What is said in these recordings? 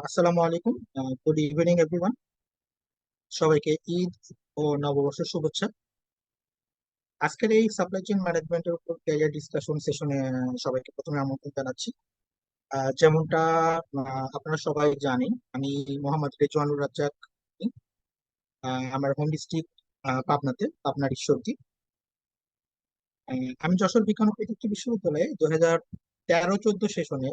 আসসালামু আলাইকুম। Good evening everyone. সবাইকে ঈদ ও নববর্ষের শুভেচ্ছা। আজকের এই সাপ্লাই চেইন ম্যানেজমেন্টের উপর ক্যারিয়ার ডিসকাশন সেশনে সবাইকে প্রথমে আমন্ত্রণ জানাচ্ছি। যেমনটা আপনারা সবাই জানেন, আমি মোহাম্মদ রেজওয়ানুর রাজ্জাক। আমার হোম ডিস্ট্রিক্ট পাবনার ঈশ্বরদী। আমি যশোর বিজ্ঞান ও প্রযুক্তি বিশ্ববিদ্যালয়ে 2013-14 সেশনে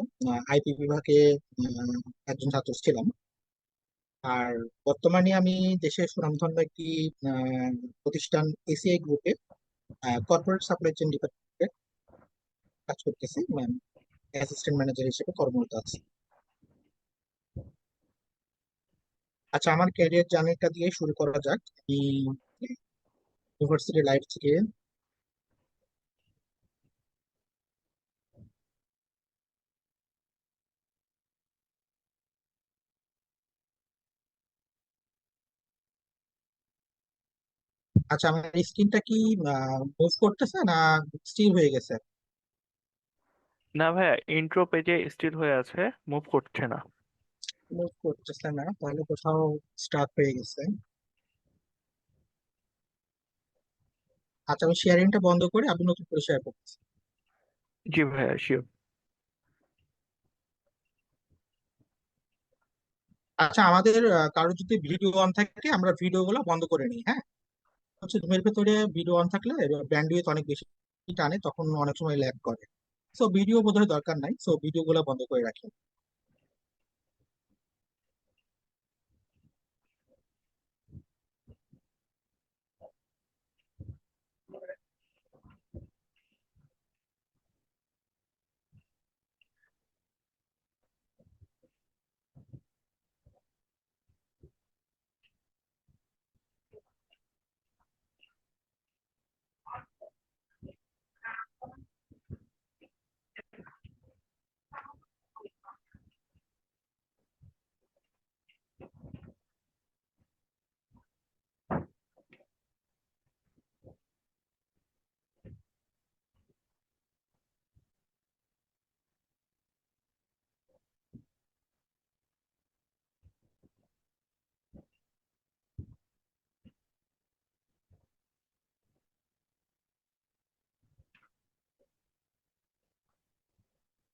আইপি বিভাগে আহ, একজন ছাত্র ছিলাম। আর বর্তমানে আমি দেশের সুনামধন্য একটি আহ, প্রতিষ্ঠান এসিআই গ্রুপে কর্পোরেট সাপ্লাই চেইন ডিপার্টমেন্টে কাজ করতেছি, অ্যাসিস্ট্যান্ট ম্যানেজার হিসেবে কর্মরত আছি। আচ্ছা, আমার ক্যারিয়ার জার্নিটা দিয়ে শুরু করা যাক। আমি ইউনিভার্সিটি লাইফ থেকে, আচ্ছা আমার স্ক্রিনটা কি মুভ করতেছে না স্থির হয়ে গেছে? না ভাইয়া, ইন্ট্রো পেজে স্টিল হয়ে আছে, মুভ করছে না। মুভ করতেছে না, তাহলে কোথাও স্টার্ট হয়ে গেছে। আচ্ছা, আমি শেয়ারিংটা বন্ধ করে আপনি নতুন করে শেয়ার করতেছি। জি ভাইয়া, শিওর। আচ্ছা, আমাদের কারো যদি ভিডিও অন থাকে আমরা ভিডিও গুলো বন্ধ করে নিই, হ্যাঁ? হচ্ছে রুমের ভেতরে ভিডিও অন থাকলে ব্যান্ডউইথ অনেক বেশি টানে, তখন অনেক সময় ল্যাগ করে। সো ভিডিও বোধহয় দরকার নাই, সো ভিডিও গুলো বন্ধ করে রাখি।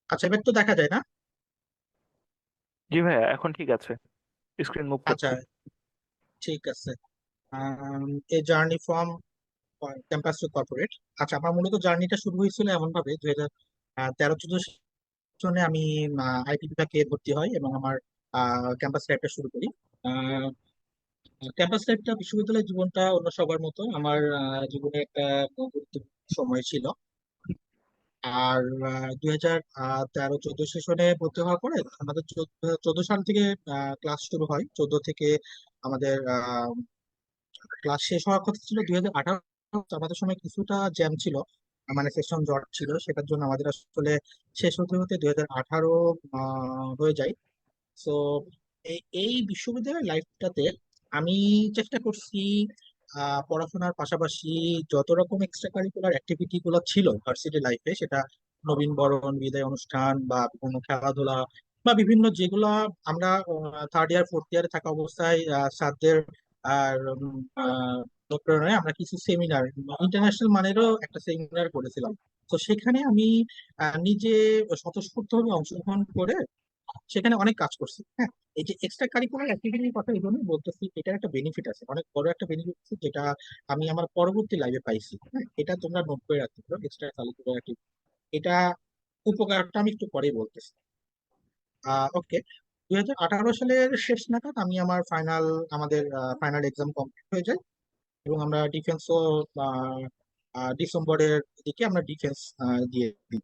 আচ্ছা, এবার তো দেখা যায় না? জি ভাইয়া, এখন ঠিক আছে, স্ক্রিন মুভ আচ্ছা, করছে। ঠিক আছে। A journey from campus two corporate. আচ্ছা, আমার মূলত জার্নিটা শুরু হয়েছিল এমন ভাবে, 2013-14 সনে আমি আইটি বিভাগে ভর্তি হই এবং আমার ক্যাম্পাস লাইফটা শুরু করি। ক্যাম্পাস লাইফটা, বিশ্ববিদ্যালয় জীবনটা অন্য সবার মতো আমার জীবনে একটা গুরুত্বপূর্ণ সময় ছিল। আর 2013-14 সেশনে ভর্তি হওয়ার পরে আমাদের 14 সাল থেকে ক্লাস শুরু হয়। 14 থেকে আমাদের ক্লাস শেষ হওয়ার কথা ছিল 2018। আমাদের সময় কিছুটা জ্যাম ছিল, মানে সেশন জট ছিল, সেটার জন্য আমাদের আসলে শেষ হতে হতে 2018 হয়ে যায়। তো এই বিশ্ববিদ্যালয়ের লাইফটাতে আমি চেষ্টা করছি পড়াশোনার পাশাপাশি যত রকম এক্সট্রা কারিকুলার অ্যাক্টিভিটি গুলো ছিল ভার্সিটি লাইফে, সেটা নবীন বরণ, বিদায় অনুষ্ঠান বা বিভিন্ন খেলাধুলা বা বিভিন্ন যেগুলো আমরা থার্ড ইয়ার ফোর্থ ইয়ারে থাকা অবস্থায় স্যারদের আর অনুপ্রেরণায় আমরা কিছু সেমিনার, ইন্টারন্যাশনাল মানেরও একটা সেমিনার করেছিলাম। তো সেখানে আমি নিজে স্বতঃস্ফূর্তভাবে অংশগ্রহণ করে সেখানে অনেক কাজ করছি, হ্যাঁ। এই যে এক্সট্রা কারিকুলার অ্যাক্টিভিটির কথা এই জন্যই বলতেছি, এটার একটা বেনিফিট আছে, অনেক বড় একটা বেনিফিট আছে, যেটা আমি আমার পরবর্তী লাইফে পাইছি, হ্যাঁ। এটা তোমরা নোট করে রাখতে পারো, এক্সট্রা কারিকুলার অ্যাক্টিভিটি। এটা উপকারটা আমি একটু পরেই বলতেছি। ওকে। 2018 সালের শেষ নাগাদ আমি আমাদের ফাইনাল এক্সাম কমপ্লিট হয়ে যায় এবং আমরা ডিফেন্সও ডিসেম্বরের দিকে আমরা ডিফেন্স দিয়ে দিই।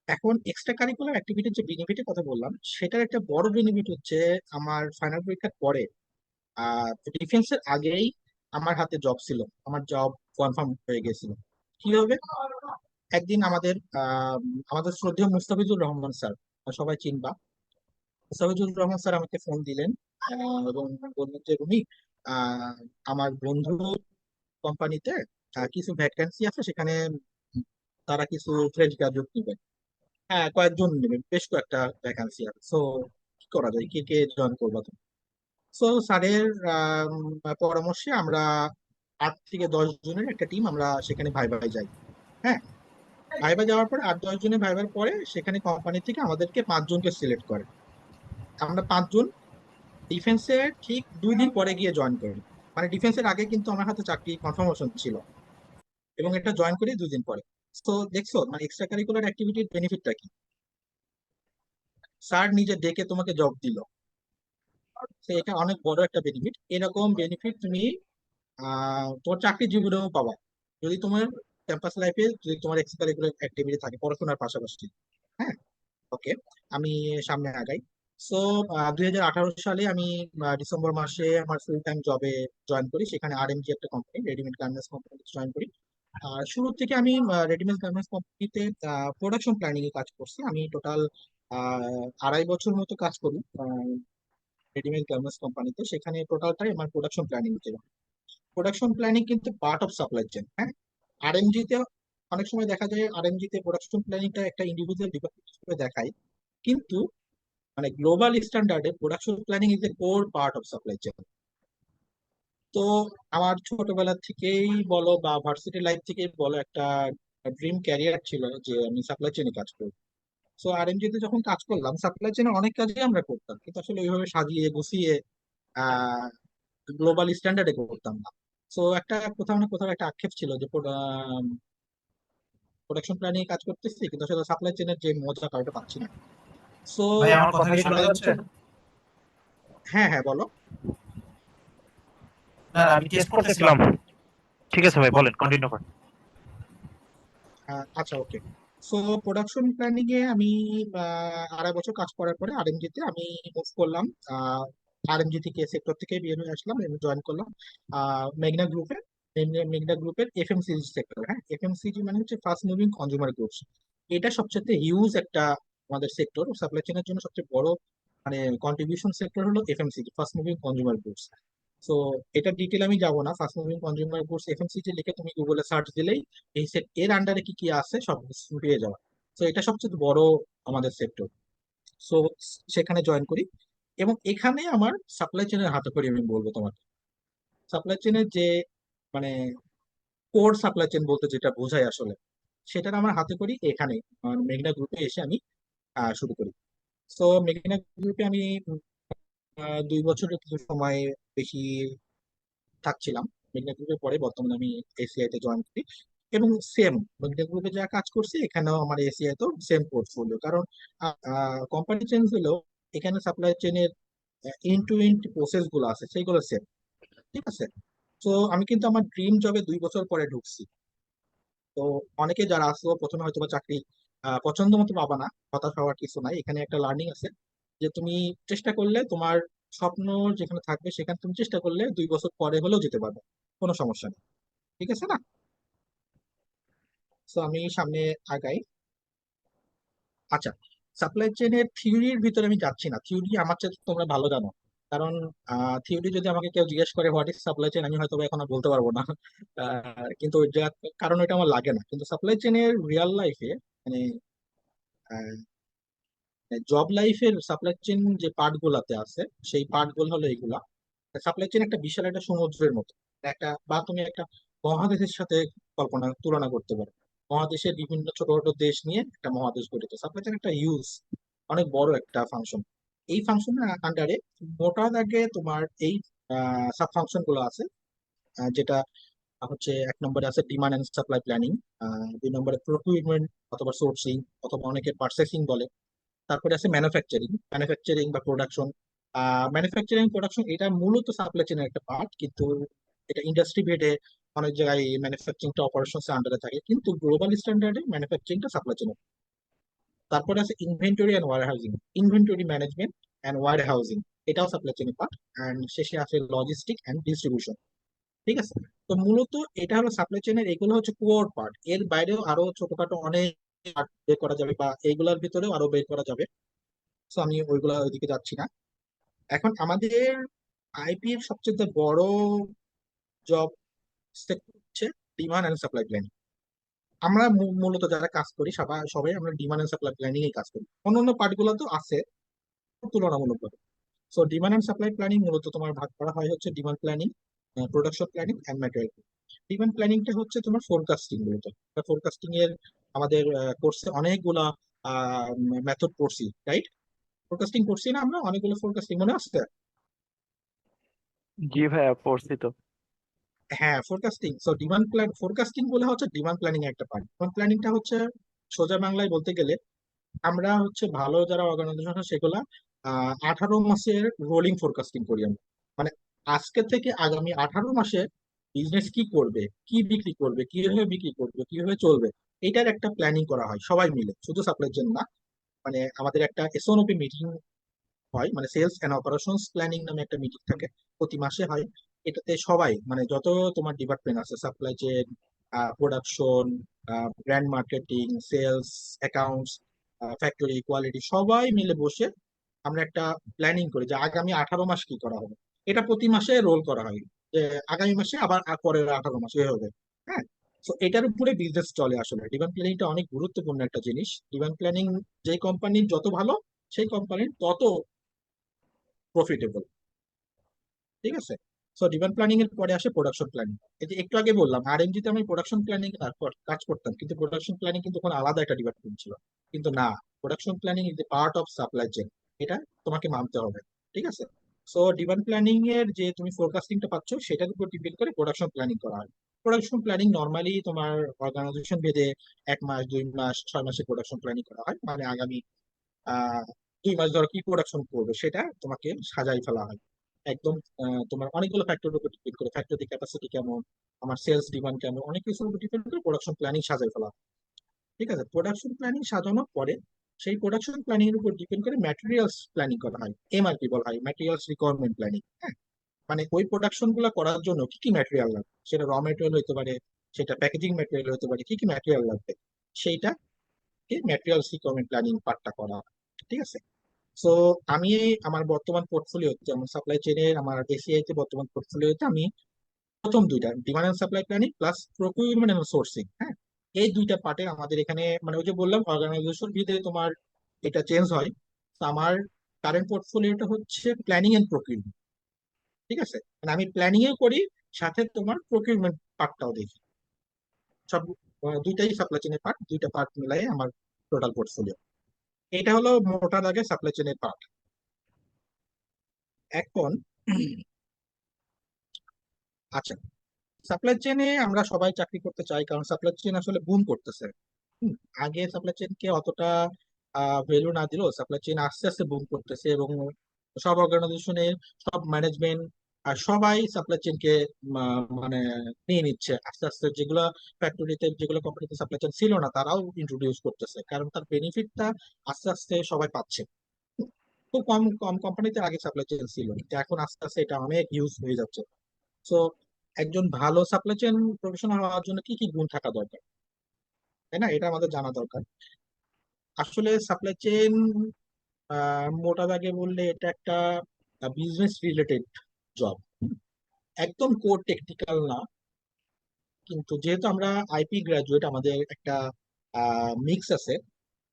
এখন এক্সট্রা কারিকুলার অ্যাক্টিভিটির যে বেনিফিটের কথা বললাম, সেটার একটা বড় বেনিফিট হচ্ছে আমার ফাইনাল পরীক্ষার পরে, ডিফেন্সের আগেই আমার হাতে জব ছিল, আমার জব কনফার্ম হয়ে গেছিল। কিভাবে? একদিন আমাদের শ্রদ্ধেয় মুস্তাফিজুর রহমান স্যার, সবাই চিনবা, মুস্তাফিজুর রহমান স্যার আমাকে ফোন দিলেন এবং বললেন যে, রুমি, আহ, আমার বন্ধু কোম্পানিতে কিছু ভ্যাকেন্সি আছে, সেখানে তারা কিছু ফ্রেশ গ্রাজুয়েট নিবে। হ্যাঁ, কয়েকজন নেবে, বেশ কয়েকটা ভ্যাকান্সি আছে। তো কি করা যায়, কে কে জয়েন করবো। সো স্যারের পরামর্শে আমরা 8 থেকে 10 জনের একটা টিম আমরা সেখানে ভাইবা যাই। হ্যাঁ, ভাইবা যাওয়ার পর 8-10 জনের ভাইবার পরে সেখানে কোম্পানি থেকে আমাদেরকে 5 জনকে সিলেক্ট করে। আমরা 5 জন ডিফেন্সের ঠিক 2 দিন পরে গিয়ে জয়েন করি। মানে ডিফেন্সের আগে কিন্তু আমার হাতে চাকরি কনফার্মেশন ছিল, এবং এটা জয়েন করি 2 দিন পরে। তো দেখছো মানে এক্সট্রা কারিকুলার অ্যাক্টিভিটির বেনিফিটটা কি, স্যার নিজে ডেকে তোমাকে জব দিল। তো এটা অনেক বড় একটা বেনিফিট। এরকম বেনিফিট তুমি তোমার চাকরি জীবনেও পাবা যদি তোমার ক্যাম্পাস লাইফে যদি তোমার এক্সট্রা কারিকুলার অ্যাক্টিভিটি থাকে পড়াশোনার পাশাপাশি। হ্যাঁ, ওকে, আমি সামনে আগাই। সো 2018 সালে আমি ডিসেম্বর মাসে আমার ফুল টাইম জবে জয়েন করি, সেখানে আরএমজি একটা কোম্পানি, রেডিমেড গার্মেন্টস কোম্পানিতে জয়েন করি। আর শুরু থেকে আমি রেডিমেড গার্মেন্টস কোম্পানিতে প্রোডাকশন প্ল্যানিং এ কাজ করছি। আমি টোটাল 2.5 বছর মতো কাজ করি রেডিমেড গার্মেন্টস কোম্পানিতে। সেখানে টোটালটাই আমার প্রোডাকশন প্ল্যানিং ছিল। প্রোডাকশন প্ল্যানিং কিন্তু পার্ট অফ সাপ্লাই চেন। হ্যাঁ, আরএমজি তে অনেক সময় দেখা যায় আরএমজি তে প্রোডাকশন প্ল্যানিংটা একটা ইন্ডিভিজুয়াল ডিপার্টমেন্ট হিসেবে দেখায়, কিন্তু মানে গ্লোবাল স্ট্যান্ডার্ডে production planning is a core part of supply chain. তো আমার ছোটবেলা থেকেই বলো বা ভার্সিটি লাইফ থেকেই বলো, একটা ড্রিম ক্যারিয়ার ছিল যে আমি সাপ্লাই চেনে কাজ করব। সো আরএমজি তে যখন কাজ করলাম, সাপ্লাই চেনে অনেক কাজই আমরা করতাম, কিন্তু আসলে ওইভাবে সাজিয়ে গুছিয়ে আহ গ্লোবাল স্ট্যান্ডার্ডে করতাম না। সো একটা কোথাও না কোথাও একটা আক্ষেপ ছিল যে প্রোডাকশন প্ল্যানিং কাজ করতেছি কিন্তু আসলে সাপ্লাই চেনের যে মজাটা ওটা পাচ্ছি না। সো ভাই আমার কথা কি শোনা 2.5 বছর। যাচ্ছে? হ্যাঁ হ্যাঁ, বলো। না না, আমি টেস্ট করতেছিলাম। ঠিক আছে ভাই, বলেন, কন্টিনিউ করেন। আচ্ছা, ওকে। সো প্রোডাকশন প্ল্যানিং এ আমি 2.5 বছর কাজ করার পরে আরএমজি তে আমি মুভ করলাম। আরএমজি থেকে সেক্টর থেকে বের হয়ে আসলাম এবং জয়েন করলাম মেঘনা গ্রুপে। মেঘনা গ্রুপের এফএমসিজি সেক্টর। হ্যাঁ, এফএমসিজি মানে হচ্ছে ফাস্ট মুভিং কনজিউমার গুডস। এটা সবচেয়ে হিউজ একটা আমাদের সেক্টর, সাপ্লাই চেনের জন্য সবচেয়ে বড় মানে কন্ট্রিবিউশন সেক্টর হলো FMCG, fast moving consumer goods. তো এটা ডিটেল আমি যাব না, fast moving consumer goods FMCG লিখে তুমি গুগলে সার্চ দিলেই এই সেট এর আন্ডারে কি কি আছে সব কিছু পেয়ে যাওয়া। তো এটা সবচেয়ে বড় আমাদের সেক্টর। সো সেখানে জয়েন করি, এবং এখানে আমার সাপ্লাই চেনের হাতে করি আমি বলবো তোমাকে। সাপ্লাই চেনের যে মানে কোর সাপ্লাই চেন বলতে যেটা বোঝায় আসলে, সেটার আমার হাতে করি এখানে মেঘনা গ্রুপে এসে আমি শুরু করি। তো মেঘনা গ্রুপে আমি 2 বছরের কিছু সময় বেশি থাকছিলাম। মেঘনা গ্রুপের পরে বর্তমানে আমি এসিআই তে জয়েন করি, এবং সেম মেঘনা গ্রুপে যা কাজ করছি এখানেও আমার এসিআই তো সেম পোর্টফোলিও। কারণ কোম্পানি চেঞ্জ হলেও এখানে সাপ্লাই চেনের এন্ড টু এন্ড প্রসেস গুলো আছে সেইগুলো সেম। ঠিক আছে। তো আমি কিন্তু আমার ড্রিম জবে 2 বছর পরে ঢুকছি। তো অনেকে যারা আসলো প্রথমে হয়তো বা চাকরি পছন্দ মতো পাবা না, হতাশ হওয়ার কিছু নাই। এখানে একটা লার্নিং আছে যে তুমি চেষ্টা করলে তোমার স্বপ্ন যেখানে থাকবে সেখানে তুমি চেষ্টা করলে 2 বছর পরে হলেও যেতে পারবে, কোনো সমস্যা নেই। ঠিক আছে না? তো আমি সামনে আগাই। আচ্ছা, সাপ্লাই চেনের থিওরির ভিতরে আমি যাচ্ছি না, থিওরি আমার চেয়ে তোমরা ভালো জানো। কারণ থিওরি যদি আমাকে কেউ জিজ্ঞেস করে হোয়াট ইজ সাপ্লাই চেন, আমি হয়তো বা এখন আর বলতে পারবো না। কিন্তু কারণ এটা আমার লাগে না, কিন্তু সাপ্লাই চেনের রিয়েল লাইফে মানে জব লাইফের সাপ্লাই চেন যে পার্ট গুলাতে আছে সেই পার্ট গুলো হলো এগুলা। সাপ্লাই চেন একটা বিশাল একটা সমুদ্রের মতো, একটা বা তুমি একটা মহাদেশের সাথে কল্পনা তুলনা করতে পারো। মহাদেশের বিভিন্ন ছোট ছোট দেশ নিয়ে একটা মহাদেশ গঠিত। সাপ্লাই চেন একটা ইউজ অনেক বড় একটা ফাংশন। এই ফাংশনের আন্ডারে মোটা দাগে তোমার এই সাব ফাংশন গুলো আছে, যেটা হচ্ছে 1 নম্বরে আছে ডিমান্ড এন্ড সাপ্লাই প্ল্যানিং, 2 নম্বরে প্রকিউরমেন্ট অথবা সোর্সিং অথবা অনেকে পার্চেসিং বলে। তারপরে আছে ম্যানুফ্যাকচারিং, বা প্রোডাকশন। ম্যানুফ্যাকচারিং প্রোডাকশন এটা মূলত সাপ্লাই চেনের একটা পার্ট, কিন্তু এটা ইন্ডাস্ট্রি ভেদে অনেক জায়গায় ম্যানুফ্যাকচারিংটা অপারেশনস আন্ডারে থাকে, কিন্তু গ্লোবাল স্ট্যান্ডার্ডে ম্যানুফ্যাকচারিংটা সাপ্লাই চেনের। তারপরে আছে inventory and warehousing, inventory management and warehousing, এটাও সাপ্লাই চেনের পার্ট। অ্যান্ড শেষে আছে লজিস্টিক অ্যান্ড ডিস্ট্রিবিউশন। ঠিক আছে। তো মূলত এটা হলো সাপ্লাই চেনের, এগুলো হচ্ছে কোর পার্ট। এর বাইরেও আরো ছোটখাটো অনেক part বের করা যাবে, বা এইগুলোর ভিতরেও আরো বের করা যাবে। তো আমি ওইগুলা ওইদিকে যাচ্ছি না। এখন আমাদের আইপি এর সবচেয়ে বড় জব সেক্টর হচ্ছে ডিমান্ড এন্ড সাপ্লাই প্ল্যানিং। আমরা মূলত যারা কাজ করি সবাই সবাই আমরা ডিমান্ড এন্ড সাপ্লাই প্ল্যানিং এ কাজ করি, অন্যান্য পার্ট গুলো তো আছে। তুলনামূলকভাবে। So demand and supply planning মূলত তোমার ভাগ করা হয় হচ্ছে demand planning, production planning and material. Demand প্ল্যানিংটা হচ্ছে তোমার ফোরকাস্টিং মূলত। ফোরকাস্টিং এর আমাদের কোর্সে অনেকগুলা মেথড পড়ছি, রাইট? ফোরকাস্টিং করছি না আমরা, অনেকগুলো ফোরকাস্টিং মনে আছে? জি ভাইয়া, পড়ছি তো। হ্যাঁ, forecasting. So demand plan forecasting বলে হচ্ছে ডিমান্ড প্ল্যানিং এর একটা পার্ট। ডিমান্ড প্ল্যানিংটা হচ্ছে সোজা বাংলায় বলতে গেলে আমরা হচ্ছে ভালো যারা অর্গানাইজেশন আছে সেগুলা 18 মাসের রোলিং ফোরকাস্টিং করি আমরা। মানে আজকে থেকে আগামী 18 মাসে বিজনেস কি করবে, কি বিক্রি করবে, কিভাবে বিক্রি করবে, কিভাবে চলবে, এটার একটা প্ল্যানিং করা হয় সবাই মিলে, শুধু সাপ্লাই চেইন না। মানে আমাদের একটা এসওপি মিটিং হয়, মানে সেলস এন্ড অপারেশনস প্ল্যানিং নামে একটা মিটিং থাকে, প্রতি মাসে হয়। এটাতে সবাই মানে যত তোমার ডিপার্টমেন্ট আছে, supply chain, production, brand marketing, sales, accounts, factory, quality, সবাই মিলে বসে আমরা একটা প্ল্যানিং করি যে আগামী 18 মাস কি করা হবে। এটা প্রতি মাসে রোল করা হয়, যে আগামী মাসে আবার পরের 18 মাস এ হবে। হ্যাঁ। তো এটার উপরে বিজনেস চলে। আসলে ডিমান্ড প্ল্যানিংটা অনেক গুরুত্বপূর্ণ একটা জিনিস। ডিমান্ড প্ল্যানিং যে কোম্পানির যত ভালো, সেই কোম্পানির তত প্রফিটেবল। ঠিক আছে। সো ডিমান্ড প্ল্যানিং এর পরে আসে প্রোডাকশন প্ল্যানিং। এই যে একটু আগে বললাম আরএমজি তে আমি প্রোডাকশন প্ল্যানিং কাজ করতাম, কিন্তু প্রোডাকশন প্ল্যানিং কিন্তু কোনো আলাদা একটা ডিপার্টমেন্ট ছিল। কিন্তু না, production planning is A part of supply chain. এটা তোমাকে মানতে হবে। ঠিক আছে। সো ডিমান্ড প্ল্যানিং এর যে তুমি ফোরকাস্টিংটা পাচ্ছ সেটার উপর ডিপেন্ড করে প্রোডাকশন প্ল্যানিং করা হয়। প্রোডাকশন প্ল্যানিং নর্মালি তোমার অর্গানাইজেশন ভেদে 1 মাস, 2 মাস, 6 মাসে প্রোডাকশন প্ল্যানিং করা হয়। মানে আগামী আহ 2 মাস ধরো কি প্রোডাকশন করবে সেটা তোমাকে সাজাই ফেলা হয় একদম। তোমার অনেকগুলো ফ্যাক্টরের উপর ডিপেন্ড করে, ফ্যাক্টরি ক্যাপাসিটি কেমন, আমার সেলস ডিমান্ড কেমন, অনেক কিছুর উপর ডিপেন্ড করে প্রোডাকশন প্ল্যানিং সাজাই ফেলা হয়। ঠিক আছে। প্রোডাকশন প্ল্যানিং সাজানোর পরে সেই প্রোডাকশন প্ল্যানিং এর উপর ডিপেন্ড করে ম্যাটেরিয়ালস প্ল্যানিং করা হয়, এমআরপি বলা হয়, ম্যাটেরিয়ালস রিকোয়ারমেন্ট প্ল্যানিং। হ্যাঁ। মানে ওই প্রোডাকশন গুলা করার জন্য কি কি ম্যাটেরিয়াল লাগবে, সেটা র ম্যাটেরিয়াল হতে পারে, সেটা প্যাকেজিং ম্যাটেরিয়াল হতে পারে, কি কি ম্যাটেরিয়াল লাগবে সেইটা ম্যাটেরিয়ালস রিকোয়ারমেন্ট প্ল্যানিং পার্টটা করা হয়। ঠিক আছে। সো আমি আমার বর্তমান পোর্টফোলিও, যেমন সাপ্লাই চেইনের আমার এসিআই তে বর্তমান পোর্টফোলিওতে আমি প্রথম দুইটা demand and supply planning plus procurement and sourcing, হ্যাঁ, এই দুইটা পার্টে আমাদের এখানে, মানে ওই যে বললাম অর্গানাইজেশন ভিতরে তোমার এটা চেঞ্জ হয়। তো আমার কারেন্ট পোর্টফোলিওটা হচ্ছে প্ল্যানিং এন্ড প্রকিউরমেন্ট। ঠিক আছে। মানে আমি প্ল্যানিং এও করি, সাথে তোমার প্রকিউরমেন্ট পার্টটাও দেখি। সব দুইটাই সাপ্লাই চেইনের পার্ট, দুইটা পার্ট মিলাই আমার টোটাল পোর্টফোলিও। এটা হলো মোটা দাগে সাপ্লাই চেইনের পার্ট। এখন আচ্ছা, সাপ্লাই চেইনে আমরা সবাই চাকরি করতে চাই, কারণ সাপ্লাই চেইন আসলে বুম করতেছে। হুম, আগে সাপ্লাই চেইনকে অতটা ভ্যালু না দিলেও সাপ্লাই চেইন আস্তে আস্তে বুম করতেছে, এবং সব অর্গানাইজেশনের সব ম্যানেজমেন্ট আর সবাই সাপ্লাই চেইনকে মানে নিয়ে নিচ্ছে আস্তে আস্তে। যেগুলো ফ্যাক্টরিতে, যেগুলো কোম্পানিতে সাপ্লাই চেইন ছিল না, তারাও ইন্ট্রোডিউস করতেছে, কারণ তার বেনিফিটটা আস্তে আস্তে সবাই পাচ্ছে। হুম, খুব কম কম কোম্পানিতে আগে সাপ্লাই চেইন ছিল, কিন্তু এখন আস্তে আস্তে এটা অনেক ইউজ হয়ে যাচ্ছে। তো একজন ভালো সাপ্লাই চেইন প্রফেশনাল হওয়ার জন্য কি কি গুণ থাকা দরকার, তাই না? এটা আমাদের জানা দরকার। আসলে সাপ্লাই চেইন মোটা দাগে বললে এটা একটা বিজনেস রিলেটেড জব, একদম কোর টেকনিক্যাল না। কিন্তু যেহেতু আমরা আইপি গ্রাজুয়েট, আমাদের একটা মিক্স আছে,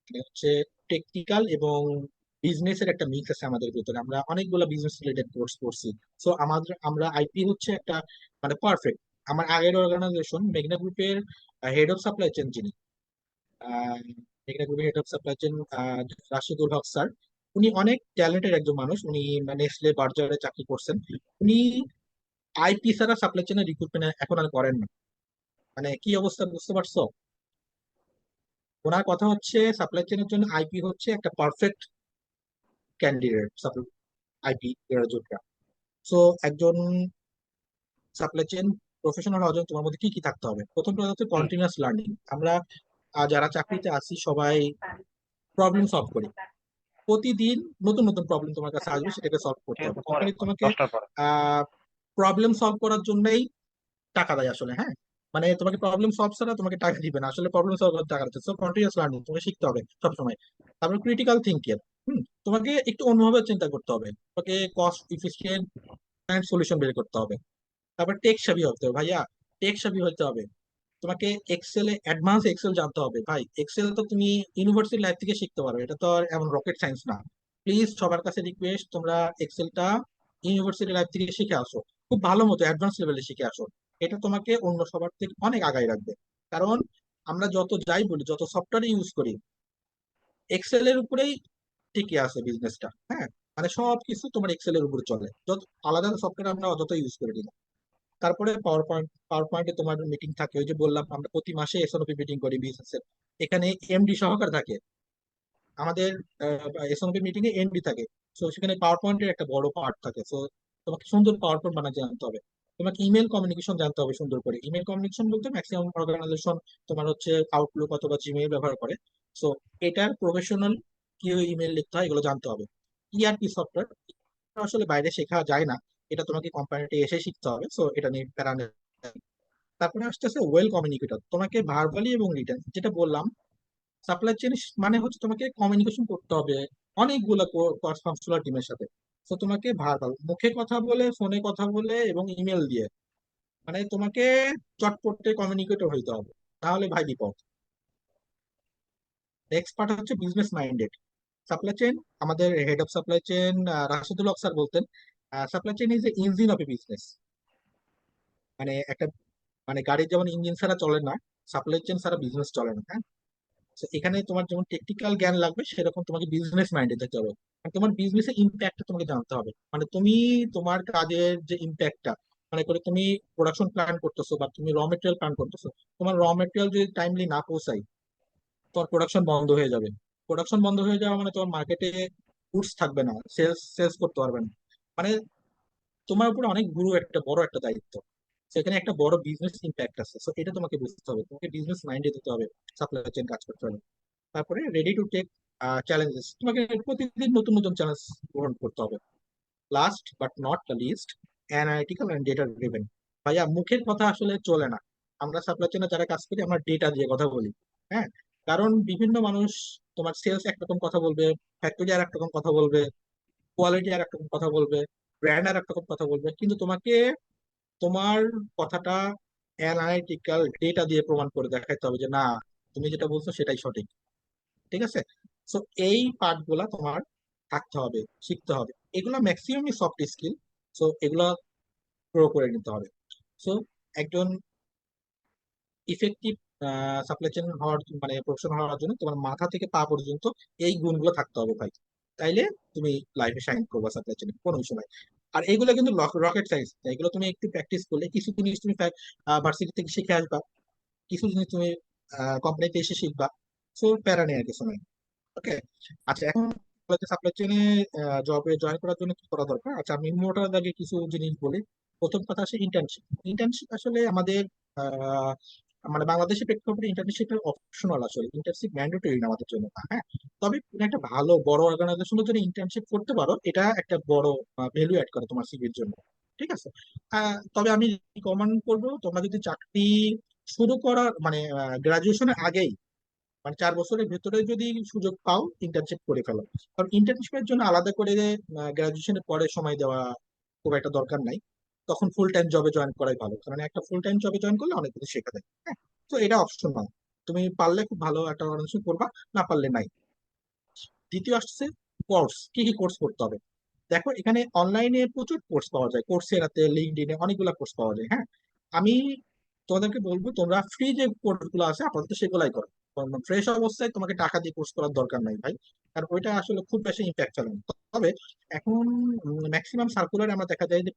মানে হচ্ছে টেকনিক্যাল এবং বিজনেসের একটা মিক্স আছে আমাদের ভিতরে। আমরা অনেকগুলো বিজনেস রিলেটেড কোর্স করছি। সো আমরা আইপি হচ্ছে একটা মানে পারফেক্ট। আমার আগের অর্গানাইজেশন মেঘনা গ্রুপের হেড অফ সাপ্লাই চেইন যিনি, মেঘনা গ্রুপের head of supply chain Rashidul Haque sir, উনি অনেক ট্যালেন্টেড একজন মানুষ। উনি নেসলে বার্জারে চাকরি করছেন। উনি আইপি ছাড়া সাপ্লাই চেইনের রিক্রুটমেন্ট এখন আর করেন না। মানে কি অবস্থা বুঝতে পারছো? ওনার কথা হচ্ছে সাপ্লাই চেইনের জন্য আইপি হচ্ছে একটা পারফেক্ট ক্যান্ডিডেট, আইপি গ্রাজুয়েটরা। সো একজন সাপ্লাই চেইন প্রফেশনাল হওয়ার জন্য তোমার মধ্যে কি কি থাকতে হবে? প্রথম কথা হচ্ছে হুম। Continuous learning. আমরা যারা চাকরিতে আছি সবাই প্রবলেম সলভ করি। প্রতিদিন নতুন নতুন প্রবলেম তোমার কাছে আসবে, সেটাকে সলভ করতে কিন্তু হবে। পরে কোম্পানি তোমাকে 10টার পরে। প্রবলেম সলভ করার জন্যই টাকা দেয় আসলে। হ্যাঁ, মানে তোমাকে প্রবলেম সলভ ছাড়া তোমাকে টাকা দিবে না, আসলে প্রবলেম সলভ করতে টাকা দিচ্ছে। সো কন্টিনিউয়াস লার্নিং তোমাকে শিখতে হবে সবসময়। তারপর ক্রিটিক্যাল থিঙ্কিং। তোমাকে একটু অন্যভাবে চিন্তা করতে হবে, তোমাকে কস্ট ইফিসিয়েন্ট সলিউশন বের করতে হবে। তারপর টেক সাবি হতে হবে ভাইয়া, টেক সাবি হতে হবে। তোমাকে এক্সেলে অ্যাডভান্স এক্সেল জানতে হবে ভাই। এক্সেল তো তুমি ইউনিভার্সিটি লাইফ থেকে শিখতে পারো, এটা তো আর এমন রকেট সায়েন্স না। প্লিজ সবার কাছে রিকোয়েস্ট, তোমরা এক্সেলটা ইউনিভার্সিটি লাইফ থেকে শিখে আসো, খুব ভালো মতো অ্যাডভান্স লেভেলে শিখে আসো। এটা তোমাকে অন্য সবার থেকে অনেক আগায় রাখবে। কারণ আমরা যত যাই বলি, যত সফটওয়্যার ইউজ করি, এক্সেল এর উপরেই টিকে আছে বিজনেসটা। হ্যাঁ, মানে সবকিছু তোমার এক্সেল এর উপরে চলে, যত আলাদা সফটওয়্যার আমরা যত ইউজ করে দিই। তারপরে পাওয়ার পয়েন্টে তোমার মিটিং থাকে, ওই যে বললাম আমরা প্রতি মাসে এসওপি মিটিং করি বিজনেসের। এখানে এমডি সহকার থাকে আমাদের, এসওপি মিটিং এ এমডি থাকে। তো সেখানে পাওয়ার পয়েন্টের একটা বড় পার্ট থাকে। তো তোমাকে সুন্দর পাওয়ার পয়েন্ট বানাতে জানতে হবে। তোমাকে ইমেল কমিউনিকেশন জানতে হবে সুন্দর করে। ইমেল কমিউনিকেশন বলতে ম্যাক্সিমাম অর্গানাইজেশন তোমার হচ্ছে আউটলুক অথবা জিমেইল ব্যবহার করে। সো এটার প্রফেশনাল কি ইমেল লিখতে হয় এগুলো জানতে হবে। ইআরপি সফটওয়্যার আসলে বাইরে শেখা যায় না, এটা তোমাকে কোম্পানিতে এসে শিখতে হবে। সো এটা নিয়ে প্যারা নেই। তারপরে আসতেছে ওয়েল কমিউনিকেটর, তোমাকে ভার্বালি এবং রিটেন, যেটা বললাম সাপ্লাই চেন মানে হচ্ছে তোমাকে কমিউনিকেশন করতে হবে অনেকগুলো ক্রস ফাংশনাল টিমের সাথে। তো তোমাকে ভার্বাল, মুখে কথা বলে, ফোনে কথা বলে এবং ইমেল দিয়ে, মানে তোমাকে চটপটে কমিউনিকেটর হইতে হবে, তাহলে ভাই বিপদ। নেক্সট পার্ট হচ্ছে বিজনেস মাইন্ডেড সাপ্লাই চেন। আমাদের head of supply chain Rashedul Haque sir বলতেন, supply chain is a engine of a business. মানে একটা, মানে গাড়ির যেমন ইঞ্জিন ছাড়া চলে না, সাপ্লাই চেন ছাড়া বিজনেস চলে না। হ্যাঁ, তো এখানে তোমার যেমন টেকনিক্যাল জ্ঞান লাগবে, সেরকম তোমাকে বিজনেস মাইন্ডে যেতে হবে। আর তোমার বিজনেসের ইম্প্যাক্টটা তোমাকে জানতে হবে। মানে তুমি তোমার কাজের যে ইম্প্যাক্টটা, মানে করে তুমি প্রোডাকশন প্ল্যান করতেছো বা তুমি র মেটেরিয়াল প্ল্যান করতেছো, তোমার র মেটেরিয়াল যদি টাইমলি না পৌঁছায়, তোমার প্রোডাকশন বন্ধ হয়ে যাবে। প্রোডাকশন বন্ধ হয়ে যাওয়া মানে তোমার মার্কেটে গুডস থাকবে না, সেলস সেলস করতে পারবে না। মানে তোমার উপরে অনেক একটা বড় একটা দায়িত্ব। সেখানে একটা বড় বিজনেস ইম্প্যাক্ট আছে। তো এটা তোমাকে বুঝতে হবে, তোমাকে বিজনেস মাইন্ডে দিতে হবে সাপ্লাই চেইন কাজ করতে হবে। তারপরে রেডি টু টেক চ্যালেঞ্জেস, তোমাকে প্রতিদিন নতুন নতুন চ্যালেঞ্জ গ্রহণ করতে হবে। Last but not the least, analytical and data driven. ভাইয়া মুখের কথা আসলে চলে না, আমরা সাপ্লাই চেইনে যারা কাজ করি আমরা ডেটা দিয়ে কথা বলি। হ্যাঁ, কারণ বিভিন্ন মানুষ, তোমার সেলস একরকম কথা বলবে, ফ্যাক্টরি আর একরকম কথা বলবে, কোয়ালিটি আর একরকম কথা বলবে, ব্র্যান্ড আর একরকম কথা বলবে, কিন্তু তোমাকে তোমার কথাটা অ্যানালিটিক্যাল ডেটা দিয়ে প্রমাণ করে দেখাতে হবে যে না, তুমি যেটা বলছো সেটাই সঠিক। ঠিক আছে? সো এই পার্ট গুলা তোমার থাকতে হবে, শিখতে হবে। এগুলা ম্যাক্সিমামই সফট স্কিল। সো এগুলা প্রো করে নিতে হবে। সো একজন ইফেক্টিভ সাপ্লাই চেইন হওয়ার, মানে প্রফেশনাল হওয়ার জন্য তোমার মাথা থেকে পা পর্যন্ত এই গুণগুলো থাকতে হবে ভাই। তাইলে তুমি লাইফে শাইন করবা সাপ্লাই চেইনে কোনো সময়। আর এগুলো কিন্তু রকেট সায়েন্স, এগুলো তুমি একটু প্র্যাকটিস করলে কিছু জিনিস তুমি ভার্সিটি থেকে শিখে আসবা, কিছু জিনিস তুমি কোম্পানিতে এসে শিখবা। সো প্যারা নেই আর কিছু নাই। ওকে। আচ্ছা, এখন সাপ্লাই চেইনে জবে জয়েন করার জন্য কি করা দরকার? আচ্ছা, আমি মোটা দাগে কিছু জিনিস বলি। প্রথম কথা আসে ইন্টার্নশিপ। ইন্টার্নশিপ আসলে আমাদের আহ, মানে বাংলাদেশের প্রেক্ষাপটে ইন্টার্নশিপের অপশনাল, আসলে ইন্টার্নশিপ ম্যান্ডেটরি না আমাদের জন্য। হ্যাঁ, তবে তুমি একটা ভালো বড় অর্গানাইজেশনের জন্য ইন্টার্নশিপ করতে পারো, এটা একটা বড় ভ্যালু অ্যাড করে তোমার সিভির জন্য। ঠিক আছে? তবে আমি রিকমেন্ড করবো তোমরা যদি চাকরি শুরু করার মানে গ্রাজুয়েশনের আগেই, মানে 4 বছরের ভেতরে যদি সুযোগ পাও, ইন্টার্নশিপ করে ফেলো। কারণ ইন্টার্নশিপের জন্য আলাদা করে গ্রাজুয়েশনের পরে সময় দেওয়া খুব একটা দরকার নাই। তখন ফুল টাইম জবে জয়েন করাই ভালো, কারণ একটা ফুল টাইম জবে জয়েন করলে অনেক কিছু শেখা যায়। হ্যাঁ, তো এটা অপশন না, তুমি পারলে খুব ভালো একটা অর্গানাইজেশন করবা, না পারলে নাই। দ্বিতীয় আসছে কোর্স, কি কি কোর্স করতে হবে। দেখো এখানে অনলাইনে প্রচুর কোর্স পাওয়া যায়, কোর্সেরাতে, লিঙ্কডইনে অনেকগুলো কোর্স পাওয়া যায়। হ্যাঁ, আমি তোমাদেরকে বলবো তোমরা ফ্রি যে কোর্স গুলো আছে আপাতত সেগুলাই করো। ফ্রেশ অবস্থায় তোমাকে টাকা দিয়ে কোর্স করার দরকার নাই ভাই, কারণ ওইটা আসলে খুব বেশি ইম্প্যাক্ট ফেলে না। তবে এখন ম্যাক্সিমাম সার্কুলার আমরা দেখা যায় যে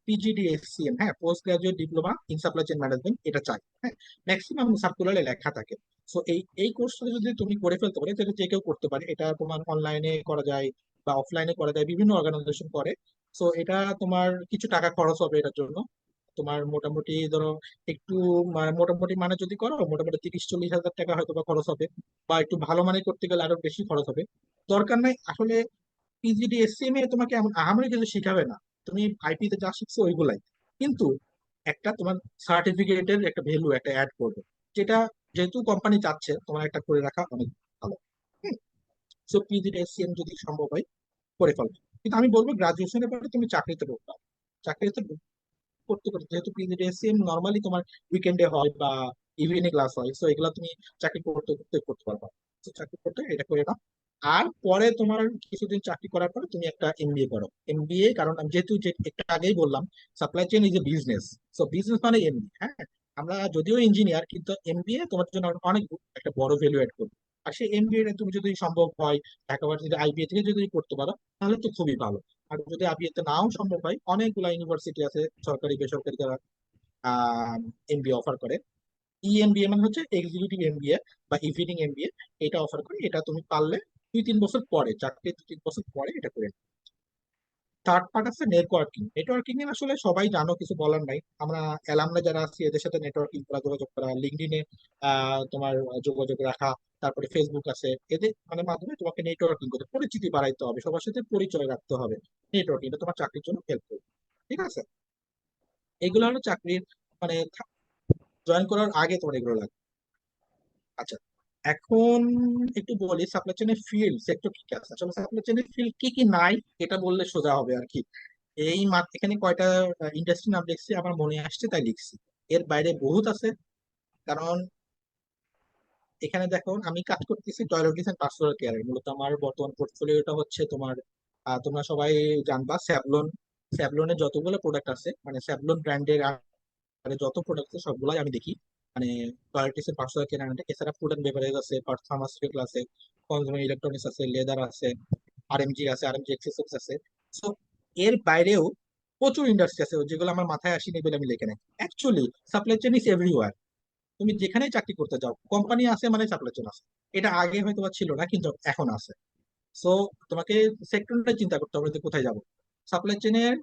পিজিডিএসসিএম, হ্যাঁ, post graduate diploma in supply chain management, এটা চাই। হ্যাঁ, ম্যাক্সিমাম সার্কুলারে লেখা থাকে। সো এই কোর্সটা যদি তুমি করে ফেলতে পারো, যেটা যে কেউ করতে পারে, এটা তোমার অনলাইনে করা যায় বা অফলাইনে করা যায়, বিভিন্ন অর্গানাইজেশন করে। সো এটা তোমার কিছু টাকা খরচ হবে এটার জন্য। তোমার মোটামুটি ধরো একটু মোটামুটি মানে যদি করো, মোটামুটি 30-40 হাজার টাকা হয়তো বা খরচ হবে, বা একটু ভালো মানে করতে গেলে আরো বেশি খরচ হবে। দরকার নাই আসলে। পিজিডিএসসিএম এ তোমাকে এমন আহামরি কিছু শিখাবে না, তুমি আইপি তে যা শিখছো ওইগুলাই। কিন্তু একটা তোমার সার্টিফিকেটের একটা ভ্যালু একটা অ্যাড করবে, যেটা যেহেতু কোম্পানি চাচ্ছে তোমার একটা করে রাখা অনেক ভালো। সো পিজিডিএসসিএম যদি সম্ভব হয় করে ফেলবে। কিন্তু আমি বলবো গ্রাজুয়েশনের পরে তুমি চাকরিতে ঢুকবা। চাকরিতে করতে করতে, যেহেতু পিজিডিএসসিএম নর্মালি তোমার উইকেন্ডে হয় বা ইভিনিং ক্লাস হয়, সো এগুলা তুমি চাকরি করতে করতে করতে পারবা। তো চাকরি করতে এটা করে নাও। আর পরে তোমার কিছুদিন চাকরি করার পরে তুমি একটা এমবিএ করো। এমবিএ কারণ আমি যেহেতু যে একটু আগেই বললাম supply chain is a business, so business মানে এমবিএ। হ্যাঁ, আমরা যদিও ইঞ্জিনিয়ার কিন্তু এমবিএ তোমার জন্য অনেক একটা বড় ভ্যালু এড করবে। আর সেই এমবিএ তুমি যদি সম্ভব হয় একেবারে যদি আইবিএ থেকে যদি করতে পারো তাহলে তো খুবই ভালো। আর যদি আইবিএ তে নাও সম্ভব হয়, অনেকগুলা ইউনিভার্সিটি আছে সরকারি বেসরকারি যারা এমবিএ অফার করে। ইএমবিএ মানে হচ্ছে এক্সিকিউটিভ এমবিএ বা ইভিনিং এমবিএ, এটা অফার করে। এটা তুমি পারলে 2-3 বছর পরে, চাকরি 2-3 বছর পরে এটা করে। থার্ড পার্ট আছে নেটওয়ার্কিং। নেটওয়ার্কিং এ আসলে সবাই জানো, কিছু বলার নাই। আমরা অ্যালামনা যারা আছি এদের সাথে নেটওয়ার্কিং করা, যোগাযোগ করা, লিঙ্কডইনে তোমার যোগাযোগ রাখা, তারপরে ফেসবুক আছে, এদের মানে মাধ্যমে তোমাকে নেটওয়ার্কিং করতে, পরিচিতি বাড়াইতে হবে, সবার সাথে পরিচয় রাখতে হবে। নেটওয়ার্কিং এটা তোমার চাকরির জন্য হেল্প করবে। ঠিক আছে, এগুলো হলো চাকরির মানে জয়েন করার আগে তোমার এগুলো লাগবে। আচ্ছা, এখন একটু বলি সাপ্লাই চেইনের ফিল্ড সেক্টর কি কি আছে। আসলে সাপ্লাই চেইনের ফিল্ড কি কি নাই এটা বললে সোজা হবে আর কি। এই মাত্র এখানে কয়টা ইন্ডাস্ট্রি নাম লিখছি আমার মনে আসছে তাই লিখছি, এর বাইরে বহুত আছে। কারণ এখানে দেখো আমি কাজ করতেছি টয়লেট্রিজ এন্ড পার্সোনাল কেয়ার, মূলত আমার বর্তমান পোর্টফোলিওটা হচ্ছে তোমার তোমরা সবাই জানবা স্যাভলন। স্যাভলনের যতগুলো প্রোডাক্ট আছে মানে স্যাভলন ব্র্যান্ডের যত প্রোডাক্ট আছে সবগুলাই আমি দেখি। মানে টয়লেট্রিজ এন্ড পার্সোনাল কেয়ার, এছাড়া ফুড এন্ড বেভারেজ আছে, ফার্মাসিউটিক্যাল আছে, কনজিউমার ইলেকট্রনিক্স আছে, লেদার আছে, আরএমজি আছে, আরএমজি এক্সেসরিজ আছে। সো এর বাইরেও প্রচুর ইন্ডাস্ট্রি আছে যেগুলো আমার মাথায় আসেনি বলে আমি লিখে নাই। Actually supply chain is everywhere. তুমি যেখানেই চাকরি করতে যাও কোম্পানি আছে মানে সাপ্লাই চেইন আছে। এটা আগে হয়তো বা ছিল না কিন্তু এখন আছে। সো তোমাকে সেক্টরটা চিন্তা করতে হবে যে কোথায় যাবো। সাপ্লাই চেইনের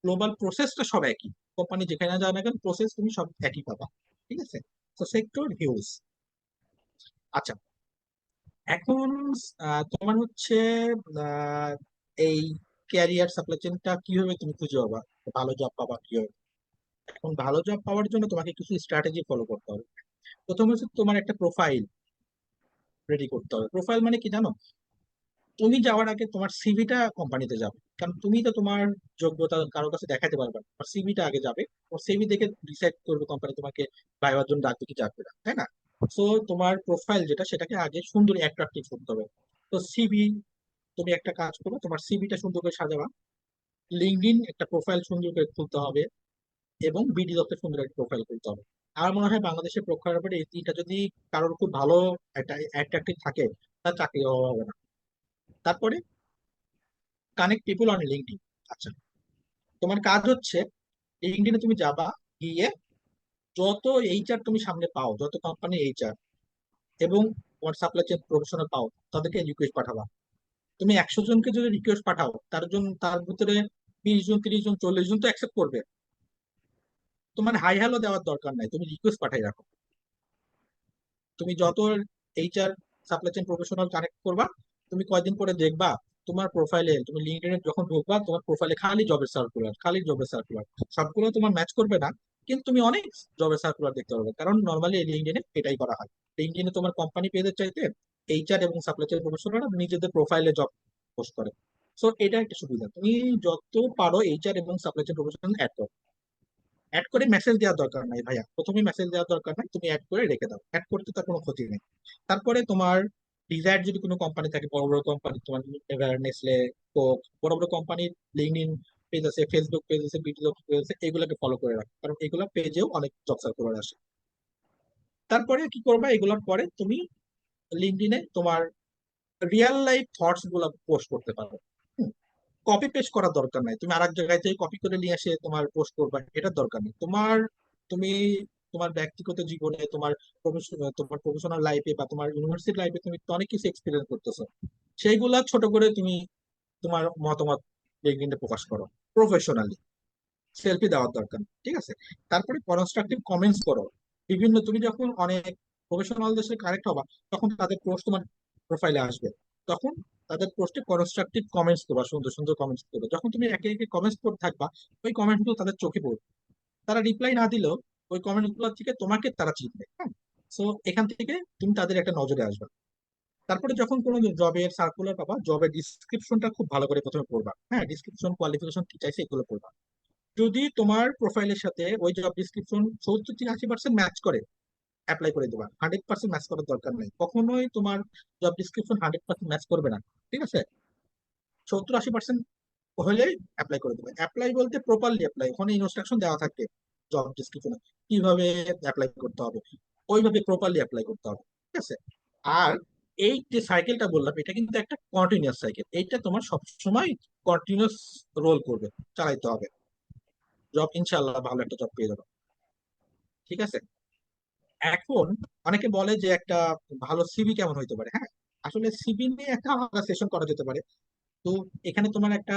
গ্লোবাল প্রসেসটা সব একই, কোম্পানি যেখানে যাও না কেন প্রসেস তুমি সব একই পাবা। ঠিক আছে, তো সেক্টর হিউজ। আচ্ছা, এখন তোমার হচ্ছে আহ, এই ক্যারিয়ার সাপ্লাই চেইনটা কিভাবে তুমি খুঁজে পাবা, ভালো জব পাবা কিভাবে। এখন ভালো জব পাওয়ার জন্য তোমাকে কিছু স্ট্র্যাটেজি ফলো করতে হবে। প্রথম হচ্ছে তোমার একটা প্রোফাইল রেডি করতে হবে। প্রোফাইল মানে কি জানো, তুমি যাওয়ার আগে তোমার সিভিটা কোম্পানিতে যাবে, কারণ তুমি তো তোমার যোগ্যতা কারোর কাছে দেখাতে পারবে না, তোমার সিভিটা আগে যাবে। ওর সিভি দেখে ডিসাইড করবে কোম্পানি তোমাকে ভাইবার জন্য ডাকবে কি ডাকবে না, তাই না? সো তোমার প্রোফাইল যেটা সেটাকে আগে সুন্দর অ্যাট্রাকটিভ করতে হবে। তো সিভি, তুমি একটা কাজ করো, তোমার সিভিটা সুন্দর করে সাজাবা, লিঙ্কডইন একটা প্রোফাইল সুন্দর করে খুলতে হবে, এবং বিডি দপ্তর সুন্দর একটা প্রোফাইল খুলতে হবে। আমার মনে হয় বাংলাদেশের প্রেক্ষাপটে এই তিনটা যদি কারোর খুব ভালো একটা অ্যাট্রাকটিভ থাকে, তার চাকরি হওয়া হবে না। তারপরে কানেক্ট পিপল অন লিঙ্কডইন। আচ্ছা, তোমার কাজ হচ্ছে লিঙ্কডইনে তুমি যাবা, গিয়ে যত এইচআর তুমি সামনে পাও, যত কোম্পানি এইচআর এবং তোমার সাপ্লাই চেইন প্রফেশনাল পাও, তাদেরকে রিকোয়েস্ট পাঠাবা। তুমি 100 জনকে যদি রিকোয়েস্ট পাঠাও, তার ভিতরে 20 জন, 30 জন, 40 জন তো অ্যাকসেপ্ট করবে। তোমার হাই হ্যালো দেওয়ার দরকার নাই, তুমি রিকোয়েস্ট পাঠাই রাখো। তুমি যত HR supply chain professional connect করবা, তুমি কয়দিন পরে দেখবা তোমার প্রোফাইলে, তুমি লিঙ্কডইনে যখন ঢুকবা তোমার প্রোফাইলে খালি জবের সার্কুলার, খালি জবের সার্কুলার। সবগুলো তোমার ম্যাচ করবে না, কিন্তু তুমি অনেক জবের সার্কুলার দেখতে পারবে, কারণ নর্মালি লিঙ্কডইনে এটাই করা হয়। লিঙ্কডইনে তোমার কোম্পানি পেজের চাইতে এইচআর এবং সাপ্লাই চেইন প্রফেশনালরা নিজেদের প্রোফাইলে জব পোস্ট করে। সো এটা একটা সুবিধা, তুমি যত পারো এইচআর এবং সাপ্লাই চেইন প্রফেশনাল অ্যাড করো। অ্যাড করে মেসেজ দেওয়ার দরকার নাই ভাইয়া, প্রথমে মেসেজ দেওয়ার দরকার নাই, তুমি অ্যাড করে রেখে দাও, অ্যাড করতে তার কোনো ক্ষতি নেই। তারপরে তোমার ডিজায়ার যদি কোনো কোম্পানি থাকে, বড় বড় কোম্পানি, তোমার নেসলে, কোক, বড় বড় কোম্পানির লিঙ্কডইন পেজ আছে, ফেসবুক পেজ আছে, বিটি পেজ আছে, এগুলোকে ফলো করে রাখো, কারণ এগুলো পেজেও অনেক জব সার্কুলার আসে। তারপরে কি করবা, এগুলোর পরে তুমি লিঙ্কডইনে তোমার রিয়েল লাইফ থটস গুলা পোস্ট করতে পারো। কপি পেস্ট করার দরকার নাই, তুমি আরেক জায়গায় থেকে কপি করে নিয়ে এসে তোমার পোস্ট করবা, এটার দরকার নেই। তুমি তোমার ব্যক্তিগত জীবনে, তোমার প্রফেশনাল লাইফে বা তোমার ইউনিভার্সিটি লাইফে তুমি তো অনেক কিছু এক্সপিরিয়েন্স করতেছো, সেইগুলা ছোট করে তুমি তোমার মতামত লিঙ্কডইনে প্রকাশ করো প্রফেশনালি। সেলফি দেওয়ার দরকার নেই, ঠিক আছে? তারপরে কনস্ট্রাকটিভ কমেন্টস করো। তুমি যখন অনেক প্রফেশনালদের সাথে কানেক্ট হবা, তখন তাদের পোস্ট তোমার প্রোফাইলে আসবে। তখন তাদের পোস্টে কনস্ট্রাকটিভ কমেন্টস করবা, সুন্দর সুন্দর কমেন্টস করবে। যখন তুমি একে একে কমেন্টস করতে থাকবা, ওই কমেন্ট গুলো তাদের চোখে পড়বে। তারা রিপ্লাই না দিলেও ওই কমেন্ট গুলো থেকে তোমাকে তারা চিনবে। হ্যাঁ, সো এখান থেকে তুমি তাদের একটা নজরে আসবে। তারপরে যখন কোনো জবের সার্কুলার পাবা, জবের ডিসক্রিপশনটা খুব ভালো করে প্রথমে পড়বা। হ্যাঁ, ডিসক্রিপশন, কোয়ালিফিকেশন কি চাইছে এগুলো পড়বা। যদি তোমার প্রোফাইলের সাথে ওই জব ডিসক্রিপশন 70-80% ম্যাচ করে, অ্যাপ্লাই করে দেবা, 100% ম্যাচ করার দরকার নেই, কখনোই তোমার জব ডিসক্রিপশন 100% ম্যাচ করবে না। ঠিক আছে, 70-80% হলেই অ্যাপ্লাই করে দেবে। অ্যাপ্লাই বলতে প্রপারলি অ্যাপ্লাই, ওখানে ইনস্ট্রাকশন দেওয়া থাকে জব ডিসক্রিপশনে কিভাবে অ্যাপ্লাই করতে হবে, ওইভাবে প্রপারলি অ্যাপ্লাই করতে হবে। ঠিক আছে। আর এই যে সাইকেলটা বললাম, এটা কিন্তু একটা কন্টিনিউয়াস সাইকেল, এইটা তোমার সবসময় কন্টিনিউয়াস রোল করবে, চালাইতে হবে। জব ইনশাল্লাহ ভালো একটা জব পেয়ে যাবে। ঠিক আছে। এখন অনেকে বলে যে একটা ভালো সিভি কেমন হইতে পারে। হ্যাঁ, আসলে সিভি নিয়ে একটা আলাদা সেশন করা যেতে পারে। তো এখানে তোমার একটা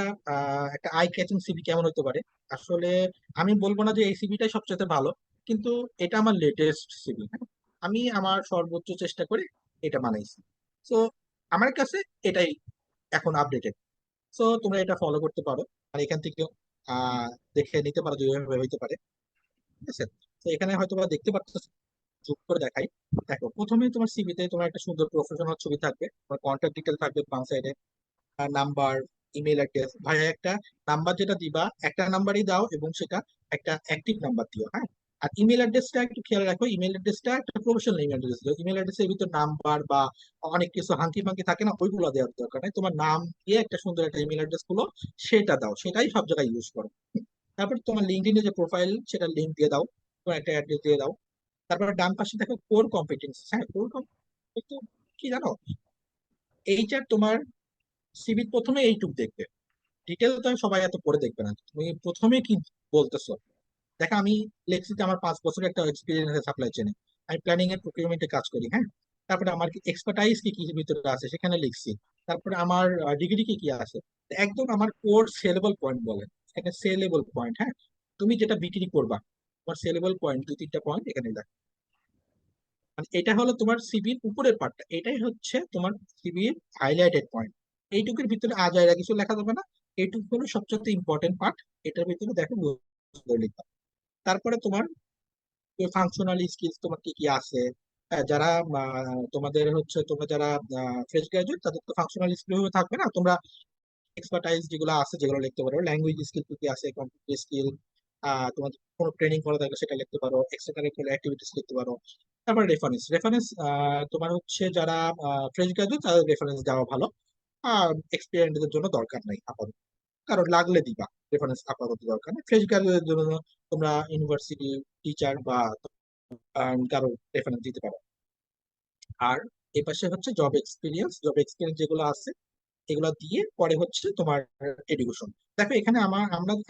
আই ক্যাচিং সিভি কেমন হতে পারে। আসলে আমি বলবো না যে এই সিভিটাই সবচেয়ে ভালো, কিন্তু এটা আমার লেটেস্ট সিভি। আমি আমার সর্বোচ্চ চেষ্টা করে এটা বানাইছি। তো আমার কাছে এটাই এখন আপডেটেড। সো তোমরা এটা ফলো করতে পারো, আর এখান থেকে আহ দেখে নিতে পারো যে এইভাবে হইতে পারে। ঠিক আছে। তো এখানে হয়তো বা দেখতে পাচ্ছ, যোগ করে দেখাই। দেখো, প্রথমে তোমার সিভিতে তোমার একটা সুন্দর প্রফেশনাল ছবি থাকবে, তোমার কন্ট্যাক্ট ডিটেল থাকবে বাম সাইডে, নাম্বার, ইমেল অ্যাড্রেস। ভাইয়া একটা নাম্বার যেটা দিবা, একটা নাম্বারই দাও এবং সেটা একটা অ্যাক্টিভ নাম্বার দিও। হ্যাঁ, আর ইমেল অ্যাড্রেসটা একটু খেয়াল রাখো, ইমেল অ্যাড্রেসটা একটা প্রফেশনাল ইমেল অ্যাড্রেস দিও। ইমেল অ্যাড্রেসের ভিতর নাম্বার বা অনেক কিছু হাঙ্কি ফাঙ্কি থাকে না, ওইগুলো দেওয়ার দরকার নেই। তোমার নাম দিয়ে একটা সুন্দর একটা ইমেল অ্যাড্রেস গুলো সেটা দাও, সেটাই সব জায়গায় ইউজ করো। তারপর তোমার লিঙ্কডইনে যে প্রোফাইল, সেটা লিঙ্ক দিয়ে দাও, তোমার একটা অ্যাড্রেস দিয়ে দাও। তারপরে ডান পাশে দেখো কোর কম্পিটেন্স। হ্যাঁ, কোর কম্পিটেন্স কি জানো, এইটা তোমার সিভি প্রথমে এইটুক দেখবে, ডিটেল তো সবাই এত পড়ে দেখবে না, তুমি প্রথমে কি বলতেছো। দেখো, আমি লেক্সিতে আমার 5 বছর একটা এক্সপিরিয়েন্স আছে সাপ্লাই চেনে, আমি প্ল্যানিং এর প্রকিউরমেন্টে কাজ করি। হ্যাঁ, তারপরে আমার এক্সপার্টাইজ কি কি ভিতরে আছে সেখানে লিখছি। তারপরে আমার ডিগ্রি কি কি আছে, একদম আমার কোর সেলেবল পয়েন্ট বলে, একটা সেলেবল পয়েন্ট। হ্যাঁ, তুমি যেটা বিক্রি করবা, তোমার সেলেবল পয়েন্ট 2-3টা পয়েন্ট এখানে লেখা। মানে এটা হলো তোমার সিভির উপরের পার্টটা, এটাই হচ্ছে তোমার সিভির হাইলাইটেড পয়েন্ট। এইটুকুর ভিতরে আজাইরা কিছু লেখা যাবে না, এইটুকু হলো সবচেয়ে ইম্পর্টেন্ট পার্ট। এটার ভিতরে দেখো লিখবা। তারপরে তোমার ফাংশনাল স্কিলস তোমার কি কি আছে। যারা তোমাদের হচ্ছে, তোমরা যারা ফ্রেশ গ্রাজুয়েট, তাদের তো ফাংশনাল স্কিল থাকবে না, তোমরা এক্সপার্টাইজ যেগুলো আছে যেগুলো লিখতে পারো। ল্যাঙ্গুয়েজ স্কিল কি কি আছে, কম্পিউটার স্কিল, তোমার কোনো ট্রেনিং করা থাকলে সেটা লিখতে পারো, এক্সট্রা কারিকুলার অ্যাক্টিভিটিস লিখতে পারো। তারপর রেফারেন্স, তোমার হচ্ছে যারা ফ্রেশ গ্রাজুয়েট তাদের রেফারেন্স দেওয়া ভালো, আর এক্সপিরিয়েন্সদের জন্য দরকার নাই আপাতত, কারণ লাগলে দিবা। রেফারেন্স আপাতত দরকার নেই। ফ্রেশ গ্রাজুয়েটের জন্য তোমরা ইউনিভার্সিটি টিচার বা কারো রেফারেন্স দিতে পারো। আর এপাশে হচ্ছে জব এক্সপিরিয়েন্স, যেগুলো আছে এগুলো দিয়ে পরে হচ্ছে তোমার এডুকেশন। দেখো এখানে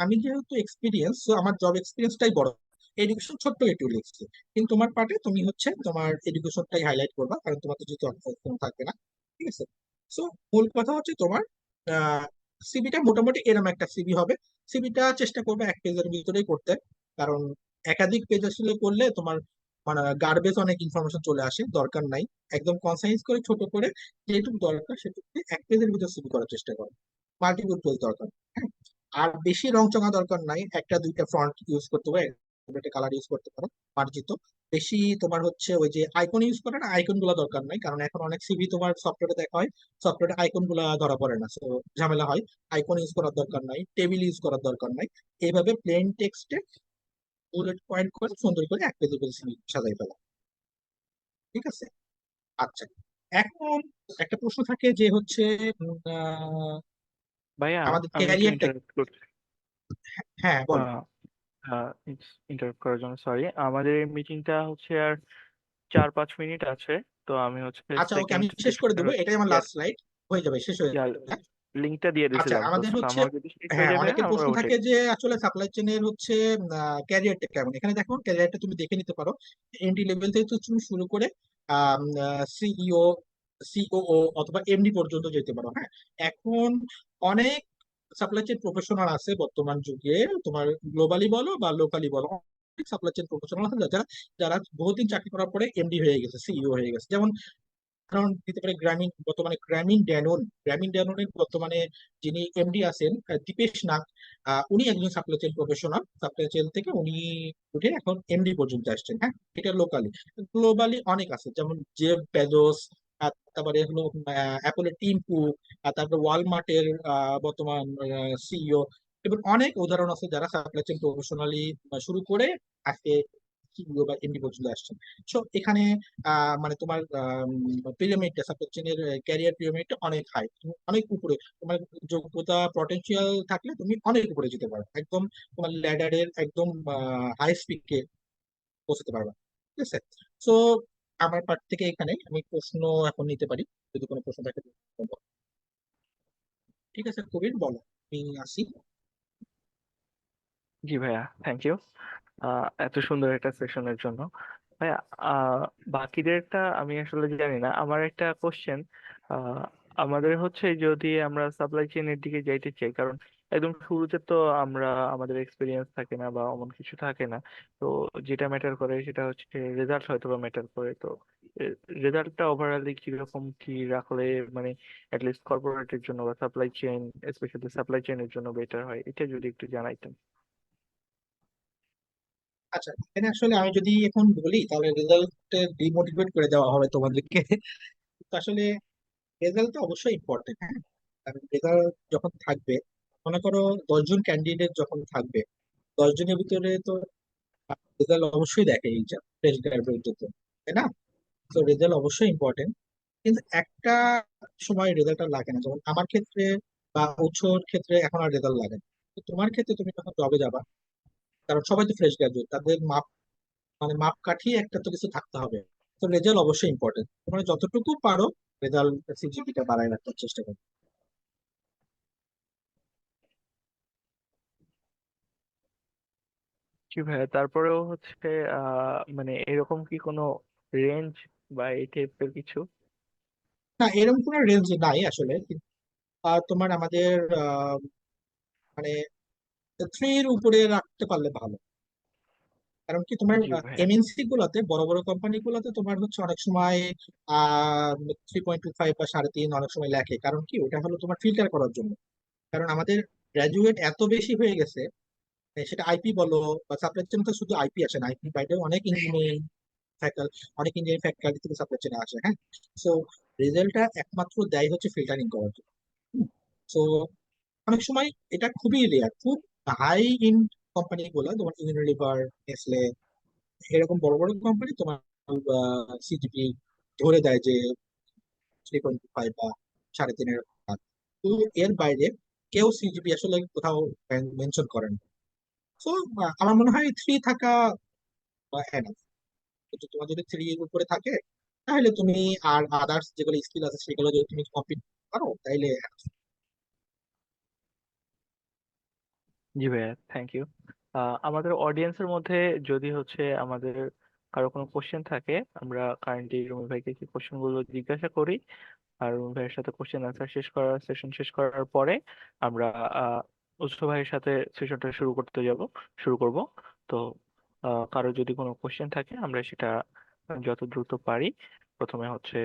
আমি যেহেতু এক্সপিরিয়েন্স, তো আমার জব এক্সপিরিয়েন্সটাই বড়, এডুকেশন ছোট্ট একটু লিখছি। কিন্তু তোমার পার্টে তুমি হচ্ছে তোমার এডুকেশনটাই হাইলাইট করবা, কারণ তোমার তো যেহেতু অপশন থাকবে না। ঠিক আছে। সো মূল কথা হচ্ছে তোমার সিভিটা মোটামুটি এরকম একটা সিভি হবে। সিভিটা চেষ্টা করবে 1 পেজের ভিতরেই করতে, কারণ একাধিক পেজ আসলে করলে তোমার মানে গার্বেজ অনেক ইনফরমেশন চলে আসে, দরকার নাই। একদম কনসাইজ করে ছোট করে যেটুকু দরকার সেটুকু 1 পেজের ভিতর সিভি করার চেষ্টা করো। মাল্টিপল পেজ দরকার। হ্যাঁ, আর বেশি রং চঙা দরকার নাই, একটা দুইটা ফন্ট ইউজ করতে পারো, একটা কালার ইউজ করতে পারো মার্জিত। বেশি তোমার হচ্ছে ওই যে আইকন ইউজ করে না, আইকন গুলা দরকার নাই, কারণ এখন অনেক সিভি তোমার সফটওয়্যারে দেখা হয়, সফটওয়্যারে আইকন গুলা ধরা পড়ে না, তো ঝামেলা হয়। আইকন ইউজ করার দরকার নাই, টেবিল ইউজ করার দরকার নাই। এইভাবে প্লেন টেক্সটে বুলেট পয়েন্ট করে সুন্দর করে 1 পেজের সিভি সাজাই ফেলা। ঠিক আছে। আচ্ছা, এখন একটা প্রশ্ন থাকে যে হচ্ছে ভাইয়া, আমাদের আমি একটু ক্যারিয়ারটা। ইন্টারাপ্ট করছি। হ্যাঁ, বলো। ইন্টারাপ্ট করার জন্য সরি। আমাদের এই মিটিংটা হচ্ছে আর 4-5 মিনিট আছে। তো আমি হচ্ছে আচ্ছা, ওকে, সেকেন্ড আমি শেষ করে সেশনের দেবো, এটাই আমার লাস্ট স্লাইড, হয়ে যাবে, শেষ হয়ে যাবে। হ্যাঁ? লিঙ্কটা দিয়ে আচ্ছা, দিয়েছিলাম, তো আমাদের হচ্ছে, সামাও যদি শেষ হয়ে হ্যাঁ, যায় ভাইয়া অনেকের আমরা প্রশ্ন ওঠে। থাকে যে আসলে সাপ্লাই চেনের হচ্ছে ক্যারিয়ারটা কেমন। এখানে দেখো, ক্যারিয়ারটা তুমি দেখে নিতে পারো, এন্ট্রি লেভেল থেকে তো তুমি শুরু করে সিইও, সিওও অথবা এমডি পর্যন্ত যেতে পারো। হ্যাঁ, এখন অনেক সাপ্লাই চেন প্রফেশনাল আছে বর্তমান যুগে, তোমার গ্লোবালি বলো বা লোকালি বলো, অনেক সাপ্লাই চেন প্রফেশনাল আছে যারা যারা বহুদিন চাকরি করার পরে এমডি হয়ে গেছে, সিইও হয়ে গেছে। যেমন উদাহরণ দিতে পারে বর্তমানে গ্রামীণ ড্যানোনের বর্তমানে যিনি এমডি আছেন, দীপেশ নাগ। উনি একজন supply chain professional, supply chain থেকে উনি উঠে এখন এমডি পর্যন্ত আসছেন। হ্যাঁ, এটা লোকালি। গ্লোবালি অনেক আছে, যেমন জেফ বেজোস, তারপরে হলো অ্যাপলের টিম কুক, তারপরে ওয়ালমার্টের বর্তমান সিইও, এবং অনেক উদাহরণ আছে যারা সাপ্লাই চেইন প্রফেশনালি শুরু করে আজকে সিইও বা এমডি পর্যন্ত আসছেন। সো এখানে মানে তোমার পিরামিডটা, সাপ্লাই চেইনের ক্যারিয়ার পিরামিডটা অনেক হাই, অনেক উপরে। তোমার যোগ্যতা পটেনশিয়াল থাকলে তুমি অনেক উপরে যেতে পারো, একদম তোমার ল্যাডারের একদম হাই স্পিডে পৌঁছতে পারবা। ঠিক আছে। সো আমার পার্ট থেকে এখানে আমি প্রশ্ন এখন নিতে পারি, যদি কোনো প্রশ্ন থাকে। ঠিক আছে কবির, বলো, আমি আসি। জি ভাইয়া, থ্যাংক ইউ এত সুন্দর একটা সেশনের জন্য। ভাইয়া, আহ, বাকিদেরটা আমি আসলে জানি না। আমার একটা কোশ্চেন, আমাদের হচ্ছে যদি আমরা সাপ্লাই চেইনের দিকে যাইতে চাই, কারণ একদম শুরুতে তো আমরা আমাদের এক্সপিরিয়েন্স থাকে না বা এমন কিছু থাকে না। তো যেটা ম্যাটার করে সেটা হচ্ছে রেজাল্ট, হয়তো বা ম্যাটার করে। তো রেজাল্টটা ওভারঅলি কিরকম কি রাখলে মানে অ্যাটলিস্ট কর্পোরেটের জন্য বা সাপ্লাই চেইন, স্পেশালি সাপ্লাই চেইনের জন্য বেটার হয়, এটা যদি একটু জানাইতেন। আচ্ছা, এখানে আসলে আমি যদি এখন বলি তাহলে রেজাল্ট ডিমোটিভেট করে দেওয়া হবে তোমাদেরকে। তো আসলে রেজাল্ট তো অবশ্যই ইম্পর্টেন্ট, হ্যাঁ। কারণ রেজাল্ট যখন থাকবে, মনে করো 10 জন ক্যান্ডিডেট যখন থাকবে, 10 জনের ভিতরে তো রেজাল্ট অবশ্যই দেখে এই ফ্রেশ গ্রাজুয়েটদের জন্য, তাই না? তো রেজাল্ট অবশ্যই ইম্পর্টেন্ট, কিন্তু একটা সময় রেজাল্টটা লাগে না। যেমন আমার ক্ষেত্রে বা উৎসর ক্ষেত্রে এখন আর রেজাল্ট লাগে না। তো তোমার ক্ষেত্রে তুমি যখন জবে যাবা, কারণ সবাই তো ফ্রেশ গ্রাজুয়েট, তাদের মানে মাপকাঠি একটা তো কিছু থাকতে হবে। তো রেজাল্ট অবশ্যই ইম্পর্টেন্ট, তোমরা যতটুকু পারো রেজাল্ট সিজিপিটা বাড়ায় রাখার চেষ্টা করো। জি ভাইয়া, তারপরেও হচ্ছে মানে এরকম কি কোনো রেঞ্জ বা এই টাইপের কিছু? না, এরকম কোনো রেঞ্জ নাই আসলে, কিন্তু তোমার আমাদের মানে 3-এর উপরে রাখতে পারলে ভালো। কারণ কি, তোমার জি ভাইয়া। এমএনসি গুলাতে, বড় বড় কোম্পানি গুলাতে তোমার হচ্ছে অনেক সময় 3.25 বা 3.5 অনেক সময় লেখে। কারণ কি, ওটা হলো তোমার ফিল্টার করার জন্য। কারণ আমাদের গ্রাজুয়েট এত বেশি হয়ে গেছে, সেটা আইপি বলো বা সাপ্লাই চেইন, তো শুধু আইপি আসে না, আইপি বাইরে অনেক ইঞ্জিনিয়ারিং ফ্যাকাল্টি থেকে সাপ্লাই চেইনে আসে, হ্যাঁ। সো রেজাল্টটা একমাত্র দেয় হচ্ছে ফিল্টারিং করার জন্য। সো অনেক সময় এটা খুবই রেয়ার, খুব হাই ইন কোম্পানি গুলো, তোমার ইউনিলিভার, নেসলে, এরকম বড় বড় কোম্পানি তোমার সিজিপি ধরে দেয় যে 3.5 বা 3.5-এর কাছ। তো এর বাইরে কেউ সিজিপি আসলে কোথাও মেনশন করেন। তো আমার মনে হয় 3 থাকা enough। কিন্তু তোমার যদি 3-এর উপরে থাকে, তাহলে তুমি আর আদার্স যেগুলো স্কিল আছে সেগুলো যদি তুমি কমপ্লিট পারো তাহলে জি ভাইয়া, থ্যাংক ইউ। আমাদের অডিয়েন্সের মধ্যে যদি হচ্ছে আমাদের কারো কোনো কোশ্চেন থাকে, আমরা কাইন্ডলি রুমি ভাইকে কি কোশ্চেন গুলো জিজ্ঞাসা করি, আর রুমি ভাইয়ের সাথে কোশ্চেন আনসার শেষ করার সেশন শেষ করার পরে আমরা উৎস ভাইয়ের সাথে সেশনটা শুরু করব। তো কারো যদি কোনো কোশ্চেন থাকে আমরা সেটা যত দ্রুত পারি প্রথমে হচ্ছে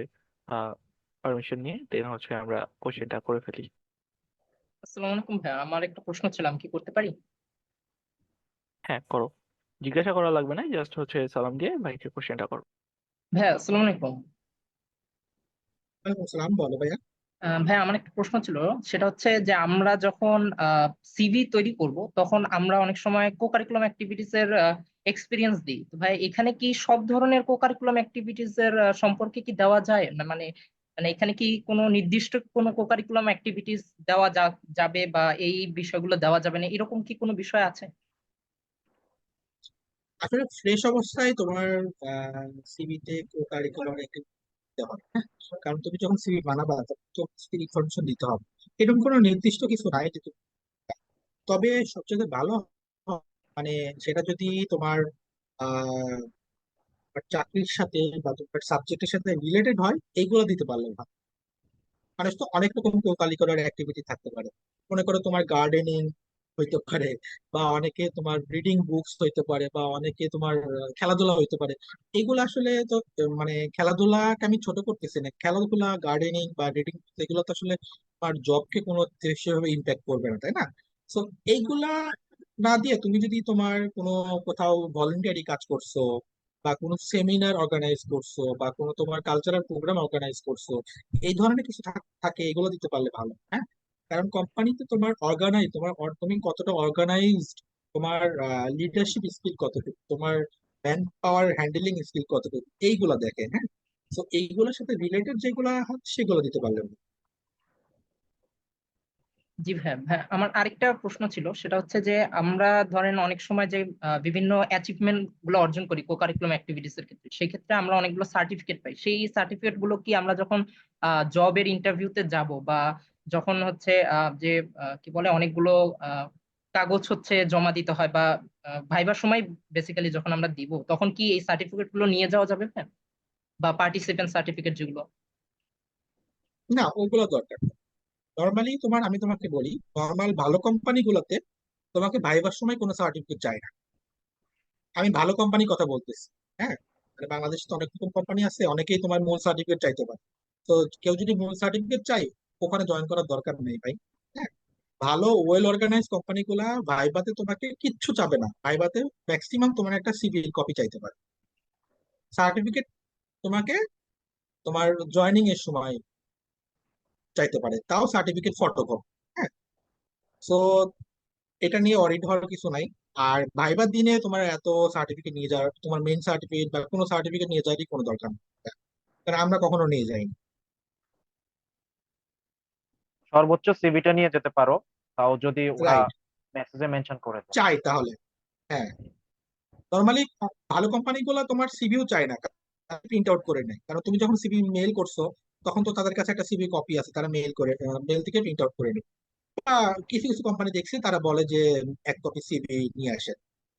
পারমিশন নিয়ে দেন হচ্ছে আমরা কোশ্চেনটা করে ফেলি। আসসালামু আলাইকুম ভাইয়া, আমার একটা প্রশ্ন ছিল, আমি কি করতে পারি? হ্যাঁ, করো। জিজ্ঞাসা করা লাগবে না, জাস্ট হচ্ছে সালাম দিয়ে ভাইকে কোশ্চেনটা করো। ভাইয়া আসসালামু আলাইকুম। ওয়ালাইকুম আসসালাম, বলো ভাইয়া। ভাইয়া আমার একটা প্রশ্ন ছিল, সেটা হচ্ছে যে আমরা যখন সিভি তৈরি করব তখন আমরা অনেক সময় কো কারিকুলাম অ্যাক্টিভিটিস এর এক্সপিরিয়েন্স দিই। তো ভাই এখানে কি সব ধরনের কো কারিকুলাম অ্যাক্টিভিটিস এর সম্পর্কে কি দেওয়া যায় না, মানে মানে এখানে কি কোনো নির্দিষ্ট কোনো কো কারিকুলাম অ্যাক্টিভিটিস দেওয়া যাবে বা এই বিষয়গুলো দেওয়া যাবে না, এরকম কি কোনো বিষয় আছে? আসলে ফ্রেশ অবস্থায় তোমার সিভিতে কো কারিকুলার দিতে হবে, হ্যাঁ। কারণ তুমি যখন সিভি বানাবা তখন তো ইনফরমেশন দিতে হবে। এরকম কোনো নির্দিষ্ট কিছু নাই যে তবে সবচেয়ে ভালো হয়, মানে সেটা যদি তোমার আহ চাকরির সাথে বা তোমার সাবজেক্টের সাথে রিলেটেড হয়, এইগুলো দিতে পারলে ভালো। মানুষ তো অনেক রকম কারিকুলার অ্যাক্টিভিটি থাকতে পারে। মনে করো তোমার গার্ডেনিং হইতে পারে, বা অনেকে তোমার রিডিং বুকস হইতে পারে, বা অনেকে তোমার খেলাধুলা হইতে পারে। এগুলো আসলে তো মানে খেলাধুলাকে আমি ছোট করতেছি না, খেলাধুলা, গার্ডেনিং বা রিডিং, এগুলো তো আসলে তোমার জবকে কোনো সেভাবে ইম্প্যাক্ট করবে না, তাই না? তো এইগুলা না দিয়ে তুমি যদি তোমার কোনো কোথাও ভলেন্টিয়ারি কাজ করছো, বা কোনো সেমিনার অর্গানাইজ করছো, বা কোনো তোমার কালচারাল প্রোগ্রাম অর্গানাইজ করছো, এই ধরনের কিছু থাকে, এগুলো দিতে পারলে ভালো, হ্যাঁ। কারণ কোম্পানিতে তোমার তুমি কতটা অর্গানাইজড, তোমার লিডারশিপ স্কিল কতটুকু, তোমার ম্যান পাওয়ার হ্যান্ডলিং স্কিল কতটুকু এইগুলা দেখে। হ্যাঁ, তো এইগুলোর সাথে রিলেটেড যেগুলা সেগুলো দিতে পারলেন। জি ভাইয়া, আমার আরেকটা প্রশ্ন ছিল, সেটা হচ্ছে যে আমরা ধরেন অনেক সময় যে বিভিন্ন অ্যাচিভমেন্ট গুলো অর্জন করি কো কারিকুলাম অ্যাক্টিভিটিস এর ক্ষেত্রে, সেই ক্ষেত্রে আমরা অনেকগুলো সার্টিফিকেট পাই। সেই সার্টিফিকেট গুলো কি আমরা যখন জবের ইন্টারভিউতে যাব, বা যখন হচ্ছে যে কি বলে অনেকগুলো আহ, কাগজ হচ্ছে জমা দিতে হয়, বা ভাইবার সময় বেসিক্যালি যখন আমরা দিব, তখন কি এই সার্টিফিকেট গুলো নিয়ে যাওয়া যাবে ভাইয়া? বা পার্টিসিপেন্ট সার্টিফিকেট যেগুলো? না, ওগুলো দরকার। নর্মালি আমি তোমাকে বলি, নর্মাল ভালো কোম্পানি গুলোতে তোমাকে ভাইবার সময় কোনো সার্টিফিকেট চাই না। আমি ভালো কোম্পানির কথা বলতেছি। হ্যাঁ, মানে বাংলাদেশে তো অনেক রকম কোম্পানি আছে, অনেকেই তোমার মূল সার্টিফিকেট চাইতে পারে। তো কেউ যদি মূল সার্টিফিকেট চাই, ওখানে জয়েন করার দরকার নেই ভাই। হ্যাঁ, ভালো ওয়েল অর্গানাইজ কোম্পানি গুলা ভাইবাতে তোমাকে কিচ্ছু চাবে না। ভাইবাতে ম্যাক্সিমাম তোমার একটা সিভি কপি চাইতে পারে। সার্টিফিকেট তোমাকে তোমার জয়েনিং এর সময় চাইতে পারে, তাও সার্টিফিকেট ফটোকপি। হ্যাঁ, তো এটা নিয়ে অরিড হওয়ার কিছু নাই। আর ভাইবার দিনে তোমার এত সার্টিফিকেট নিয়ে যাওয়ার, তোমার মেইন সার্টিফিকেট বা কোনো সার্টিফিকেট নিয়ে যাওয়ারই কোনো দরকার নেই, কারণ আমরা কখনো নিয়ে যাইনি। সর্বোচ্চ সিভিটা নিয়ে যেতে পারো, তাও যদি ওরা রাইট, মেসেজে মেনশন করে দেয়। চাই তাহলে। হ্যাঁ, নর্মালি ভালো কোম্পানিগুলো তোমার সিভিও চায় না, প্রিন্ট আউট করে নেয়। কারণ তুমি যখন সিভি মেল করছো, তখন তো তাদের কাছে একটা সিভি কপি আছে, তারা মেল থেকে প্রিন্ট আউট করে নেয়। বা কিছু কিছু কোম্পানি দেখছি তারা বলে যে এক কপি সিভি নিয়ে আসে।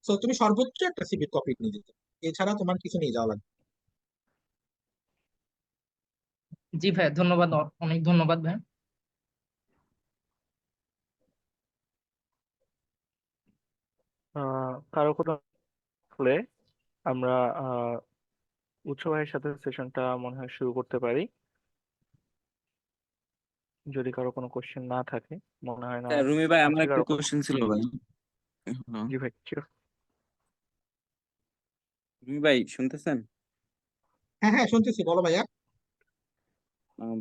তো তুমি সর্বোচ্চ একটা সিভি কপি নিয়ে যেতে, এছাড়া তোমার কিছু নিয়ে যাওয়া লাগবে। জি ভাইয়া, ধন্যবাদ, অনেক ধন্যবাদ ভাই। কারো কোনো হলে আমরা আহ উৎস ভাইয়ের সাথে সেশনটা মনে হয় শুরু করতে পারি, যদি কারো কোনো কোশ্চেন না থাকে। মনে হয় না হ্যাঁ, রুমি ভাই, আমার আছে একটা কারো কোনো। কোশ্চেন ছিল ভাই। হ্যালো, জি ভাই, sure. রুমি ভাই শুনতেছেন? হ্যাঁ হ্যাঁ, শুনতেছি, বলো ভাইয়া।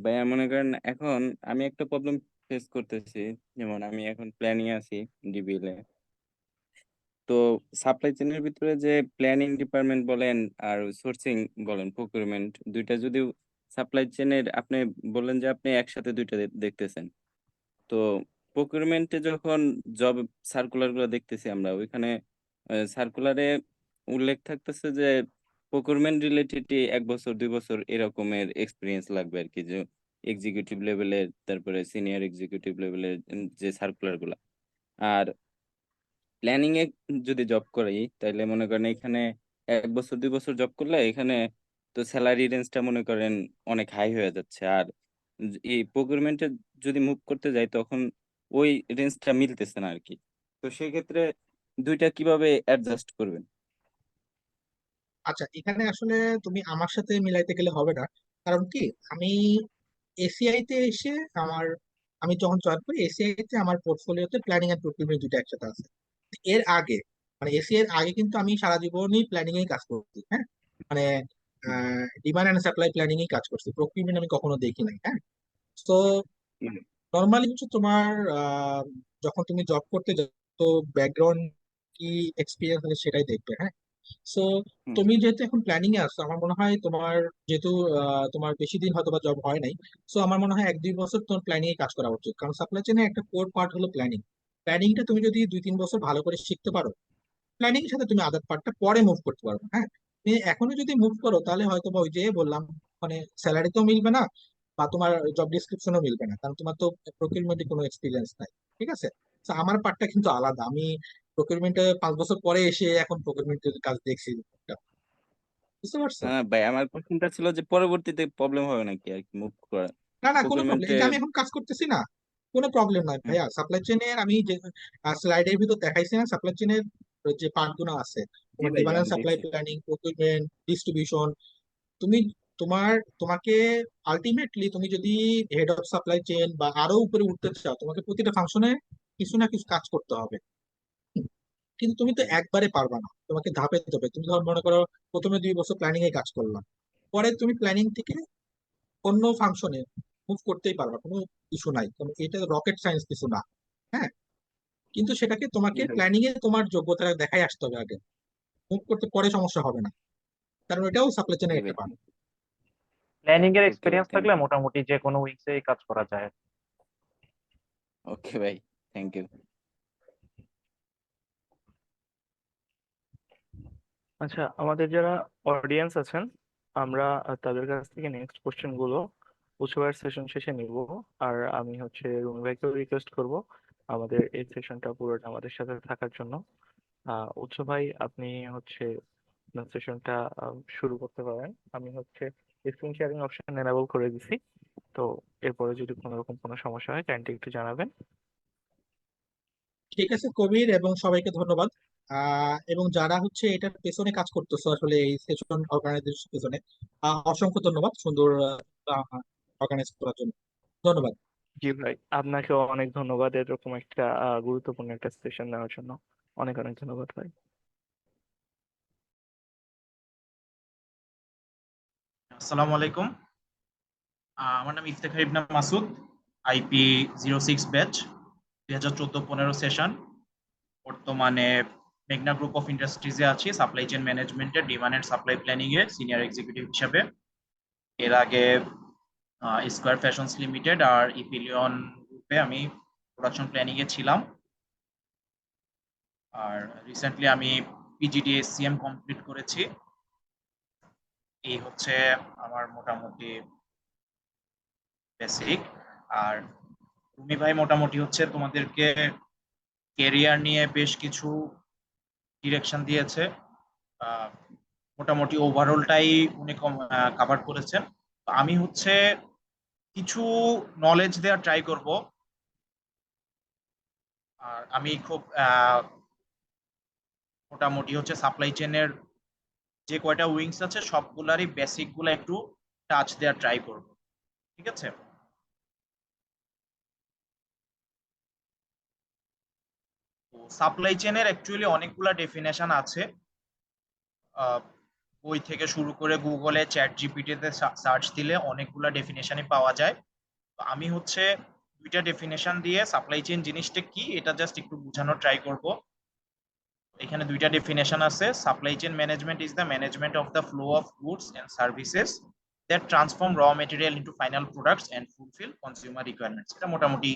ভাইয়া মনে করেন এখন আমি একটা প্রবলেম ফেস করতেছি। যেমন আমি এখন প্ল্যানিং আছি ডিবিএল এ। তো সাপ্লাই চেইনের ভিতরে যে প্ল্যানিং ডিপার্টমেন্ট বলেন আর সোর্সিং বলেন, প্রকিউরমেন্ট, দুইটা যদি সাপ্লাই চেইনের, আপনি বললেন যে আপনি একসাথে দুইটা দেখতেছেন। তো প্রকিউরমেন্টে যখন জব সার্কুলার গুলো দেখতেছি আমরা, ওইখানে সার্কুলারে উল্লেখ থাকতেছে যে প্রকিউরমেন্ট রিলেটেড 1 বছর 2 বছর এরকমের এক্সপিরিয়েন্স লাগবে আর কি, যে এক্সিকিউটিভ লেভেলের, তারপরে সিনিয়র এক্সিকিউটিভ লেভেলের যে সার্কুলার গুলা। আর প্ল্যানিং এ যদি জব করি, তাহলে মনে করেন এখানে 1 বছর 2 বছর জব করলে এখানে তো স্যালারি রেঞ্জটা মনে করেন অনেক হাই হয়ে যাচ্ছে। আর এই প্রকিউরমেন্টে যদি মুভ করতে যাই, তখন ওই রেঞ্জটা মিলতেছে না আর কি। তো সেক্ষেত্রে দুইটা কিভাবে অ্যাডজাস্ট করবেন? আচ্ছা, এখানে আসলে তুমি আমার সাথে মিলাইতে গেলে হবে না। কারণ কি, আমি এসিআই তে এসে আমার, আমি যখন জয়েন করি এসিআই তে, আমার পোর্টফোলিওতে প্ল্যানিং এন্ড প্রকিউরমেন্ট দুটো একসাথে আছে। এর আগে, মানে এসিআই এর আগে কিন্তু আমি সারা জীবনই প্ল্যানিং এ কাজ করছি। হ্যাঁ, মানে ডিমান্ড এন্ড সাপ্লাই প্ল্যানিং এ কাজ করছি, প্রকিউরমেন্ট আমি কখনো দেখি নাই। হ্যাঁ, তো হুম, নর্মালি হচ্ছে তোমার যখন তুমি জব করতে যাও, তো ব্যাকগ্রাউন্ড কি এক্সপিরিয়েন্স আছে সেটাই দেখবে। হ্যাঁ, সো হুম, তুমি যেহেতু এখন প্ল্যানিং এ আসছো, আমার মনে হয় তোমার যেহেতু তোমার বেশি দিন হয়তো বা জব হয় নাই, সো আমার মনে হয় 1-2 বছর তোমার প্ল্যানিং এ কাজ করা উচিত। কারণ সাপ্লাই চেইনের একটা কোর পার্ট হলো প্ল্যানিং। প্ল্যানিংটা তুমি যদি 2-3 বছর ভালো করে শিখতে পারো, প্ল্যানিং এর সাথে তুমি আদার পার্টটা পরে মুভ করতে পারবে। হ্যাঁ, তুমি এখনো যদি মুভ করো, তাহলে হয়তো বা ওই যে বললাম, মানে স্যালারিতেও মিলবে না, বা তোমার জব ডিসক্রিপশনও মিলবে না, কারণ তোমার তো প্রকিউরমেন্টে কোনো এক্সপিরিয়েন্স নাই। ঠিক আছে, তো আমার পার্টটা কিন্তু আলাদা। আমি প্রকিউরমেন্টে 5 বছর পরে এসে এখন প্রকিউরমেন্টের কাজ দেখছি। বুঝতে পারছো? হ্যাঁ ভাই, আমার কোশ্চেনটা ছিল যে পরবর্তীতে প্রবলেম হবে নাকি আর কি মুভ করা না না, কোনো প্রবলেম, প্রকিউরমেন্টে। এই যে আমি এখন কাজ করতেছি না, কোনো প্রবলেম নাই ভাইয়া। সাপ্লাই চেনের আমি যে স্লাইডের ভিতর দেখাইছি না, সাপ্লাই চেনের যে পার্ট গুলো আছে, জি তোমার ভাই, ডিমান্ড আমি সাপ্লাই দেখছি। প্ল্যানিং, প্রকিউরমেন্ট, ডিস্ট্রিবিউশন, তুমি তোমার তোমাকে আলটিমেটলি তুমি যদি হেড অফ সাপ্লাই চেইন বা আরো উপরে উঠতে চাও, তোমাকে প্রতিটা ফাংশনে কিছু না কিছু কাজ করতে হবে। হুম, কিন্তু তুমি তো হুম, একবারে পারবা না, তোমাকে ধাপে ধাপে। তুমি ধর মনে করো প্রথমে 2 বছর প্ল্যানিং এ কাজ করলাম, পরে তুমি প্ল্যানিং থেকে অন্য ফাংশনে মুভ করতেই পারবা, কোনো ইস্যু নাই, কারণ এটা রকেট সায়েন্স কিছু না। হ্যাঁ, কিন্তু সেটাকে জি তোমাকে ভাই। প্ল্যানিং এ তোমার যোগ্যতা দেখাই আসতে হবে আগে। মুভ করতে পরে সমস্যা হবে না, কারণ এটাও সাপ্লাই চেনের ওকে একটা ভাই, পার্ট। প্ল্যানিং এর ওকে ভাই, এক্সপিরিয়েন্স থ্যাংক থাকলে ইউ। মোটামুটি যে কোনো উইংসে কাজ করা যায়। ওকে ভাই, থ্যাংক ইউ। আচ্ছা, আমাদের যারা অডিয়েন্স আছেন, আমরা তাদের কাছ থেকে নেক্সট কোশ্চেন গুলো উৎসবের সেশন শেষে নিব। আর আমি হচ্ছে রুমি ভাইকেও রিকোয়েস্ট করব আমাদের এই সেশনটা পুরোটা আমাদের সাথে থাকার জন্য। উৎস ভাই, আপনি হচ্ছে আপনার সেশনটা শুরু করতে পারেন। আমি হচ্ছে স্ক্রিন শেয়ারিং অপশন এনাবেল করে দিছি। তো এরপরে যদি কোনো রকম কোনো সমস্যা হয় কাইন্ডলি একটু জানাবেন। ঠিক আছে কবির, এবং সবাইকে ধন্যবাদ। এবং যারা হচ্ছে এটার পেছনে কাজ করতেছো, আসলে এই সেশন অর্গানাইজেশন পেছনে অসংখ্য ধন্যবাদ, সুন্দর অর্গানাইজ করার জন্য। ধন্যবাদ। জি ভাই, আপনাকেও অনেক ধন্যবাদ এরকম একটা গুরুত্বপূর্ণ একটা সেশন নেওয়ার জন্য। অনেক অনেক ধন্যবাদ ভাই। আসসালামু আলাইকুম। আমার নাম Iftekhar Ibne Masud, IP 06 batch, 2014-15 session. বর্তমানে মেঘনা গ্রুপ অফ ইন্ডাস্ট্রিজে আছি, সাপ্লাই চেইন ম্যানেজমেন্টের ডিমান্ড এন্ড সাপ্লাই প্ল্যানিং এ সিনিয়র এক্সিকিউটিভ হিসাবে। এর আগে স্কয়ার ফ্যাশনস লিমিটেড আর ইপিলিয়ন গ্রুপে আমি প্রোডাকশন প্ল্যানিং এ ছিলাম। আর রিসেন্টলি আমি পিজিডিএসসিএম কমপ্লিট করেছি। এই হচ্ছে আমার মোটামুটি বেসিক। আর রুমি ভাই মোটামুটি হচ্ছে তোমাদেরকে কেরিয়ার নিয়ে বেশ কিছু ডিরেকশন দিয়েছে। আহ, মোটামুটি ওভারঅলটাই উনি কাভার করেছেন। তো আমি হচ্ছে কিছু নলেজ দেওয়ার ট্রাই করব। আর আমি খুব মোটামুটি হচ্ছে সাপ্লাই চেনের যে কয়টা উইংস আছে সবগুলারই বেসিক গুলা একটু টাচ দেওয়ার ট্রাই করব, ঠিক আছে? তো সাপ্লাই চেনের অ্যাকচুয়ালি অনেকগুলা ডেফিনেশন আছে। আহ, বই থেকে শুরু করে গুগলে চ্যাট জিপিটিতে সার্চ দিলে অনেকগুলা ডেফিনেশনই পাওয়া যায়। তো আমি হচ্ছে দুইটা ডেফিনেশন দিয়ে সাপ্লাই চেইন জিনিসটা কি এটা জাস্ট একটু বোঝানোর ট্রাই করব। এখানে দুইটা ডেফিনেশন আছে। Supply chain management is the management of the flow of goods and services that transform raw material into final products and fulfill consumer requirements. এটা মোটামুটি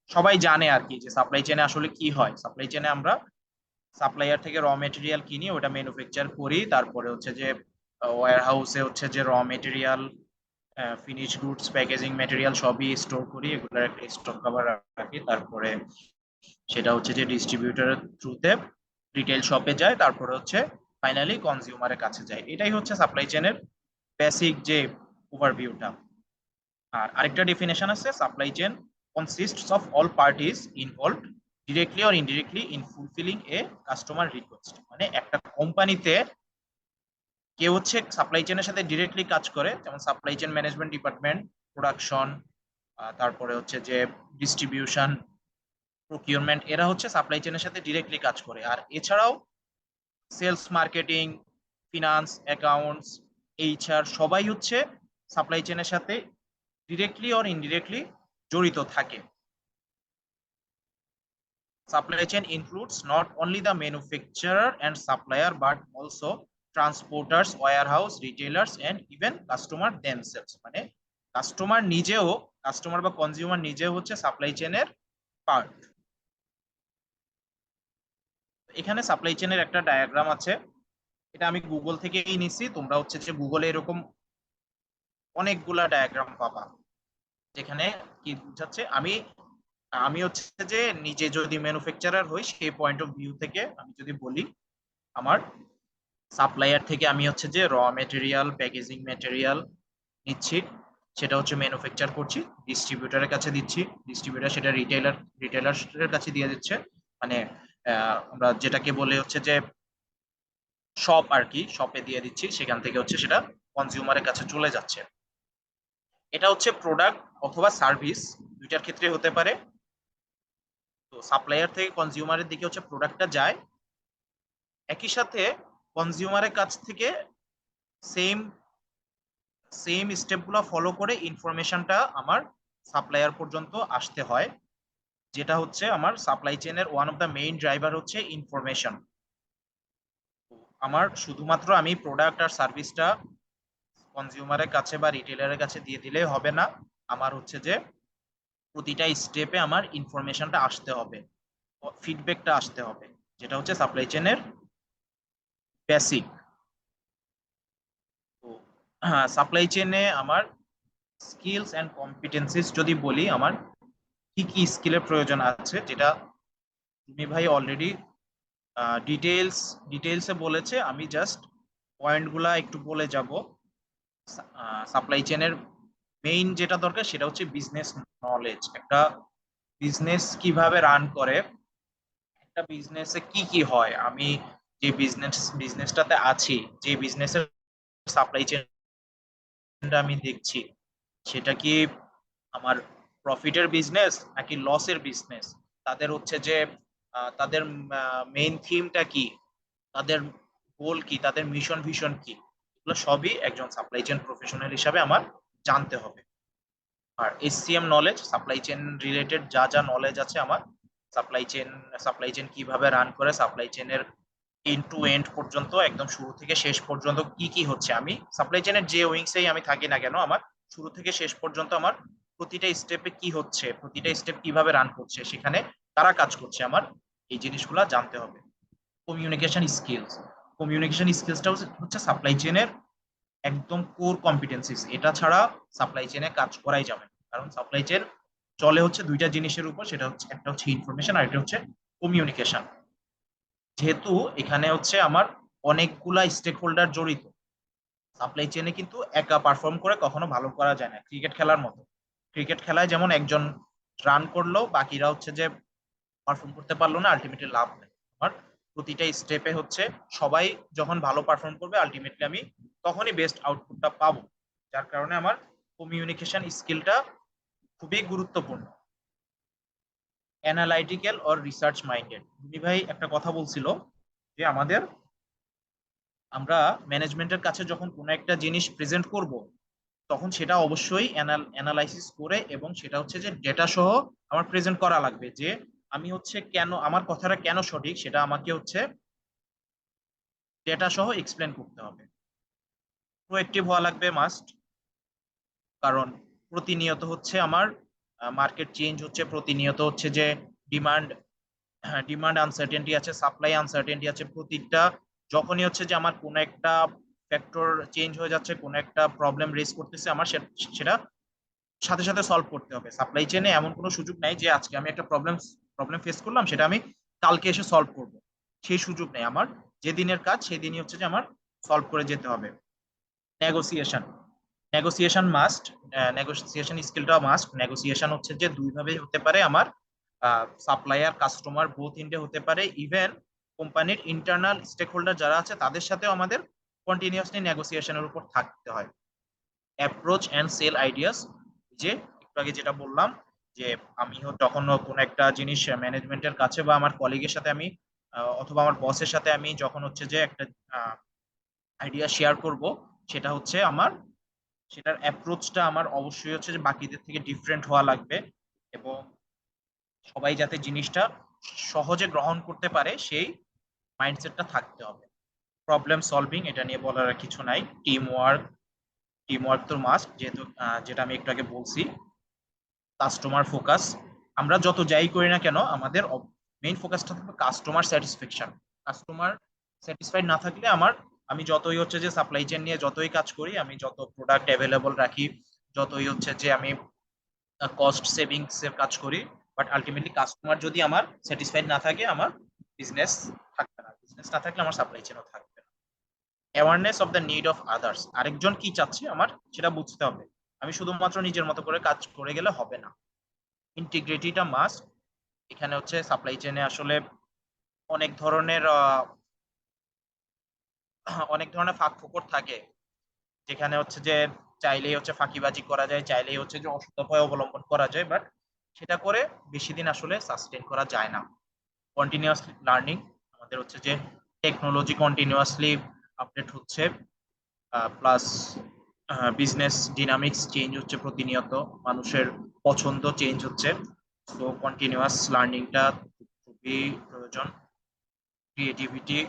সবাই জানে আর কি, যে সাপ্লাই চেইনে আসলে কি হয়। সাপ্লাই চেইনে আমরা সাপ্লায়ার থেকে র মেটেরিয়াল কিনি, ওটা ম্যানুফ্যাকচার করি, তারপরে হচ্ছে যে ওয়্যার হাউসে হচ্ছে যে raw material, finish goods, packaging material সবই স্টোর করি, এগুলোর একটা স্টক কভার রাখি। তারপরে সেটা হচ্ছে যে ডিস্ট্রিবিউটরের থ্রুতে রিটেল শপে যায়, তারপরে হচ্ছে ফাইনালি কনজিউমারের কাছে যায়। এটাই হচ্ছে সাপ্লাই চেনের বেসিক যে ওভারভিউটা। আর আরেকটা ডেফিনেশন আছে, supply chain consists of all parties involved directly or indirectly in fulfilling a customer request। মানে একটা কোম্পানিতে কেউ হচ্ছে সাপ্লাই চেনের সাথে ডিরেক্টলি কাজ করে, যেমন supply chain management department, production, তারপরে হচ্ছে যে ডিস্ট্রিবিউশন, প্রকিউরমেন্ট, এরা হচ্ছে সাপ্লাই চেনের সাথে ডিরেক্টলি কাজ করে। আর এছাড়াও sales, marketing, finance, accounts, HR সবাই হচ্ছে সাপ্লাই চেনের সাথে ডিরেক্টলি অর ইনডিরেক্টলি জড়িত থাকে। Supply chain includes not only the manufacturer and supplier but also transporters, warehouse, retailers and even customer themselves। মানে কাস্টমার নিজেও, কাস্টমার বা কনজিউমার নিজেও হচ্ছে সাপ্লাই চেনের পার্ট। এখানে সাপ্লাই চেনের একটা ডায়াগ্রাম আছে, এটা আমি গুগল থেকেই নিছি। তোমরা হচ্ছে যে গুগলে এরকম অনেকগুলা ডায়াগ্রাম পাবা, যেখানে কি বুঝাচ্ছে। আমি আমি হচ্ছে যে নিজে যদি ম্যানুফ্যাকচারার হই সেই পয়েন্ট অফ ভিউ থেকে আমি যদি বলি, আমার সাপ্লায়ার থেকে আমি হচ্ছে যে র মেটেরিয়াল, প্যাকেজিং মেটেরিয়াল নিচ্ছি, সেটা হচ্ছে ম্যানুফ্যাকচার করছি, ডিস্ট্রিবিউটারের কাছে দিচ্ছি, ডিস্ট্রিবিউটার সেটা রিটেলারের কাছে দিয়ে দিচ্ছে। মানে আমরা যেটাকে বলে হচ্ছে যে শপ আর কি, শপে দিয়ে দিচ্ছি, সেখান থেকে হচ্ছে সেটা কনজিউমারের কাছে চলে যাচ্ছে। এটা হচ্ছে প্রোডাক্ট অথবা সার্ভিস, দুইটার ক্ষেত্রে হতে পারে। তো সাপ্লায়ার থেকে কনজিউমারের দিকে হচ্ছে প্রোডাক্টটা যায়, একই সাথে কনজিউমারের কাছ থেকে সেম সেম স্টেপগুলো ফলো করে ইনফরমেশনটা আমার সাপ্লায়ার পর্যন্ত আসতে হয়, যেটা হচ্ছে আমার সাপ্লাই চেনের one of the main driver হচ্ছে ইনফরমেশন। আমার শুধুমাত্র আমি প্রোডাক্ট আর সার্ভিসটা কনজিউমারের কাছে বা রিটেলারের কাছে দিয়ে দিলেই হবে না, আমার হচ্ছে যে প্রতিটা স্টেপে আমার ইনফরমেশনটা আসতে হবে, ফিডব্যাকটা আসতে হবে, যেটা হচ্ছে সাপ্লাই চেনের বেসিক। তো সাপ্লাই চেনে আমার স্কিলস অ্যান্ড কম্পিটেন্সিস যদি বলি, আমার কি কি স্কিলের প্রয়োজন আছে, যেটা তুমি ভাই অলরেডি ডিটেলসে বলেছে। আমি জাস্ট পয়েন্টগুলা একটু বলে যাব। সাপ্লাই চেনের মেইন যেটা দরকার সেটা হচ্ছে বিজনেস নলেজ। একটা বিজনেস কিভাবে রান করে, একটা বিজনেসে কি কি হয়, আমি যে বিজনেসটাতে আছি, যে বিজনেসের সাপ্লাই চেনটা আমি দেখছি, সেটা কি আমার প্রফিটের বিজনেস নাকি লসের বিজনেস, তাদের হচ্ছে যে তাদের মেইন থিমটা কি, তাদের গোল কি, তাদের মিশন ভিশন কি, এগুলো সবই একজন সাপ্লাই চেন প্রফেশনাল হিসাবে আমার জানতে হবে। আর SCM knowledge, supply chain related যা যা নলেজ আছে আমার, সাপ্লাই চেন কিভাবে রান করে, সাপ্লাই চেনের এন্ড টু এন্ড পর্যন্ত একদম শুরু থেকে শেষ পর্যন্ত কি কি হচ্ছে, আমি সাপ্লাই চেনের যে উইংসেই আমি থাকি না কেন, আমার শুরু থেকে শেষ পর্যন্ত আমার প্রতিটা স্টেপে কি হচ্ছে, প্রতিটা স্টেপ কিভাবে রান করছে, সেখানে কারা কাজ করছে, আমার এই জিনিসগুলা জানতে হবে। কমিউনিকেশন স্কিলসটা হচ্ছে সাপ্লাই চেনের একদম কোর কম্পিটেন্সিস। এটা ছাড়া সাপ্লাই চেনে কাজ করাই যাবে না। কারণ সাপ্লাই চেন চলে হচ্ছে দুইটা জিনিসের উপর, সেটা হচ্ছে একটা হচ্ছে ইনফরমেশন আর একটা হচ্ছে কমিউনিকেশন। যেহেতু এখানে হচ্ছে আমার অনেকগুলা স্টেক হোল্ডার জড়িত, সাপ্লাই চেনে কিন্তু একা পারফর্ম করে কখনো ভালো করা যায় না। ক্রিকেট খেলার মতো, ক্রিকেট খেলায় যেমন একজন রান করলো, বাকিরা হচ্ছে যে পারফর্ম করতে পারলো না, আলটিমেটলি লাভ নেই। আমার প্রতিটা স্টেপে হচ্ছে সবাই যখন ভালো পারফর্ম করবে, আলটিমেটলি আমি তখনই বেস্ট আউটপুটটা পাবো। যার কারণে আমার কমিউনিকেশন স্কিলটা খুবই গুরুত্বপূর্ণ। অ্যানালাইটিক্যাল অর রিসার্চ মাইন্ডেড, তুমি ভাই একটা কথা বলছিল যে আমরা ম্যানেজমেন্টের কাছে যখন কোনো একটা জিনিস প্রেজেন্ট করব, তখন সেটা অবশ্যই অ্যানালাইসিস করে এবং সেটা হচ্ছে যে ডেটা সহ আমার প্রেজেন্ট করা লাগবে, যে আমি হচ্ছে কেন আমার কথাটা কেন সঠিক, সেটা আমাকে হচ্ছে ডেটা সহ এক্সপ্লেন করতে হবে। প্রোঅ্যাক্টিভ হওয়া লাগবে মাস্ট, কারণ প্রতিনিয়ত হচ্ছে আমার মার্কেট চেঞ্জ হচ্ছে, প্রতিনিয়ত হচ্ছে যে ডিমান্ড ডিমান্ড আনসার্টেনটি আছে, সাপ্লাই আনসার্টেনটি আছে। প্রতিটা যখনই হচ্ছে যে আমার কোনো একটা ফ্যাক্টর চেঞ্জ হয়ে যাচ্ছে, কোনো একটা প্রবলেম রেজ করতেছে, আমার সেটা সাথে সাথে সলভ করতে হবে। সাপ্লাই চেনে এমন কোনো সুযোগ নাই যে আজকে আমি একটা প্রবলেম ফেস করলাম, সেটা আমি কালকে এসে সলভ করব, সেই সুযোগ নেই। আমার যে দিনের কাজ সেই দিনই হচ্ছে যে আমার সলভ করে যেতে হবে। নেগোসিয়েশন, নেগোসিয়েশন মাস্ট, নেগোসিয়েশন স্কিলটা মাস্ট। নেগোসিয়েশন হচ্ছে যে দুইভাবে হতে পারে, আমার সাপ্লায়ার কাস্টমার বোথ ইন্ডে হতে পারে, ইভেন কোম্পানির ইন্টারনাল স্টেক হোল্ডার যারা আছে তাদের সাথেও আমাদের কন্টিনিউয়াসলি নেগোসিয়েশনের উপর থাকতে হয়। অ্যাপ্রোচ অ্যান্ড সেল আইডিয়াস, যে একটু আগে যেটা বললাম, যে আমি যখন কোনো একটা জিনিস ম্যানেজমেন্টের কাছে বা আমার কলিগের সাথে আমি অথবা আমার বসের সাথে আমি যখন হচ্ছে যে একটা আইডিয়া শেয়ার করব, সেটা হচ্ছে আমার সেটার অ্যাপ্রোচটা আমার অবশ্যই হচ্ছে যে বাকিদের থেকে ডিফারেন্ট হওয়া লাগবে, এবং সবাই যাতে জিনিসটা সহজে গ্রহণ করতে পারে সেই মাইন্ডসেটটা থাকতে হবে। প্রবলেম সলভিং, এটা নিয়ে বলার আর কিছু নাই। টিম ওয়ার্ক তো মাস্ট, যেহেতু যেটা আমি একটু আগে বলছি। কাস্টমার ফোকাস, আমরা যত যাই করি না কেন আমাদের মেইন ফোকাসটা থাকবে কাস্টমার স্যাটিসফ্যাকশন। কাস্টমার স্যাটিসফাইড না থাকলে আমি যতই হচ্ছে যে সাপ্লাই চেন নিয়ে যতই কাজ করি, আমি যত প্রোডাক্ট অ্যাভেলেবল রাখি, যতই হচ্ছে যে আমি কস্ট সেভিংস এর কাজ করি, বাট আলটিমেটলি কাস্টমার যদি আমার স্যাটিসফাইড না থাকে, আমার বিজনেস থাকবে না। বিজনেস না থাকলে আমার সাপ্লাই চেনও থাকবে না। Awareness of the need of others, আরেকজন কি চাচ্ছে আমার সেটা বুঝতে হবে, আমি শুধুমাত্র নিজের মতো করে কাজ করে গেলে হবে না। ইন্টিগ্রিটিটা মাস্ট, এখানে হচ্ছে সাপ্লাই চেনে আসলে অনেক ধরনের ফাঁক ফোকর থাকে, যেখানে হচ্ছে যে চাইলেই হচ্ছে ফাঁকিবাজি করা যায়, চাইলেই হচ্ছে যে অসৎ উপায় অবলম্বন করা যায়, বাট সেটা করে বেশি দিন আসলে সাস্টেন করা যায় না। কন্টিনিউয়াসলি লার্নিং, আমাদের হচ্ছে যে টেকনোলজি কন্টিনিউয়াসলি আপডেট হচ্ছে, প্লাস বিজনেস ডিনামিক্স চেঞ্জ হচ্ছে প্রতিনিয়ত, মানুষের পছন্দ চেঞ্জ হচ্ছে, সো কন্টিনিউয়াস লার্নিংটা খুবই প্রয়োজন। ক্রিয়েটিভিটি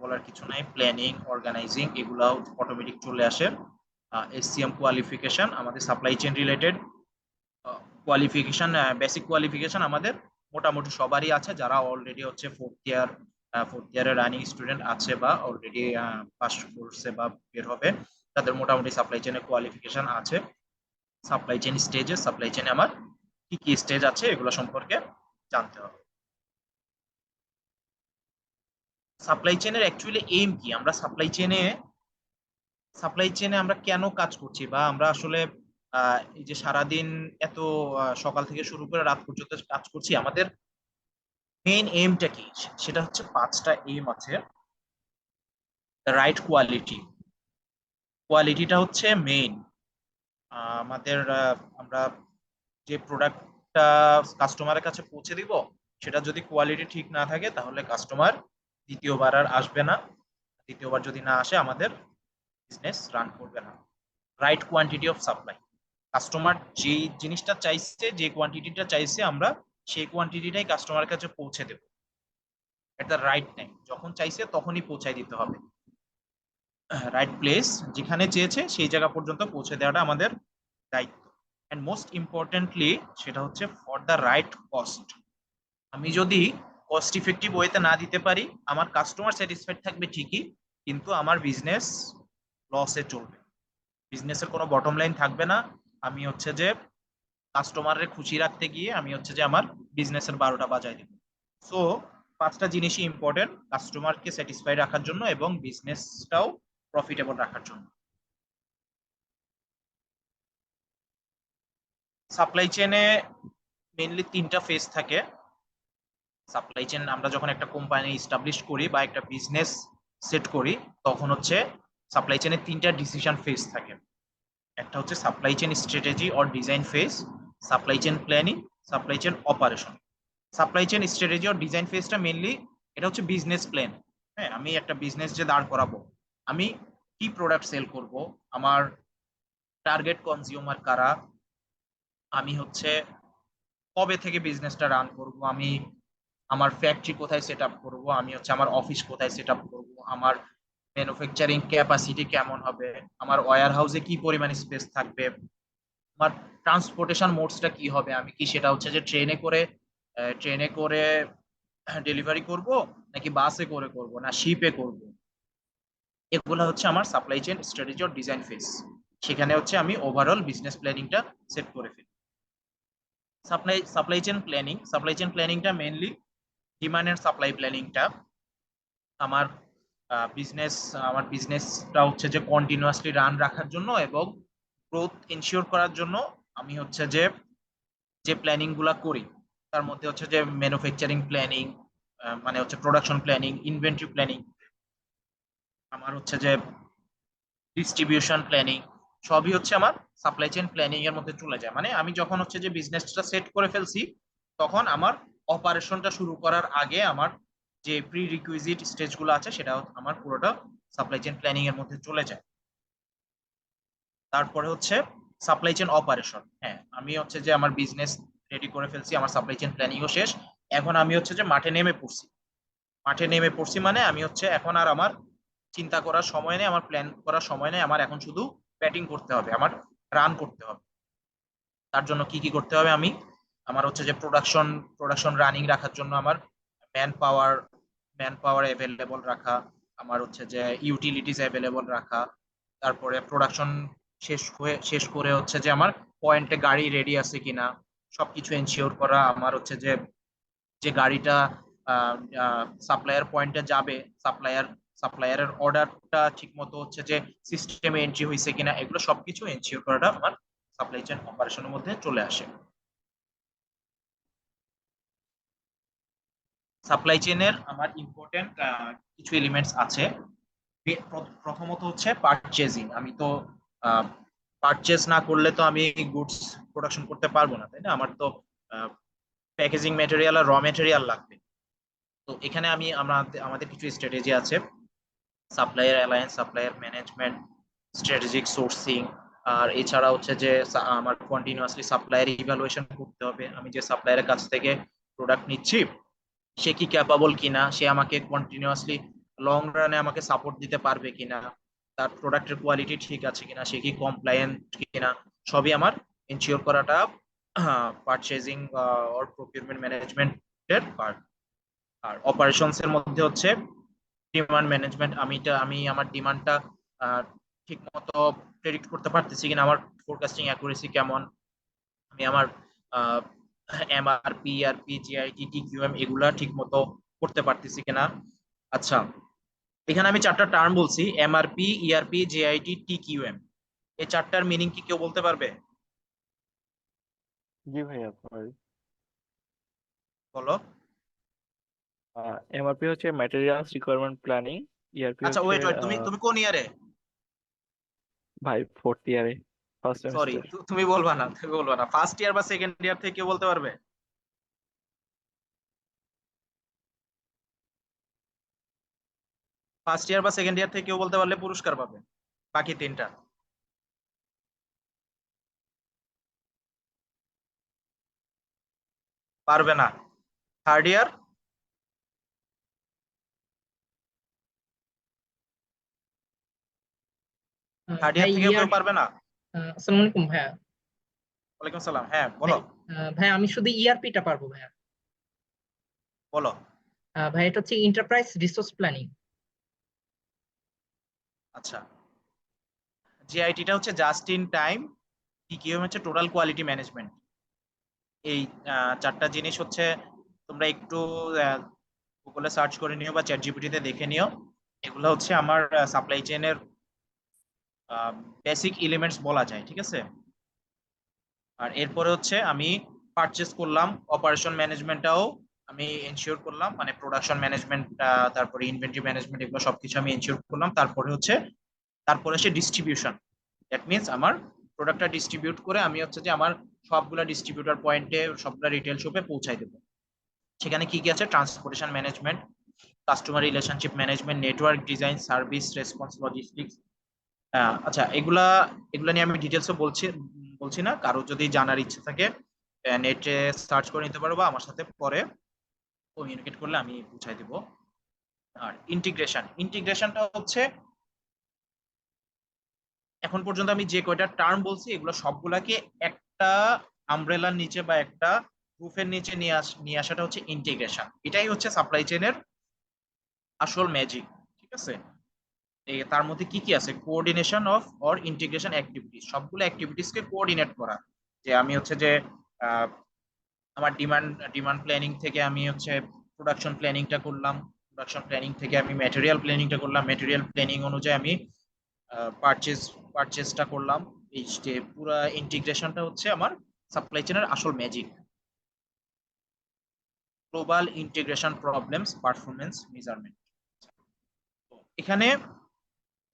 বলার কিছু নাই, প্ল্যানিং, অর্গানাইজিং এগুলাও অটোমেটিক চলে আসে। এসসিএম কোয়ালিফিকেশন, আমাদের supply chain related qualification, basic qualification আমাদের মোটামুটি সবারই আছে, যারা অলরেডি হচ্ছে ফোর্থ ইয়ারের রানিং স্টুডেন্ট আছে বা অলরেডি পাস করছে বা বের হবে, তাদের মোটামুটি সাপ্লাই চেইনের কোয়ালিফিকেশন আছে। সাপ্লাই চেইনে আমার কি কি স্টেজ আছে এগুলো সম্পর্কে জানতে হবে। সাপ্লাই চেইনের অ্যাকচুয়ালি এইম কি, আমরা সাপ্লাই চেইনে আমরা কেন কাজ করছি, বা আমরা আসলে এই যে সারাদিন এত সকাল থেকে শুরু করে রাত পর্যন্ত কাজ করছি, আমাদের মেইন এইমটা কি, সেটা হচ্ছে 5টা এইম আছে। রাইট কোয়ালিটিটা হচ্ছে মেইন। আমাদের আমরা যে প্রোডাক্টটা কাস্টমারের কাছে পৌঁছে দিব, সেটা যদি কোয়ালিটি ঠিক না থাকে তাহলে কাস্টমার দ্বিতীয়বার আর আসবে না। দ্বিতীয়বার যদি না আসে আমাদের বিজনেস রান করবে না। Right quantity of supply, customer যে জিনিসটা চাইছে, যে কোয়ান্টিটিটা চাইছে, আমরা সেই কোয়ান্টিটিটাই কাস্টমারের কাছে পৌঁছে দেব। এটা রাইট টাইম, যখন চাইছে তখনই পৌঁছায় দিতে হবে। রাইট প্লেস, যেখানে চেয়েছে সেই জায়গা পর্যন্ত পৌঁছে দেওয়াটা আমাদের দায়িত্ব। এন্ড মোস্ট ইম্পর্টেন্টলি সেটা হচ্ছে ফর দ্য রাইট কস্ট। আমি যদি কস্ট ইফেক্টিভ ওয়েতে না দিতে পারি, আমার কাস্টমার স্যাটিসফাইড থাকবে ঠিকই, কিন্তু আমার বিজনেস লসে চলবে, বিজনেসের কোনো বটম লাইন থাকবে না। আমি হচ্ছে যে কাস্টমারের খুশি রাখতে গিয়ে আমি হচ্ছে যে আমার বিজনেসের 12টা বাজায় দিব। সো 5টা জিনিসই ইম্পর্টেন্ট কাস্টমারকে স্যাটিসফাই রাখার জন্য এবং বিজনেসটাও প্রফিটেবল রাখার জন্য। সাপ্লাই চেইনে মেইনলি 3টা ফেজ থাকে। সাপ্লাই চেইন আমরা যখন একটা কোম্পানি এস্টাবলিশ করি বা একটা বিজনেস সেট করি, তখন হচ্ছে সাপ্লাই চেইনের 3টা ডিসিশন ফেজ থাকে। একটা হচ্ছে supply chain strategy or design phase, supply chain planning, supply chain operation. Supply chain strategy or design ফেজটা মেইনলি এটা হচ্ছে বিজনেস প্ল্যান। হ্যাঁ, আমি একটা বিজনেস যে দাঁড় করাবো, আমি কি প্রোডাক্ট সেল করব, আমার টার্গেট কনজিউমার কারা, আমি হচ্ছে কবে থেকে বিজনেসটা রান করব, আমি আমার ফ্যাক্টরি কোথায় সেট আপ করবো, আমি হচ্ছে আমার অফিস কোথায় সেট আপ করবো, আমার ম্যানুফ্যাকচারিং ক্যাপাসিটি কেমন হবে, আমার ওয়্যার হাউসে কি পরিমাণ স্পেস থাকবে, আমার ট্রান্সপোর্টেশন মোডসটা কি হবে, আমি কি সেটা হচ্ছে যে ট্রেনে করে ডেলিভারি করব, নাকি বাসে করে করব, না শিপে করব। এগুলো হচ্ছে আমার supply chain strategy or design phase. সেখানে হচ্ছে আমি ওভারঅল বিজনেস প্ল্যানিংটা সেট করে ফেলি। সাপ্লাই চেইন প্ল্যানিংটা মেইনলি ডিমান্ড এন্ড সাপ্লাই প্ল্যানিংটা। আমার বিজনেসটা হচ্ছে যে কন্টিনিউয়াসলি রান রাখার জন্য এবং গ্রোথ ইনশিওর করার জন্য আমি হচ্ছে যে প্ল্যানিং গুলা করি, তার মধ্যে হচ্ছে যে ম্যানুফ্যাকচারিং প্ল্যানিং, মানে হচ্ছে প্রোডাকশন প্ল্যানিং, ইনভেন্টরি প্ল্যানিং, আমার হচ্ছে যে ডিস্ট্রিবিউশন প্ল্যানিং, সবই হচ্ছে আমার সাপ্লাই চেইন প্ল্যানিং এর মধ্যে চলে যায়। মানে আমি যখন হচ্ছে যে বিজনেসটা সেট করে ফেলছি, তখন আমার অপারেশনটা শুরু করার আগে আমার যে প্রি রিকুইজিট স্টেজগুলো আছে সেটা আমার পুরোটা সাপ্লাই চেইন প্ল্যানিং এর মধ্যে চলে যায়। তারপরে হচ্ছে সাপ্লাই চেইন অপারেশন। হ্যাঁ, আমি হচ্ছে যে আমার বিজনেস রেডি করে ফেলছি, আমার সাপ্লাই চেইন প্ল্যানিংও শেষ, এখন আমি হচ্ছে যে মাঠে নেমে পড়ছি। মানে আমি হচ্ছে এখন আর আমার চিন্তা করার সময় নেই, আমার প্ল্যান করার সময় নেই, আমার এখন শুধু ব্যাটিং করতে হবে, আমার রান করতে হবে। তার জন্য কি কি করতে হবে, আমার হচ্ছে যে প্রোডাকশন রানিং রাখার জন্য আমার ম্যান পাওয়ার অ্যাভেলেবল রাখা, আমার হচ্ছে যে ইউটিলিটিস অ্যাভেলেবল রাখা, তারপরে প্রোডাকশন শেষ করে হচ্ছে যে আমার পয়েন্টে গাড়ি রেডি আছে কিনা সবকিছু এনশিওর করা, আমার হচ্ছে যে গাড়িটা সাপ্লায়ার পয়েন্টে যাবে, সাপ্লায়ারের অর্ডারটা ঠিক মতো হচ্ছে যে সিস্টেমে এন্ট্রি হয়েছে কিনা, এগুলো সবকিছু এনশিওর করাটা আমার সাপ্লাই চেইন অপারেশনের মধ্যে চলে আসে। সাপ্লাই চেইনের আমার ইম্পর্টেন্ট কিছু এলিমেন্টস আছে। প্রথমত হচ্ছে পারচেজিং। আমি তো পারচেজ না করলে তো আমি গুডস প্রোডাকশন করতে পারবো না, তাই না? আমার তো প্যাকেজিং ম্যাটেরিয়াল আর র ম্যাটেরিয়াল লাগবে। তো এখানে আমাদের কিছু স্ট্র্যাটেজি আছে, supplier alliance, supplier management, strategic sourcing, আর এছাড়া হচ্ছে যে আমার কন্টিনিউয়াসলি সাপ্লায়ার ইভ্যালুয়েশন করতে হবে। আমি যে সাপ্লায়ারের কাছ থেকে প্রোডাক্ট নিচ্ছি সে কি ক্যাপাবল কিনা, সে আমাকে কন্টিনিউয়াসলি লং রানে আমাকে সাপোর্ট দিতে পারবে কিনা, তার প্রোডাক্টের কোয়ালিটি ঠিক আছে কিনা, সে কি কমপ্লায়েন্ট কিনা, সবই আমার এনশিওর করাটা পারচেজিং অর প্রকিউরমেন্ট ম্যানেজমেন্টের পার্ট। আর অপারেশনস এর মধ্যে হচ্ছে ডিমান্ড ম্যানেজমেন্ট। আমি আমার ডিমান্ডটা ঠিক মতো প্রেডিক্ট করতে পারতেছি কিনা, আমার ফোরকাস্টিং অ্যাকুরেসি কেমন, আমি আমার এমআরপি, ইআরপি, জিআইটি, টিকিউএম এগুলা ঠিক মতো করতে পারতেছি কিনা। আচ্ছা, এখানে আমি চারটা টার্ম বলছি, এমআরপি, ইআরপি, জিআইটি, টিকিউএম। এই চারটার মিনিং কি কেউ বলতে পারবে? জি ভাইয়া পারি। বলো। এমআরপি হচ্ছে ম্যাটেরিয়ালস রিকোয়ারমেন্ট প্ল্যানিং, ইআরপি আচ্ছা, হচ্ছে ওয়েট ওয়েট, তুমি তুমি কোন ইয়ারে? ভাই ফোর্থ ইয়ারে ফার্স্ট সরি, সেমিস্টার। তুমি বলবা না, ফার্স্ট ইয়ার বা সেকেন্ড ইয়ার থেকে কেউ বলতে পারবে? ফার্স্ট ইয়ার বা সেকেন্ড ইয়ার থেকে কেউ বলতে পারলে পুরস্কার পাবে, বাকি তিনটা। পারবে না? Third year? থার্ড ভাই ইয়ার থেকেও ইয়ার কেউ পারবে না? আসসালামু আলাইকুম ভাইয়া। ওয়ালাইকুম সালাম, হ্যাঁ ভাই বলো। ভাই আমি শুধু ইআরপিটা পারবো ভাইয়া। বলো। ভাই এটা হচ্ছে এন্টারপ্রাইজ রিসোর্স প্ল্যানিং। আচ্ছা, জিআইটিটা হচ্ছে জাস্ট ইন টাইম, টিকিউএম হচ্ছে টোটাল কোয়ালিটি ম্যানেজমেন্ট। এই চারটা জিনিস হচ্ছে, তোমরা একটু গুগলে সার্চ করে নিও বা চ্যাট জিপিটিতে দেখে নিও। এগুলো হচ্ছে আমার সাপ্লাই চেইনের বেসিক এলিমেন্টস বলা যায়, ঠিক আছে। আর এরপরে হচ্ছে আমি পারচেস করলাম, অপারেশন ম্যানেজমেন্টটাও আমি এনশিওর করলাম, মানে প্রোডাকশন ম্যানেজমেন্ট, তারপরে ইনভেন্টরি ম্যানেজমেন্ট, এগুলো সবকিছু আমি এনশিওর করলাম। তারপরে হচ্ছে ডিস্ট্রিবিউশন। দ্যাট মিনস আমার প্রোডাক্টটা ডিস্ট্রিবিউট করে আমি হচ্ছে যে আমার সবগুলা ডিস্ট্রিবিউটর পয়েন্টে, সবগুলা রিটেল শপে পৌঁছাই দেবো। সেখানে কি কি আছে? Transportation management, customer relationship management, network design, service response, logistics. আচ্ছা, এগুলা এগুলা নিয়ে আমি ডিটেলসও বলছি না, কারো যদি জানার ইচ্ছে থাকে নেটে সার্চ করে নিতে পারো বা আমার সাথে পরে কমিউনিকেট করলে আমি বুঝাই দিব। আর ইন্টিগ্রেশনটা হচ্ছে, এখন পর্যন্ত আমি যে কয়টা টার্ম বলছি এগুলো সবগুলাকে একটা আমব্রেলার নিচে বা একটা রুফের নিচে নিয়ে আসাটা হচ্ছে ইন্টিগ্রেশন। এটাই হচ্ছে সাপ্লাই চেইনের আসল ম্যাজিক, ঠিক আছে। তার মধ্যে কি কি আছে? Coordination of or integration activities, সবগুলো অ্যাক্টিভিটিস কে কোঅর্ডিনেট করা। যে আমি হচ্ছে যে আহ, আমার ডিমান্ড প্ল্যানিং থেকে আমি হচ্ছে প্রোডাকশন প্ল্যানিংটা করলাম, প্রোডাকশন প্ল্যানিং থেকে আমি ম্যাটেরিয়াল প্ল্যানিংটা করলাম, ম্যাটেরিয়াল প্ল্যানিং অনুযায়ী আমি পারচেজ পারচেজটা করলাম। এই যে পুরো ইন্টিগ্রেশনটা হচ্ছে আমার সাপ্লাই চেইনের আসল magic. Global integration problems performance measurement. এখানে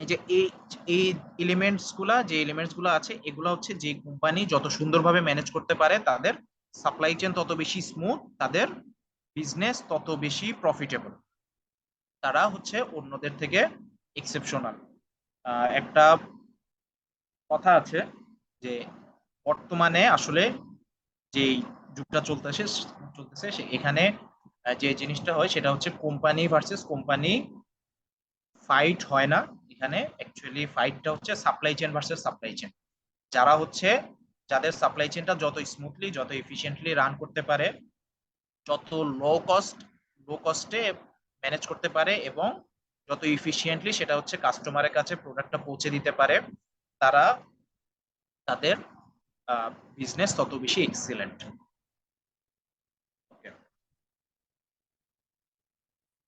এই যে এই এলিমেন্টস গুলো আছে, এগুলো হচ্ছে যে কোম্পানি যত সুন্দরভাবে ম্যানেজ করতে পারে, তাদের সাপ্লাই চেইন তত বেশি স্মুথ, তাদের বিজনেস তত বেশি প্রফিটেবল, তারা হচ্ছে অন্যদের থেকে এক্সেপশনাল। একটা কথা আছে যে বর্তমানে আসলে যে যুগটা চলতেছে এখানে যে জিনিসটা হয় সেটা হচ্ছে কোম্পানি ভার্সেস কোম্পানি ফাইট হয় না। এখানে অ্যাকচুয়ালি ফাইটটা হচ্ছে supply chain versus supply chain. যাদের সাপ্লাই চেইনটা যত স্মুথলি, যত এফিশিয়েন্টলি রান করতে পারে, যত লো কস্টে ম্যানেজ করতে পারে এবং যত ইফিশিয়েন্টলি সেটা হচ্ছে কাস্টমারের কাছে প্রোডাক্টটা পৌঁছে দিতে পারে, তারা তাদের বিজনেস তত বেশি এক্সিলেন্ট।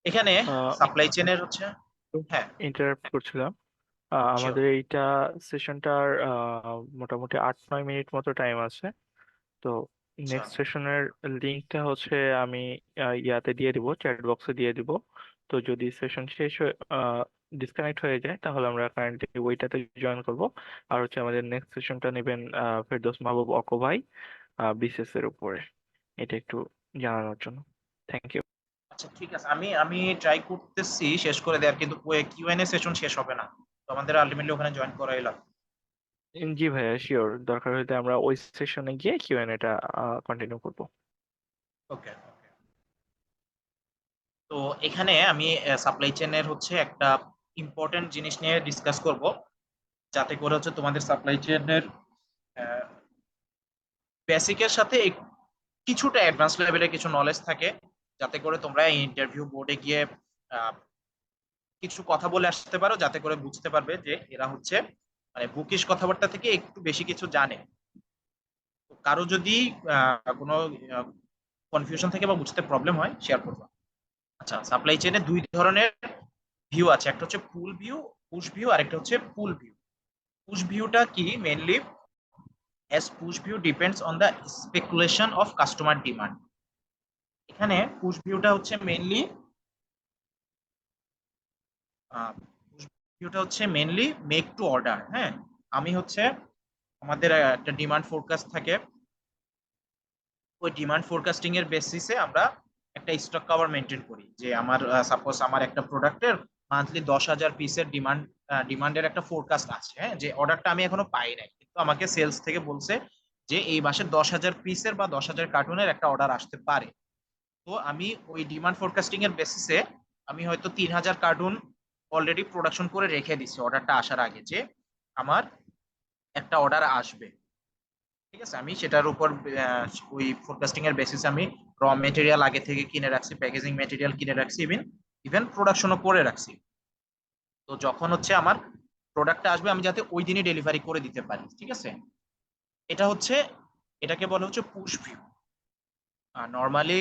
এখানে সাপ্লাই চেইনের হচ্ছে, হ্যাঁ ইন্টারাপ্ট করছিলাম। শিওর। আমাদের এইটা সেশনটার মোটামুটি 8-9 মিনিট মতো টাইম আছে। তো আচ্ছা নেক্সট সেশনের লিঙ্কটা হচ্ছে আমি ইয়াতে দিয়ে দিব, চ্যাট বক্সে দিয়ে দিব। তো যদি সেশন শেষ হয়ে ডিসকানেক্ট হয়ে যায় তাহলে আমরা কারেন্টলি ওইটাতে জয়েন করব। আর হচ্ছে আমাদের নেক্সট সেশনটা নেবেন ফেরদৌস মাহবুব অকো ভাই বিসিএস এর উপরে। এটা একটু জানানোর জন্য থ্যাংক ইউ। আচ্ছা, ঠিক আছে, আমি আমি ট্রাই করতেছি শেষ করে দেওয়ার, কিন্তু কিউএনএ সেশন শেষ হবে না, তো আমাদের আলটিমেটলি ওখানে জয়েন করাই লাগবে। জি ভাইয়া শিওর, দরকার হলে আমরা ওই সেশনে গিয়ে কিউএনএটা কন্টিনিউ করবো। ওকে। তো এখানে আমি সাপ্লাই চেনের হচ্ছে একটা ইম্পর্টেন্ট জিনিস নিয়ে ডিসকাস করব, যাতে করে হচ্ছে তোমাদের সাপ্লাই চেনের বেসিকের সাথে কিছুটা অ্যাডভান্স লেভেলের কিছু নলেজ থাকে, যাতে করে তোমরা ইন্টারভিউ বোর্ডে গিয়ে আহ, কিছু কথা বলে আসতে পারো, যাতে করে বুঝতে পারবে যে এরা হচ্ছে মানে বুকিশ কথাবার্তা থেকে একটু বেশি কিছু জানে। তো কারো যদি কোনো কনফিউশন থেকে বা বুঝতে প্রবলেম হয় শেয়ার করবো। আচ্ছা, সাপ্লাই চেনে দুই ধরনের ভিউ আছে, একটা হচ্ছে পুল ভিউ, পুশ ভিউ, আর একটা হচ্ছে পুল ভিউ। পুশ ভিউটা কি? Mainly as push view depends on the speculation of customer demand। এখানে পুশ ভিউটা হচ্ছে মেইনলি মেক টু অর্ডার। হ্যাঁ, আমি হচ্ছে আমাদের একটা ডিমান্ড ফোরকাস্ট থাকে, ওই ডিমান্ড ফোরকাস্টিং এর বেসিসে আমরা একটা স্টক কভার মেনটেন করি, যে আমার সাপোজ আমার একটা প্রোডাক্টের মান্থলি 10,000 পিসের ডিমান্ডের একটা ফোরকাস্ট আছে। হ্যাঁ, যে অর্ডারটা আমি এখনো পাই নাই, কিন্তু আমাকে সেলস থেকে বলছে যে এই মাসে 10,000 পিসের বা 10,000 কার্টুনের একটা অর্ডার আসতে পারে। তো আমি ওই ডিমান্ড ফোরকাস্টিং এর বেসিসে আমি হয়তো 3,000 কার্টুন অলরেডি প্রোডাকশন করে রেখে দিছি অর্ডারটা আসার আগে, যে আমার একটা অর্ডার আসবে। ঠিক আছে, আমি সেটার উপর ওই ফোরকাস্টিং এর বেসিস আমি র মেটেরিয়াল আগে থেকে কিনে রাখছি, প্যাকেজিং মেটেরিয়াল কিনে রাখছি, ইভেন প্রোডাকশনও করে রাখছি। তো যখন হচ্ছে আমার প্রোডাক্টটা আসবে, আমি যাতে ওই দিনই ডেলিভারি করে দিতে পারি। ঠিক আছে, এটাকে বলা হচ্ছে পুশ ভিউ। নর্মালি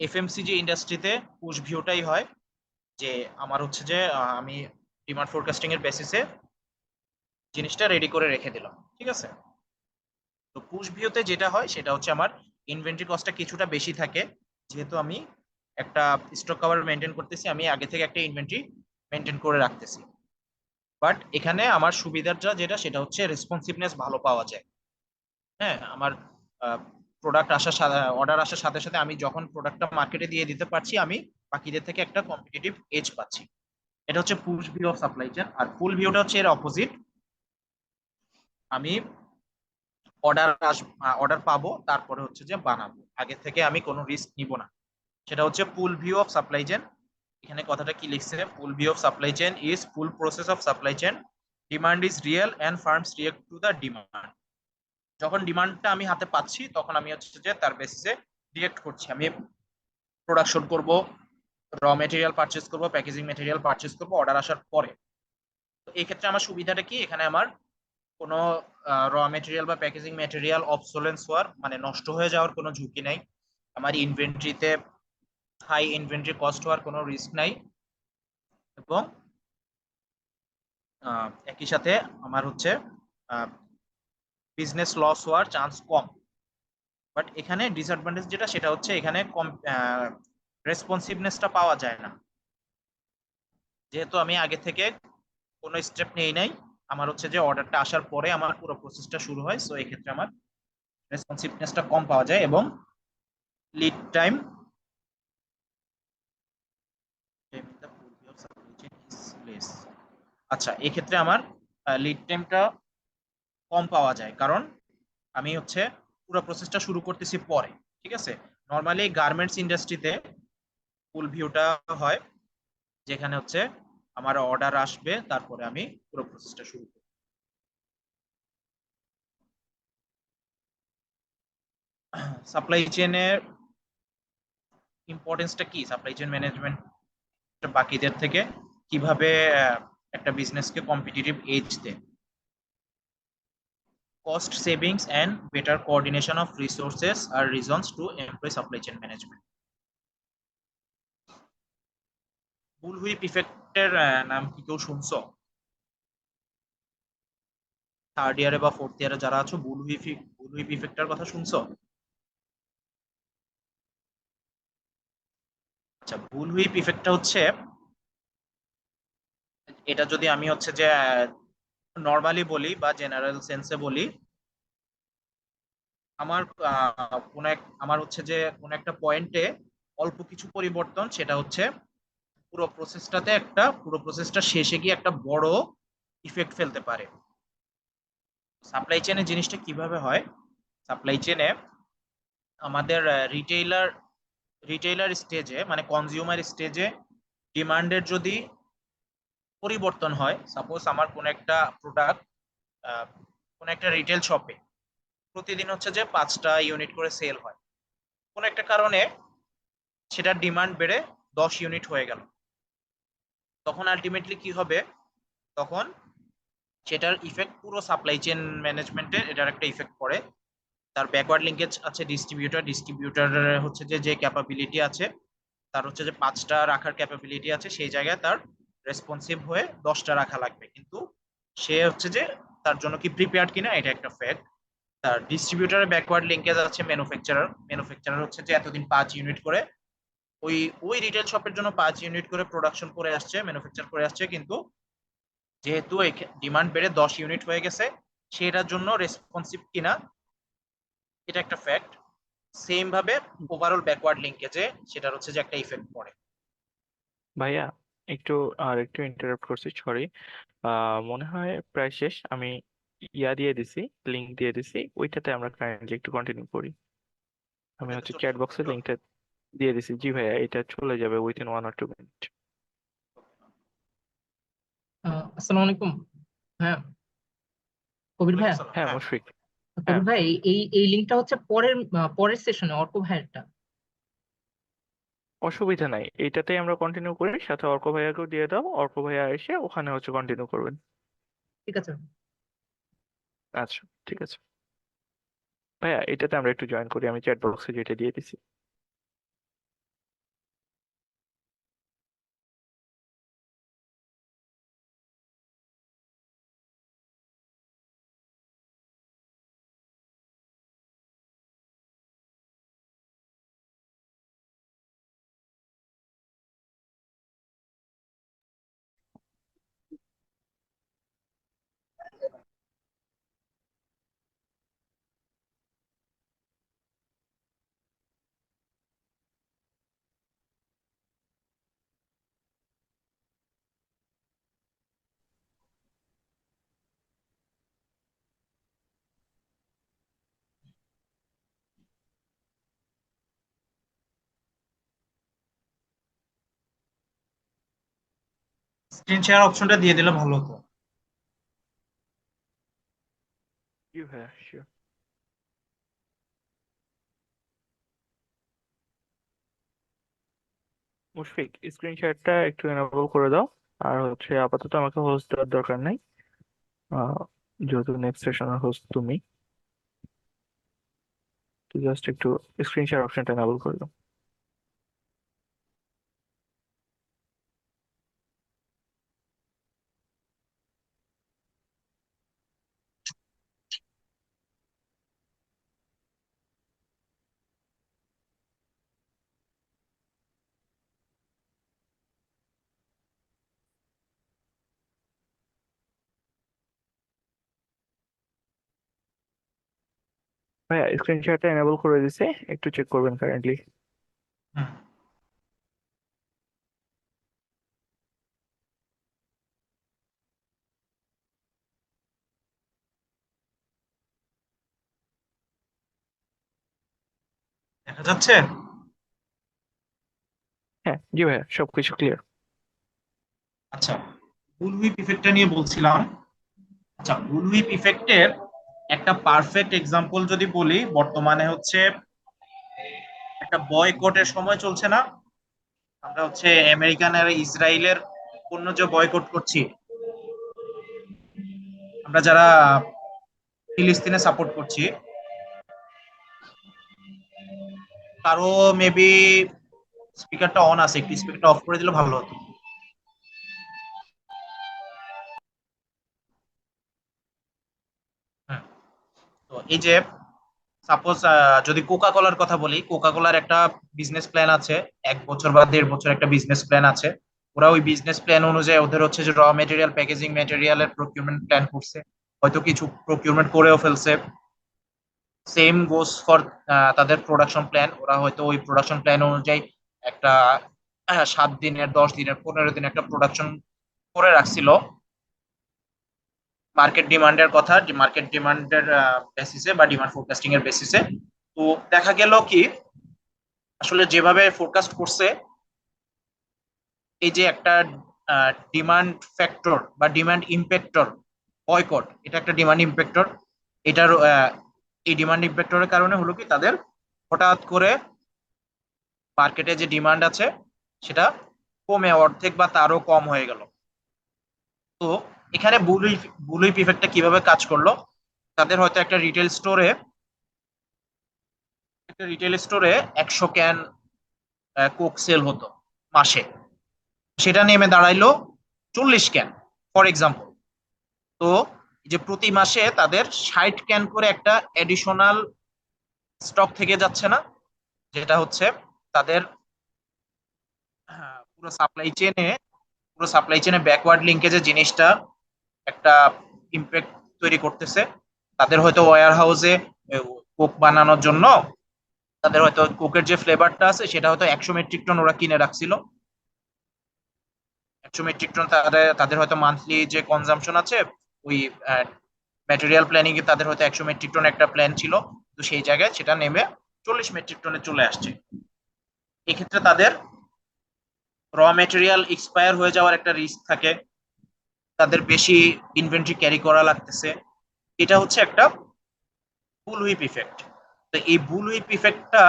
এফএমসিজি ইন্ডাস্ট্রিতে পুশ ভিউটাই হয়, যে আমার হচ্ছে যে আমি ডিমান্ড ফোরকাস্টিং এর বেসিসে জিনিসটা রেডি করে রেখে দিলাম। ঠিক আছে, তো পুশ ভিউতে যেটা হয় সেটা হচ্ছে আমার ইনভেন্টরি কস্টটা কিছুটা বেশি থাকে, যেহেতু আমি একটা স্টক কভার মেনটেন করতেছি, আমি আগে থেকে একটা ইনভেন্টরি মেনটেন করে রাখতেছি। বাট এখানে আমার সুবিধাটা যেটা, সেটা হচ্ছে রেসপন্সিভনেস ভালো পাওয়া যায়। হ্যাঁ, আমার প্রোডাক্ট অর্ডার আসার সাথে সাথে আমি যখন প্রোডাক্টটা মার্কেটে দিয়ে দিতে পারছি, আমি বাকিদের থেকে একটা কম্পিটিটিভ এজ পাচ্ছি। এটা হচ্ছে push view of supply chain. আর ফুল ভিউটা হচ্ছে এর অপোজিট। আমি অর্ডার পাবো, তারপরে হচ্ছে যে বানাবো, আগে থেকে আমি কোনো রিস্ক নিব না। সেটা হচ্ছে full view of supply chain. এখানে কথাটা কি লিখছে? Full view of supply chain is full process of supply chain, demand is real and firms react to the demand. যখন ডিমান্ডটা আমি হাতে পাচ্ছি, তখন আমি হচ্ছে যে তার বেসিসে রিয়েক্ট করছি। আমি প্রোডাকশন করব, র মেটেরিয়াল পারচেস করব, প্যাকেজিং মেটেরিয়াল পারচেস করব অর্ডার আসার পরে। তো এই ক্ষেত্রে আমার সুবিধাটা কি? এখানে আমার কোনো র মেটেরিয়াল বা প্যাকেজিং মেটেরিয়াল অবসোলেন্স হওয়ার মানে নষ্ট হয়ে যাওয়ার কোনো ঝুঁকি নাই। আমার ইনভেন্টরিতে হাই ইনভেন্টরি কস্ট হওয়ার কোনো রিস্ক নাই, এবং একই সাথে আমার হচ্ছে বিজনেস লস হওয়ার চান্স কম। বাট এখানে ডিসঅ্যাডভান্টেজ যেটা, সেটা হচ্ছে এখানে কম রেসপন্সিভনেসটা পাওয়া যায় না, যেহেতু আমি আগে থেকে কোনো স্টেপ নেই নাই। আমার হচ্ছে যে অর্ডারটা আসার পরে আমার পুরো প্রসেসটা শুরু হয়, সো এই ক্ষেত্রে আমার রেসপন্সিভনেসটা কম পাওয়া যায় এবং লিড টাইম আচ্ছা, এই ক্ষেত্রে আমার লিড টাইমটা কম পাওয়া যায়, কারণ আমি হচ্ছে পুরো প্রসেসটা শুরু করতেছি পরে। ঠিক আছে, নর্মালি গার্মেন্টস ইন্ডাস্ট্রিতে ফুল ভিউটা হয়, যেখানে হচ্ছে আমার অর্ডার আসবে, তারপরে আমি পুরো প্রসেসটা শুরু করি। সাপ্লাই চেনের ইম্পর্টেন্সটা কি? সাপ্লাই চেন ম্যানেজমেন্ট বাকিদের থেকে কিভাবে একটা বিজনেসকে কম্পিটিটিভ এজ দেয়? Cost savings and better coordination of resources are reasons to employ supply chain management. বুলহুইপ ইফেক্টের নাম কি কেউ শুনছো? থার্ড ইয়ারে বা ফোর্থ ইয়ারে যারা আছো, বুলহুইপ ইফেক্টের কথা শুনছো? আচ্ছা, বুলহুইপ ইফেক্টটা হচ্ছে, এটা যদি আমি হচ্ছে যে নর্মালি বলি বা জেনারেল সেন্সে বলি, আমার আমার হচ্ছে যে কোন একটা পয়েন্টে অল্প কিছু পরিবর্তন, সেটা হচ্ছে পুরো প্রসেসটা শেষে গিয়ে একটা বড় ইফেক্ট ফেলতে পারে। সাপ্লাই চেনে জিনিসটা কিভাবে হয়? সাপ্লাই চেনে আমাদের রিটেইলার রিটেইলার স্টেজে মানে কনজিউমার স্টেজে ডিমান্ডের যদি পরিবর্তন হয়, সাপোজ আমার কোন একটা প্রোডাক্ট কোন একটা রিটেল শপে প্রতিদিন হচ্ছে যে 5টা ইউনিট করে সেল হয়, কোন একটা কারণে সেটার ডিমান্ড বেড়ে 10 ইউনিট হয়ে গেল, তখন আলটিমেটলি কি হবে? তখন সেটার ইফেক্ট পুরো সাপ্লাই চেইন ম্যানেজমেন্টে এটার একটা ইফেক্ট পড়ে। তার ব্যাকওয়ার্ড লিঙ্কেজ আছে ডিস্ট্রিবিউটর হচ্ছে যে ক্যাপাবিলিটি আছে তার হচ্ছে যে 5টা রাখার ক্যাপাবিলিটি আছে, সেই জায়গায় তার রেসপন্সিভ হয়ে 10টা রাখা লাগবে, কিন্তু সে হচ্ছে যে তার জন্য কি প্রিপেয়ার্ড কিনা এটা একটা ফ্যাক্ট। তার ডিস্ট্রিবিউটরের ব্যাকওয়ার্ড লিঙ্কেজ আছে ম্যানুফ্যাকচারার হচ্ছে যে এতদিন 5 ইউনিট করে ওই ওই রিটেল শপের জন্য 5 ইউনিট করে প্রোডাকশন করে আসছে, ম্যানুফ্যাকচার করে আসছে, কিন্তু যেহেতু ডিমান্ড বেড়ে 10 ইউনিট হয়ে গেছে সেটার জন্য রেসপন্সিভ কিনা এটা একটা ফ্যাক্ট। সেম ভাবে ওভারঅল ব্যাকওয়ার্ড লিঙ্কেজে সেটার হচ্ছে যে একটা ইফেক্ট পড়ে। ভাইয়া একটু একটু ইন্টারাপ্ট করছি, সরি। মনে হয় প্রায় শেষ। আমি দিয়ে দিছি, লিংক দিয়ে দিছি, ওইটাতে আমরা কাইন্ডলি একটু কন্টিনিউ করি। আমি ওটাতে হচ্ছে চলে চ্যাট যাবে, বক্সে তাই তো? লিংকটা দিয়ে দিছি। জি ভাইয়া, এটা চলে যাবে উইথিন 1 or 2 মিনিট। আসসালামু আলাইকুম। হ্যাঁ, কবির ওয়ালাইকুম ভাইয়া। সালাম। হ্যাঁ হ্যাঁ, মুশফিক। হ্যাঁ, কবির ভাই, এই লিঙ্কটা হচ্ছে পরের সেশনে অর্ক ভাইয়েরটা। অসুবিধা নাই, এইটাতেই আমরা কন্টিনিউ করি। সাথে অর্ক ভাইয়াকেও দিয়ে দাও, অর্ক ভাইয়া এসে ওখানে হচ্ছে কন্টিনিউ করবেন। ঠিক আছে। আচ্ছা, ঠিক আছে ভাইয়া, এটাতে আমরা একটু জয়েন করি। আমি চ্যাট বক্সে যেটা দিয়ে দিছি। স্ক্রিন শেয়ার অপশনটা দিয়ে দিলে ভালো হতো। জি ভাইয়া, sure. মুশফিক, স্ক্রিন শেয়ারটা একটু এনাবল করে দাও। আর হচ্ছে আপাতত আমাকে হোস্ট দেওয়ার দরকার নেই, আহ, যেহেতু নেক্সট সেশনের হোস্ট তুমি। তো জাস্ট একটু স্ক্রিন শেয়ার অপশনটা এনাবল করে দাও। ভাইয়া, স্ক্রিন শেয়ারটা এনাবল করে দিছে, একটু চেক করবেন কারেন্টলি। হুম, দেখা যাচ্ছে। হ্যাঁ জি ভাইয়া, সবকিছু ক্লিয়ার। আচ্ছা, বুল হুইপ ইফেক্টটা নিয়ে বলছিলাম। আচ্ছা, বুল হুইপ ইফেক্টের একটা পারফেক্ট এক্সাম্পল যদি বলি, বর্তমানে হচ্ছে একটা বয়কটের সময় চলছে না? আমরা হচ্ছে আমেরিকান আর ইসরায়েলের পণ্য যে বয়কট করছি, আমরা যারা ফিলিস্তিনে সাপোর্ট করছি, কারো মেবি স্পিকারটা অন আছে, একটু স্পিকারটা অফ করে দিলে ভালো হতো। হুম, তো এই যে সাপোজ যদি কোকা কোলার কথা বলি, কোকা কোলার একটা বিজনেস প্ল্যান আছে, 1 বছর বা 1.5 বছর একটা বিজনেস প্ল্যান আছে। ওরা ওই বিজনেস প্ল্যান অনুযায়ী ওদের হচ্ছে যে র মেটেরিয়াল, প্যাকেজিং মেটেরিয়ালের প্রকিউরমেন্ট প্ল্যান করছে, হয়তো কিছু প্রকিউরমেন্ট করেও ফেলছে। সেম গোস ফর তাদের প্রোডাকশন প্ল্যান। ওরা হয়তো ওই প্রোডাকশন প্ল্যান অনুযায়ী একটা 7 দিনের, 10 দিনের, 15 দিন একটা প্রোডাকশন করে রাখছিল মার্কেট ডিমান্ডের কথা, মার্কেট ডিমান্ডের বেসিসে বা ডিমান্ড ফোরকাস্টিং এর বেসিসে। তো দেখা গেল কি আসলে যেভাবে ফোরকাস্ট করছে, এই যে একটা ডিমান্ড ফ্যাক্টর বা ডিমান্ড ইম্প্যাক্টর বয়কট, এটা একটা ডিমান্ড ইম্প্যাক্টর। এটার এই ডিমান্ড ইম্প্যাক্টরের কারণে হলো কি, তাদের হঠাৎ করে মার্কেটে যে ডিমান্ড আছে সেটা কমে অর্ধেক বা তারও কম হয়ে গেল। তো এখানে বুলিপ ইফেক্টটা কিভাবে কাজ করলো, তাদের হয়তো একটা রিটেল স্টোরে 100 ক্যান কোক সেল হতো মাসে, সেটা নেমে দাঁড়াইলো 40 ক্যান ফর এক্সাম্পল। তো যে প্রতি মাসে তাদের 60 ক্যান করে একটা এডিশনাল স্টক থেকে যাচ্ছে না, যেটা হচ্ছে তাদের পুরো সাপ্লাই চেনে ব্যাকওয়ার্ড লিঙ্কেজের জিনিসটা একটা ইম্প্যাক্ট তৈরি করতেছে। তাদের হয়তো ওয়্যার হাউসে কোক বানানোর জন্য তাদের হয়তো কোকের যে ফ্লেভারটা আছে সেটা হয়তো 100 মেট্রিক টন ওরা কিনে রাখছিল। 100 মেট্রিক টন তাদের হয়তো মান্থলি যে কনজাম্পশন আছে, ওই ম্যাটেরিয়াল প্ল্যানিং এ তাদের হয়তো 100 মেট্রিক টন একটা প্ল্যান ছিল, তো সেই জায়গায় সেটা নেমে 40 মেট্রিক টনে চলে আসছে। এক্ষেত্রে তাদের র ম্যাটেরিয়াল এক্সপায়ার হয়ে যাওয়ার একটা রিস্ক থাকে, তাদের বেশি ইনভেন্টরি ক্যারি করা লাগতেছে। এটা হচ্ছে একটা বুল হুইপ ইফেক্ট। তো এই বুল হুইপ ইফেক্টটা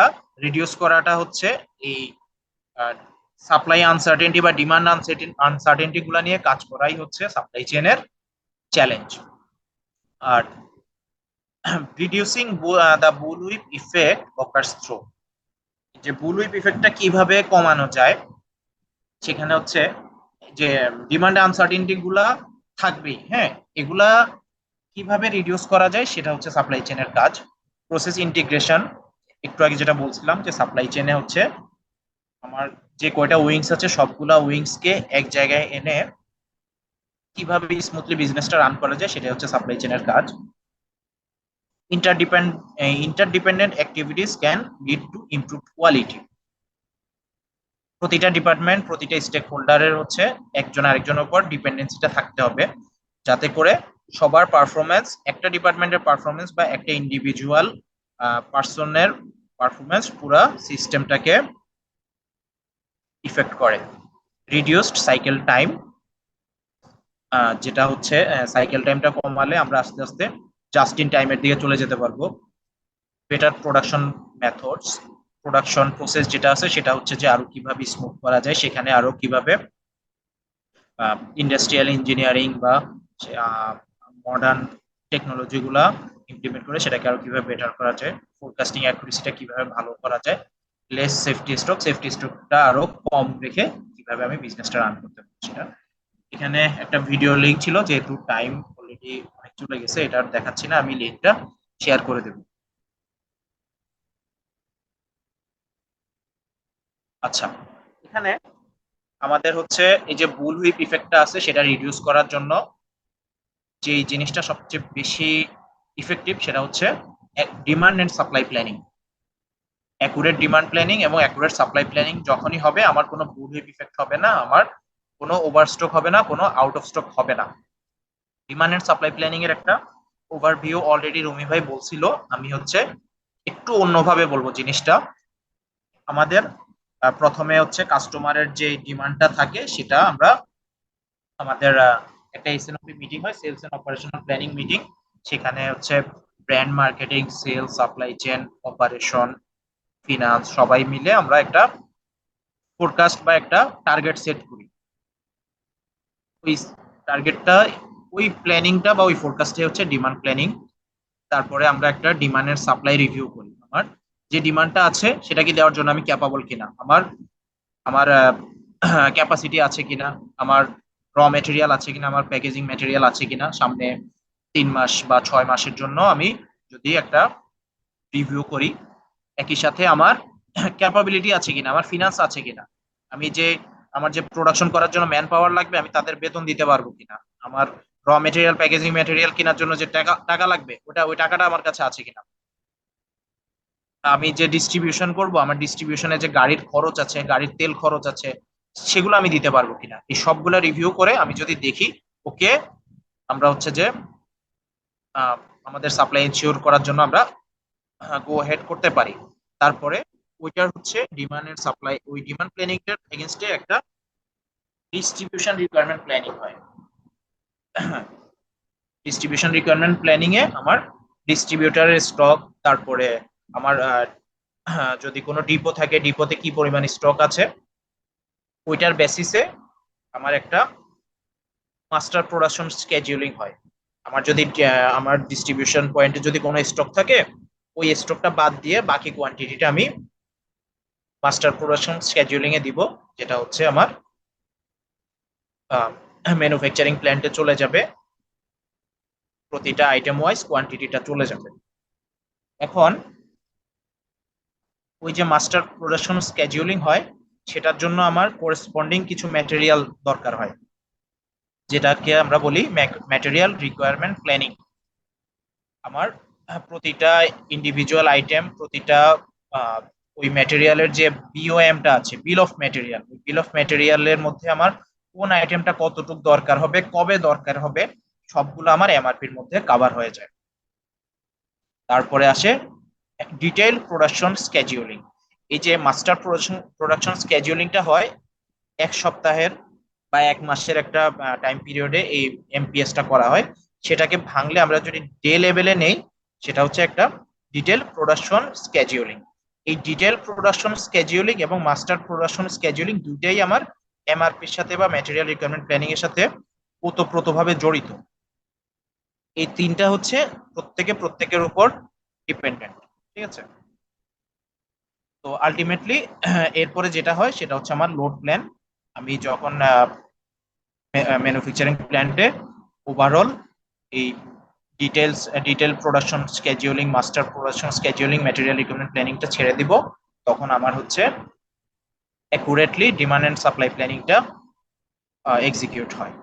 রিডিউস করাটা হচ্ছে এই সাপ্লাই আনসার্টেনটি বা ডিমান্ড আনসার্টেনটি গুলা নিয়ে কাজ করাই হচ্ছে সাপ্লাই চেনের চ্যালেঞ্জ। আর reducing the bullwhip effect occurs through, যে বুল হুইপ ইফেক্টটা কিভাবে কমানো যায়, সেখানে হচ্ছে যে ডিমান্ড আনসার্টেনটি গুলা থাকবেই, হ্যাঁ, এগুলা কিভাবে রিডিউস করা যায় সেটা হচ্ছে সাপ্লাই চেনের কাজ। প্রসেস ইন্টিগ্রেশন, একটু আগে যেটা বলছিলাম যে সাপ্লাই চেনে হচ্ছে আমার যে কয়টা উইংস আছে সবগুলা উইংস কে এক জায়গায় এনে কিভাবে স্মুথলি বিজনেসটা রান করা যায় সেটা হচ্ছে সাপ্লাই চেনের কাজ। Interdependent activities can lead to improved quality. প্রতিটা ডিপার্টমেন্ট, প্রতিটা স্টেক হোল্ডারের হচ্ছে একজন আরেকজনের উপর ডিপেন্ডেন্সিটা থাকতে হবে, যাতে করে সবার পারফরমেন্স, একটা ডিপার্টমেন্টের পারফরমেন্স বা একটা ইন্ডিভিজুয়াল পার্সনের পারফরমেন্স পুরা সিস্টেমটাকে ইফেক্ট করে। রিডিউসড সাইকেল টাইম, যেটা হচ্ছে সাইকেল টাইমটা কমালে আমরা আস্তে আস্তে জাস্ট ইন টাইমের দিকে চলে যেতে পারবো। Better production methods, production process যেটা আছে সেটা হচ্ছে যে আরো কিভাবে স্মুথ করা যায়, সেখানে আরো কিভাবে ইন্ডাস্ট্রিয়াল ইঞ্জিনিয়ারিং বা মডার্ন টেকনোলজি গুলা ইমপ্লিমেন্ট করে সেটাকে আরো কিভাবে বেটার করা যায়, ফোরকাস্টিং অ্যাকুরেসিটা কিভাবে ভালো করা যায়, লেস সেফটি স্টকটা আরো কম রেখে কিভাবে আমি বিজনেসটা রান করতে পারি সেটা। এখানে একটা ভিডিও লিংক ছিল, যেহেতু টাইম অলরেডি অনেক চলে গেছে, এটা আর দেখাচ্ছি না, আমি লিংকটা শেয়ার করে দেব। আচ্ছা, এখানে আমাদের হচ্ছে এই যে বুল হুইপ ইফেক্টটা আছে সেটা রিডিউস করার জন্য যে জিনিসটা সবচেয়ে বেশি ইফেক্টিভ সেটা হচ্ছে demand and supply planning. Accurate demand planning এবং অ্যাকুরেট সাপ্লাই প্ল্যানিং যখনই হবে, আমার কোনো বুল হুইপ ইফেক্ট হবে না, আমার কোনো ওভারস্টক হবে না, কোনো আউট অফ স্টক হবে না। ডিমান্ড এন্ড সাপ্লাই প্ল্যানিং এর একটা ওভারভিউ অলরেডি রুমি ভাই বলছিল, আমি হচ্ছে একটু অন্যভাবে বলবো জিনিসটা। আমাদের প্রথমে হচ্ছে কাস্টমারের যে ডিমান্ডটা থাকে সেটা আমরা আমাদের একটা এসএনওপি মিটিং হয়, sales and operational planning meeting, সেখানে হচ্ছে brand marketing, sales, supply chain, operation, finance সবাই মিলে আমরা একটা ফোরকাস্ট বা একটা টার্গেট সেট করি। ওই টার্গেটটা, ওই প্ল্যানিংটা বা ওই ফোরকাস্টে হচ্ছে ডিমান্ড প্ল্যানিং। তারপরে আমরা একটা ডিমান্ডের সাপ্লাই রিভিউ করি, আমার যে ডিমান্ডটা আছে সেটা কি দেওয়ার জন্য আমি ক্যাপাবল কিনা, আমার আমার ক্যাপাসিটি আছে কিনা, আমার র মেটেরিয়াল আছে কিনা, আমার প্যাকেজিং মেটেরিয়াল আছে কিনা, সামনে 3 মাস বা 6 মাসের জন্য আমি যদি একটা রিভিউ করি। একই সাথে আমার ক্যাপাবিলিটি আছে কিনা, আমার ফিনান্স আছে কিনা, আমার যে প্রোডাকশন করার জন্য ম্যান পাওয়ার লাগবে আমি তাদের বেতন দিতে পারবো কিনা, আমার র মেটেরিয়াল, প্যাকেজিং মেটেরিয়াল কেনার জন্য যে টাকা লাগবে ওই টাকাটা আমার কাছে আছে কিনা, আমি যে ডিস্ট্রিবিউশন করব আমার ডিস্ট্রিবিউশনে যে গাড়ির খরচ আছে, গাড়ির তেল খরচ আছে, সেগুলো আমি দিতে পারবো কিনা। এই সবগুলো রিভিউ করে আমি যদি দেখি ওকে, আমরা হচ্ছে যে আমাদের সাপ্লাই এনশিওর করার জন্য আমরা গো হেড করতে পারি। তারপরে ওইটার হচ্ছে ডিমান্ড এন্ড সাপ্লাই, ওই ডিমান্ড প্ল্যানিংটার এগেনস্টে একটা ডিস্ট্রিবিউশন রিকোয়ারমেন্ট প্ল্যানিং হয়। ডিস্ট্রিবিউশন রিকোয়ারমেন্ট প্ল্যানিং এ আমার ডিস্ট্রিবিউটারের স্টক, তারপরে আমার যদি কোনো ডিপো থাকে ডিপোতে কি পরিমাণ স্টক আছে, ওইটার বেসিসে আমার একটা মাস্টার প্রোডাকশন স্কেডিউলিং হয়। আমার যদি আমার ডিস্ট্রিবিউশন পয়েন্টে যদি কোনো স্টক থাকে, ওই স্টকটা বাদ দিয়ে বাকি কোয়ান্টিটিটা আমি মাস্টার প্রোডাকশন স্কেডিউলিং এ দিব, যেটা হচ্ছে আমার ম্যানুফ্যাকচারিং প্ল্যান্টে চলে যাবে, প্রতিটা আইটেম ওয়াইজ কোয়ান্টিটিটা চলে যাবে। এখন ওই যে মাস্টার প্রোডাকশন স্কেডিউলিং হয়, সেটার জন্য আমার করেসপন্ডিং কিছু ম্যাটেরিয়াল দরকার হয়, যেটাকে আমরা বলি ম্যাটেরিয়াল রিকোয়ারমেন্ট প্ল্যানিং। আমার প্রতিটা ইন্ডিভিজুয়াল আইটেম, প্রতিটা ওই ম্যাটেরিয়ালের যে বিওএমটা আছে, বিল অফ ম্যাটেরিয়াল, ওই বিল অফ ম্যাটেরিয়ালের মধ্যে আমার কোন আইটেমটা কতটুকু দরকার হবে, কবে দরকার হবে, সবগুলো আমার এমআরপির মধ্যে কভার হয়ে যায়। তারপরে আসে ডিটেইল প্রোডাকশন স্কেডিউলিং। এই যে মাস্টার প্রোডাকশন স্কেডিউলিংটা হয় এক সপ্তাহের বা এক মাসের একটা টাইম পিরিয়ডে, এই এমপিএসটা করা হয়। সেটাকে ভাঙলে আমরা যদি ডে লেভেলে নেই, সেটা হচ্ছে একটা ডিটেল প্রোডাকশন স্কেডিউলিং। এই ডিটেল প্রোডাকশন স্কেডিউলিং এবং মাস্টার প্রোডাকশন স্কেডিউলিং দুইটাই আমার এমআরপির সাথে বা ম্যাটেরিয়াল রিকোয়ারমেন্ট প্ল্যানিং এর সাথে ওতপ্রোতভাবে জড়িত। এই তিনটা হচ্ছে প্রত্যেকের উপর ডিপেন্ডেন্ট, ঠিক আছে? তো আলটিমেটলি এরপরে যেটা হয় সেটা হচ্ছে আমার লোড প্ল্যান। আমি যখন ম্যানুফ্যাকচারিং প্ল্যান্টে ওভারঅল এই detail production scheduling, master production scheduling, material requirement প্ল্যানিংটা ছেড়ে দিব, তখন আমার হচ্ছে অ্যাকুরেটলি ডিমান্ড এন্ড সাপ্লাই প্ল্যানিংটা এক্সিকিউট হয়।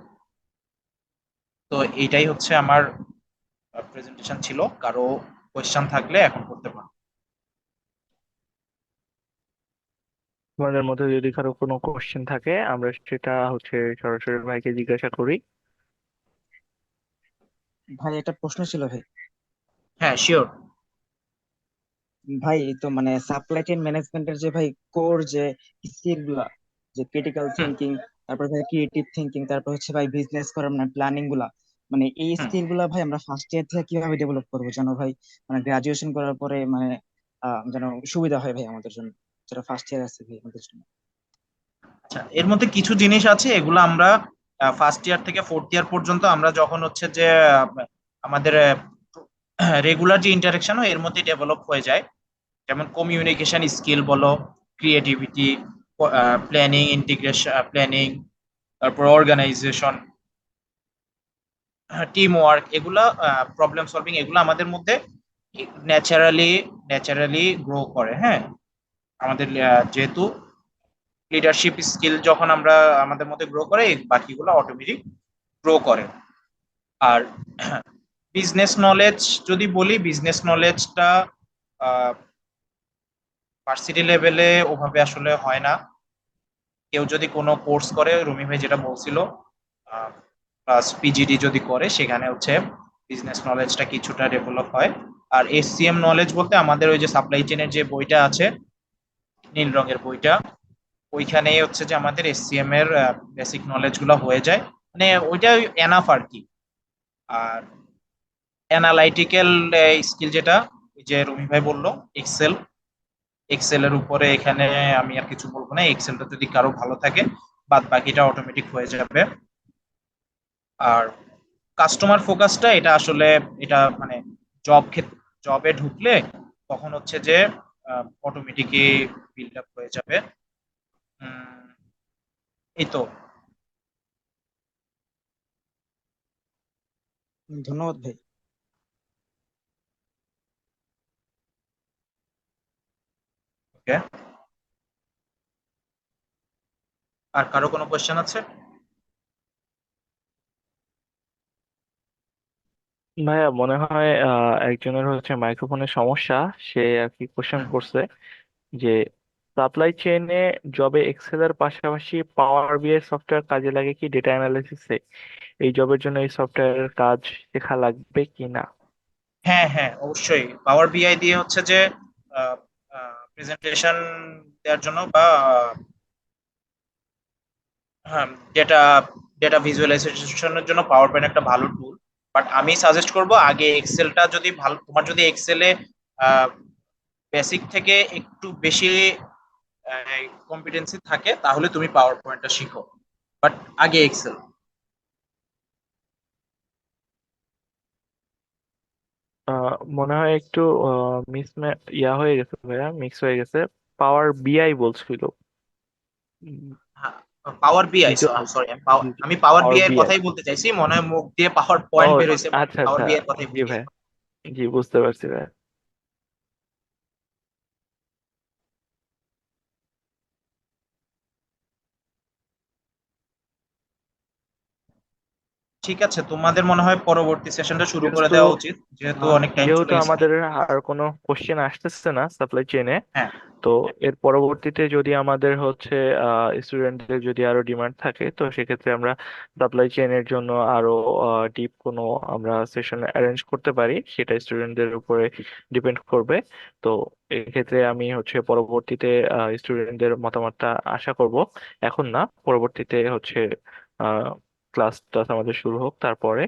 তো এইটাই হচ্ছে আমার প্রেজেন্টেশন ছিল। কারো কোয়েশ্চেন থাকলে এখন করতে পারো। তোমাদের মধ্যে যদি কারো কোনো কোশ্চেন থাকে আমরা সেটা হচ্ছে সরাসরি ভাইকে জিজ্ঞাসা করি। ভাই একটা প্রশ্ন ছিল ভাই। হ্যাঁ, শিওর। ভাই তো মানে সাপ্লাই চেইন ম্যানেজমেন্টের যে ভাই কোর যে স্কিল গুলা, যে ক্রিটিক্যাল থিঙ্কিং, তারপর ভাই ক্রিয়েটিভ থিঙ্কিং, তারপর হচ্ছে ভাই বিজনেস করার মানে প্ল্যানিং গুলা, মানে এই স্কিল গুলা ভাই আমরা ফার্স্ট ইয়ার থেকে কিভাবে ডেভেলপ করবো, যেন ভাই মানে গ্রাজুয়েশন করার পরে মানে যেন সুবিধা হয় ভাই আমাদের জন্য, যেটা ফার্স্ট ইয়ার আছে ভাই আমাদের জন্য। আচ্ছা, এর মধ্যে কিছু জিনিস আছে এগুলো আমরা ফার্স্ট ইয়ার থেকে ফোর্থ ইয়ার পর্যন্ত আমরা যখন হচ্ছে যে আমাদের রেগুলার যে ইন্টারাকশন হয় এর মধ্যে ডেভেলপ হয়ে যায়। যেমন কমিউনিকেশন স্কিল বলো, ক্রিয়েটিভিটি, প্ল্যানিং, ইন্টিগ্রেশন প্ল্যানিং, তারপর অর্গানাইজেশন, টিম ওয়ার্ক, এগুলা প্রবলেম সলভিং, এগুলো আমাদের মধ্যে ন্যাচারালি গ্রো করে। হ্যাঁ, আমাদের যেহেতু লিডারশিপ স্কিল যখন আমরা আমাদের মধ্যে গ্রো করে, বাকিগুলো অটোমেটিক গ্রো করে। আর বিজনেস নলেজ যদি বলি, বিজনেস নলেজটা ভার্সিটি লেভেলে ওভাবে আসলে হয় না। কেউ যদি কোনো কোর্স করে, রুমি ভাই যেটা বলছিল, প্লাস পিজিডি যদি করে, সেখানে হচ্ছে বিজনেস নলেজটা কিছুটা ডেভেলপ হয়। আর এসসিএম নলেজ বলতে আমাদের ওই যে সাপ্লাই চেনের যে বইটা আছে, নীল রঙের বইটা, ওইখানে হচ্ছে যে আমাদের এসসিএম এর বেসিক নলেজ গুলো হয়ে যায়, মানে ওইটা এনাফ আর কি। আর অ্যানালাইটিক্যাল স্কিল যেটা ওই যে রুমি ভাই বললো, এক্সেলের উপরে, এখানে আমি আর কিছু বলবো না। এক্সেলটা যদি কারো ভালো থাকে, বাদ বাকিটা অটোমেটিক হয়ে যাবে। আর কাস্টমার ফোকাসটা, এটা আসলে এটা মানে জবে ঢুকলে তখন হচ্ছে যে অটোমেটিকই বিল্ড আপ হয়ে যাবে। এই তো। ধন্যবাদ ভাই। ওকে, আর কারো কোনো কোয়েশ্চেন আছে? ভাইয়া মনে হয় একজনের হচ্ছে মাইক্রোফোনের সমস্যা, সে আর কি কোশ্চেন করছে যে সাপ্লাই চেইনে জবে এক্সেলের পাশাপাশি পাওয়ার বিআই সফটওয়্যার কাজে লাগে কি ডেটা অ্যানালিসিসে? এই জবের জন্য এই সফটওয়্যারের কাজ শেখা লাগবে কি না? হ্যাঁ হ্যাঁ, অবশ্যই। পাওয়ার বিআই দিয়ে হচ্ছে যে প্রেজেন্টেশন দেওয়ার জন্য বা হ্যাঁ, ডেটা ডেটা ভিজুয়ালাইজেশনের জন্য পাওয়ার পয়েন্ট একটা ভালো টুল। বাট আমি সাজেস্ট করব আগে এক্সেলটা, যদি ভালো, তোমার যদি এক্সেলে বেসিক থেকে একটু বেশি কম্পিটেন্সি থাকে তাহলে তুমি পাওয়ার পয়েন্টটা শিখো, বাট আগে এক্সেল। মনে হয় একটু মিস হয়ে গেছে ভাইয়া, মিক্স হয়ে গেছে। পাওয়ার বিআই বলছিল। উম, পাওয়ার বিআই, দ্বিতীয় সরি, জি জি আমি পাওয়ার পাওয়ার বিআই এর বিআই। কথাই বলতে চাইছি, মনে হয় মুখ দিয়ে পাওয়ার ও পয়েন্ট বের হয়েছে, আচ্ছা পাওয়ার আচ্ছা, বিআই এর কথাই জি বলি। ভাইয়া, জি বুঝতে পারছি ভাইয়া। ঠিক আছে, তোমাদের মনে হয় পরবর্তী সেশনটা শুরু করে যেহেতু দেওয়া উচিত, যেহেতু অনেক টাইম যেহেতু চলে গেছে। আমাদের আর কোনো কোশ্চেন আসতেছে না সাপ্লাই চেইনে, হ্যাঁ, তো এর পরবর্তীতে যদি আমাদের হচ্ছে স্টুডেন্টদের যদি আরো ডিমান্ড থাকে, তো সেক্ষেত্রে আমরা সাপ্লাই চেইনের জন্য আরো ডিপ কোনো আমরা সেশন অ্যারেঞ্জ করতে পারি, সেটা স্টুডেন্টদের উপরে ডিপেন্ড করবে। তো এক্ষেত্রে আমি হচ্ছে পরবর্তীতে স্টুডেন্টদের মতামতটা আশা করব, এখন না, পরবর্তীতে হচ্ছে ক্লাস টাস আমাদের শুরু হোক তারপরে।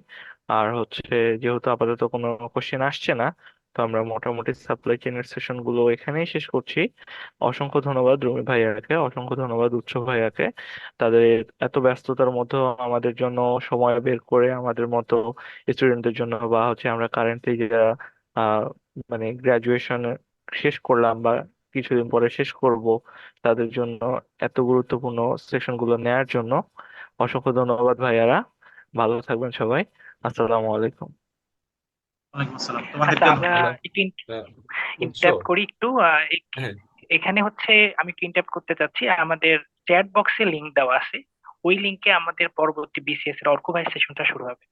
আর হচ্ছে যেহেতু আপাতত কোনো কোশ্চেন আসছে না, তো আমরা মোটামুটি সাপ্লাই চেইনের সেশন গুলো এখানেই শেষ করছি। অসংখ্য ধন্যবাদ রুমি ভাইয়াকে, অসংখ্য ধন্যবাদ উৎস ভাইয়াকে, তাদের এত ব্যস্ততার মধ্যেও আমাদের জন্য সময় বের করে আমাদের মতো স্টুডেন্টদের জন্য, বা হচ্ছে আমরা কারেন্টলি যারা আহ, মানে গ্রাজুয়েশন শেষ করলাম বা কিছুদিন পরে শেষ করব, তাদের জন্য এত গুরুত্বপূর্ণ সেশন গুলো নেয়ার জন্য অসংখ্য ধন্যবাদ ভাইয়ারা। ভালো থাকবেন সবাই। আসসালামু আলাইকুম। ওয়ালাইকুম আসসালাম, আচ্ছা, তোমাদেরকেও আমরা ধন্যবাদ। একটু উৎস। ইন্টারাপ্ট করি একটু। হ্যাঁ, এখানে হচ্ছে আমি একটু ইন্টারাপ্ট করতে চাচ্ছি। আমাদের চ্যাট বক্সে লিংক দেওয়া আছে, ওই লিংকে আমাদের পরবর্তী বিসিএস এর অর্ক ভাই সেশনটা শুরু হবে।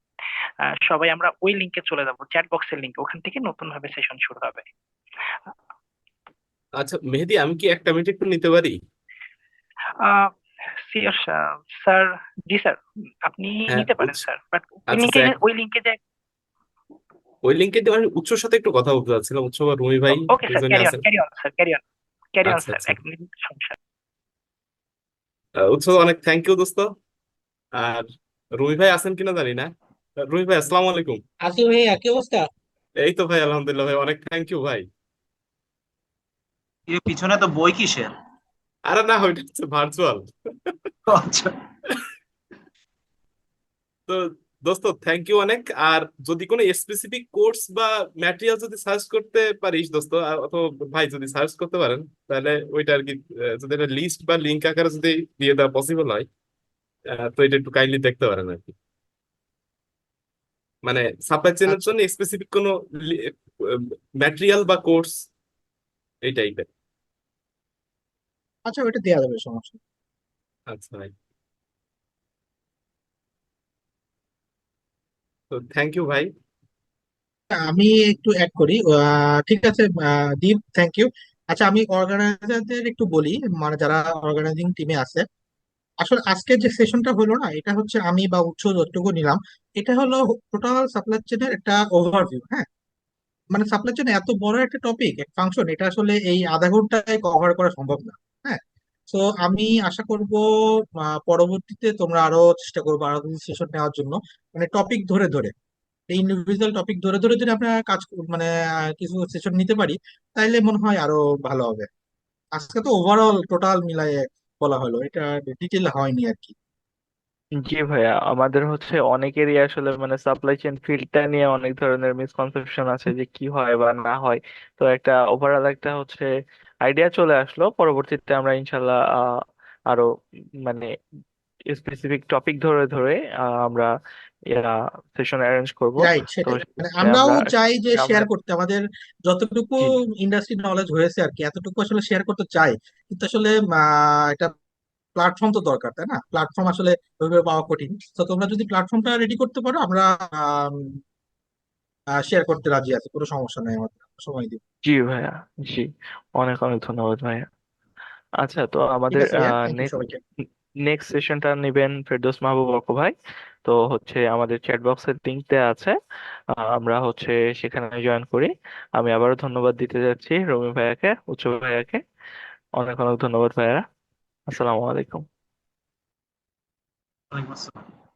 সবাই আমরা ওই লিংকে চলে যাব, চ্যাট বক্সের লিংক, ওখান থেকে নতুন ভাবে সেশন শুরু হবে। আচ্ছা মেহেদি, আমি কি একটা মিনিট একটু নিতে পারি? আহ সিওর স্যার, জি স্যার, আপনি হ্যাঁ, নিতে পারেন স্যার, বাট ওই আচ্ছা লিংকে স্যার, ওই লিংকে যে ওই লিঙ্কে আমি উৎসর সাথে একটু কথা বলতে চাচ্ছিলাম। উৎস বা রুমি ভাই ওকে স্যার, দুজনে ক্যারি অন আছেন। Carry on sir, carry on carry on আচ্ছা স্যার, আচ্ছা, এক মিনিট, সমস্যা নেই। উৎস অনেক থ্যাংক ইউ দোস্ত। আর রুমি ভাই আছেন কিনা জানি না। রুমি ভাই আসসালামু আলাইকুম। আসি ভাইয়া, কি অবস্থা? এই তো ভাই, আলহামদুলিল্লাহ ভাই, অনেক থ্যাংক ইউ ভাই। এর পিছনে তো বই কিসের? আরে না, ওইটা হচ্ছে ভার্চুয়াল। আচ্ছা, তো দোস্ত থ্যাংক ইউ অনেক। আর যদি কোনো স্পেসিফিক কোর্স বা ম্যাটেরিয়াল যদি সার্চ করতে পারিস দোস্ত, অথবা ভাই যদি সার্চ করতে পারেন, তাহলে ওইটা আর কি, যদি একটা লিস্ট বা লিঙ্ক আকারে যদি দিয়ে দেওয়া পসিবল হয়, তো এটা একটু কাইন্ডলি দেখতে পারেন আর কি। মানে সাপ্লাই চেইনের আচ্ছা জন্য স্পেসিফিক কোনো ম্যাটেরিয়াল বা কোর্স এই টাইপের। আচ্ছা, ওইটা দেওয়া যাবে, সমস্যা নেই। আচ্ছা ভাই, তো থ্যাংক ইউ ভাই। আমি একটু অ্যাড করি, ঠিক আছে। দীপ, থ্যাংক ইউ। আচ্ছা, আমি অর্গানাইজারদের একটু বলি, মানে যারা অর্গানাইজিং টিমে আছে। আসলে আজকের যে সেশনটা হলো না, এটা হচ্ছে আমি বা উৎস যতটুকু নিলাম, এটা হলো টোটাল সাপ্লাই চেনের একটা ওভারভিউ। হ্যাঁ, মানে সাপ্লাই চেন এত বড় একটা টপিক, এক ফাংশন, এটা আসলে এই আধা ঘন্টায় কভার করা সম্ভব না। হ্যাঁ, তো আমি আশা করব পরবর্তীতে তোমরা আরো চেষ্টা করবো আরো কিছু সেশন নেওয়ার জন্য, মানে টপিক ধরে ধরে, ইন্ডিভিজুয়াল টপিক ধরে ধরে যদি আমরা মানে কিছু সেশন নিতে পারি, তাইলে মনে হয় আরো ভালো হবে। আজকে তো ওভারঅল টোটাল মিলায়ে বলা হলো, এটা ডিটেল হয়নি আর কি। জি ভাইয়া, আমাদের হচ্ছে অনেকেরই আসলে মানে সাপ্লাই চেইন ফিল্ডটা নিয়ে অনেক ধরনের মিসকনসেপশন আছে যে কি হয় বা না হয়। তো একটা ওভারঅল একটা হচ্ছে আইডিয়া চলে আসলো। পরবর্তীতে আমরা ইনশাল্লাহ আরো মানে স্পেসিফিক টপিক ধরে ধরে আমরা সেশন অ্যারেঞ্জ করব। রাইট, তো সেটাই, মানে সেক্ষেত্রে আমরাও আমরা চাই যে আমরা শেয়ার করতে, আমাদের যতটুকু জি ইন্ডাস্ট্রি নলেজ হয়েছে আর কি, এতটুকু আসলে শেয়ার করতে চাই। কিন্তু আসলে এটা প্ল্যাটফর্ম তো দরকার, তাই না? প্ল্যাটফর্ম আসলে ওইভাবে পাওয়া কঠিন। তো তোমরা যদি প্ল্যাটফর্মটা রেডি করতে পারো, আমরা শেয়ার করতে রাজি আছি, কোনো সমস্যা নেই আমাদের, সময় দিব। জি ভাইয়া, জি অনেক অনেক ধন্যবাদ ভাইয়া। আচ্ছা, তো ঠিক আমাদের আছে ভাইয়া, থ্যাংক ইউ সবাইকে। নেক্সট সেশনটা নেবেন ফেরদৌস মাহবুব অর্ক ভাই। তো হচ্ছে আমাদের চ্যাট বক্সের লিঙ্ক দেওয়া আছে, আমরা হচ্ছে সেখানে জয়েন করি। আমি আবারও ধন্যবাদ দিতে যাচ্ছি রমি ভাইয়াকে, উচ্চ ভাইয়াকে। অনেক অনেক ধন্যবাদ ভাইয়া। আসসালামু আলাইকুম। ওয়ালাইকুম আসসালাম।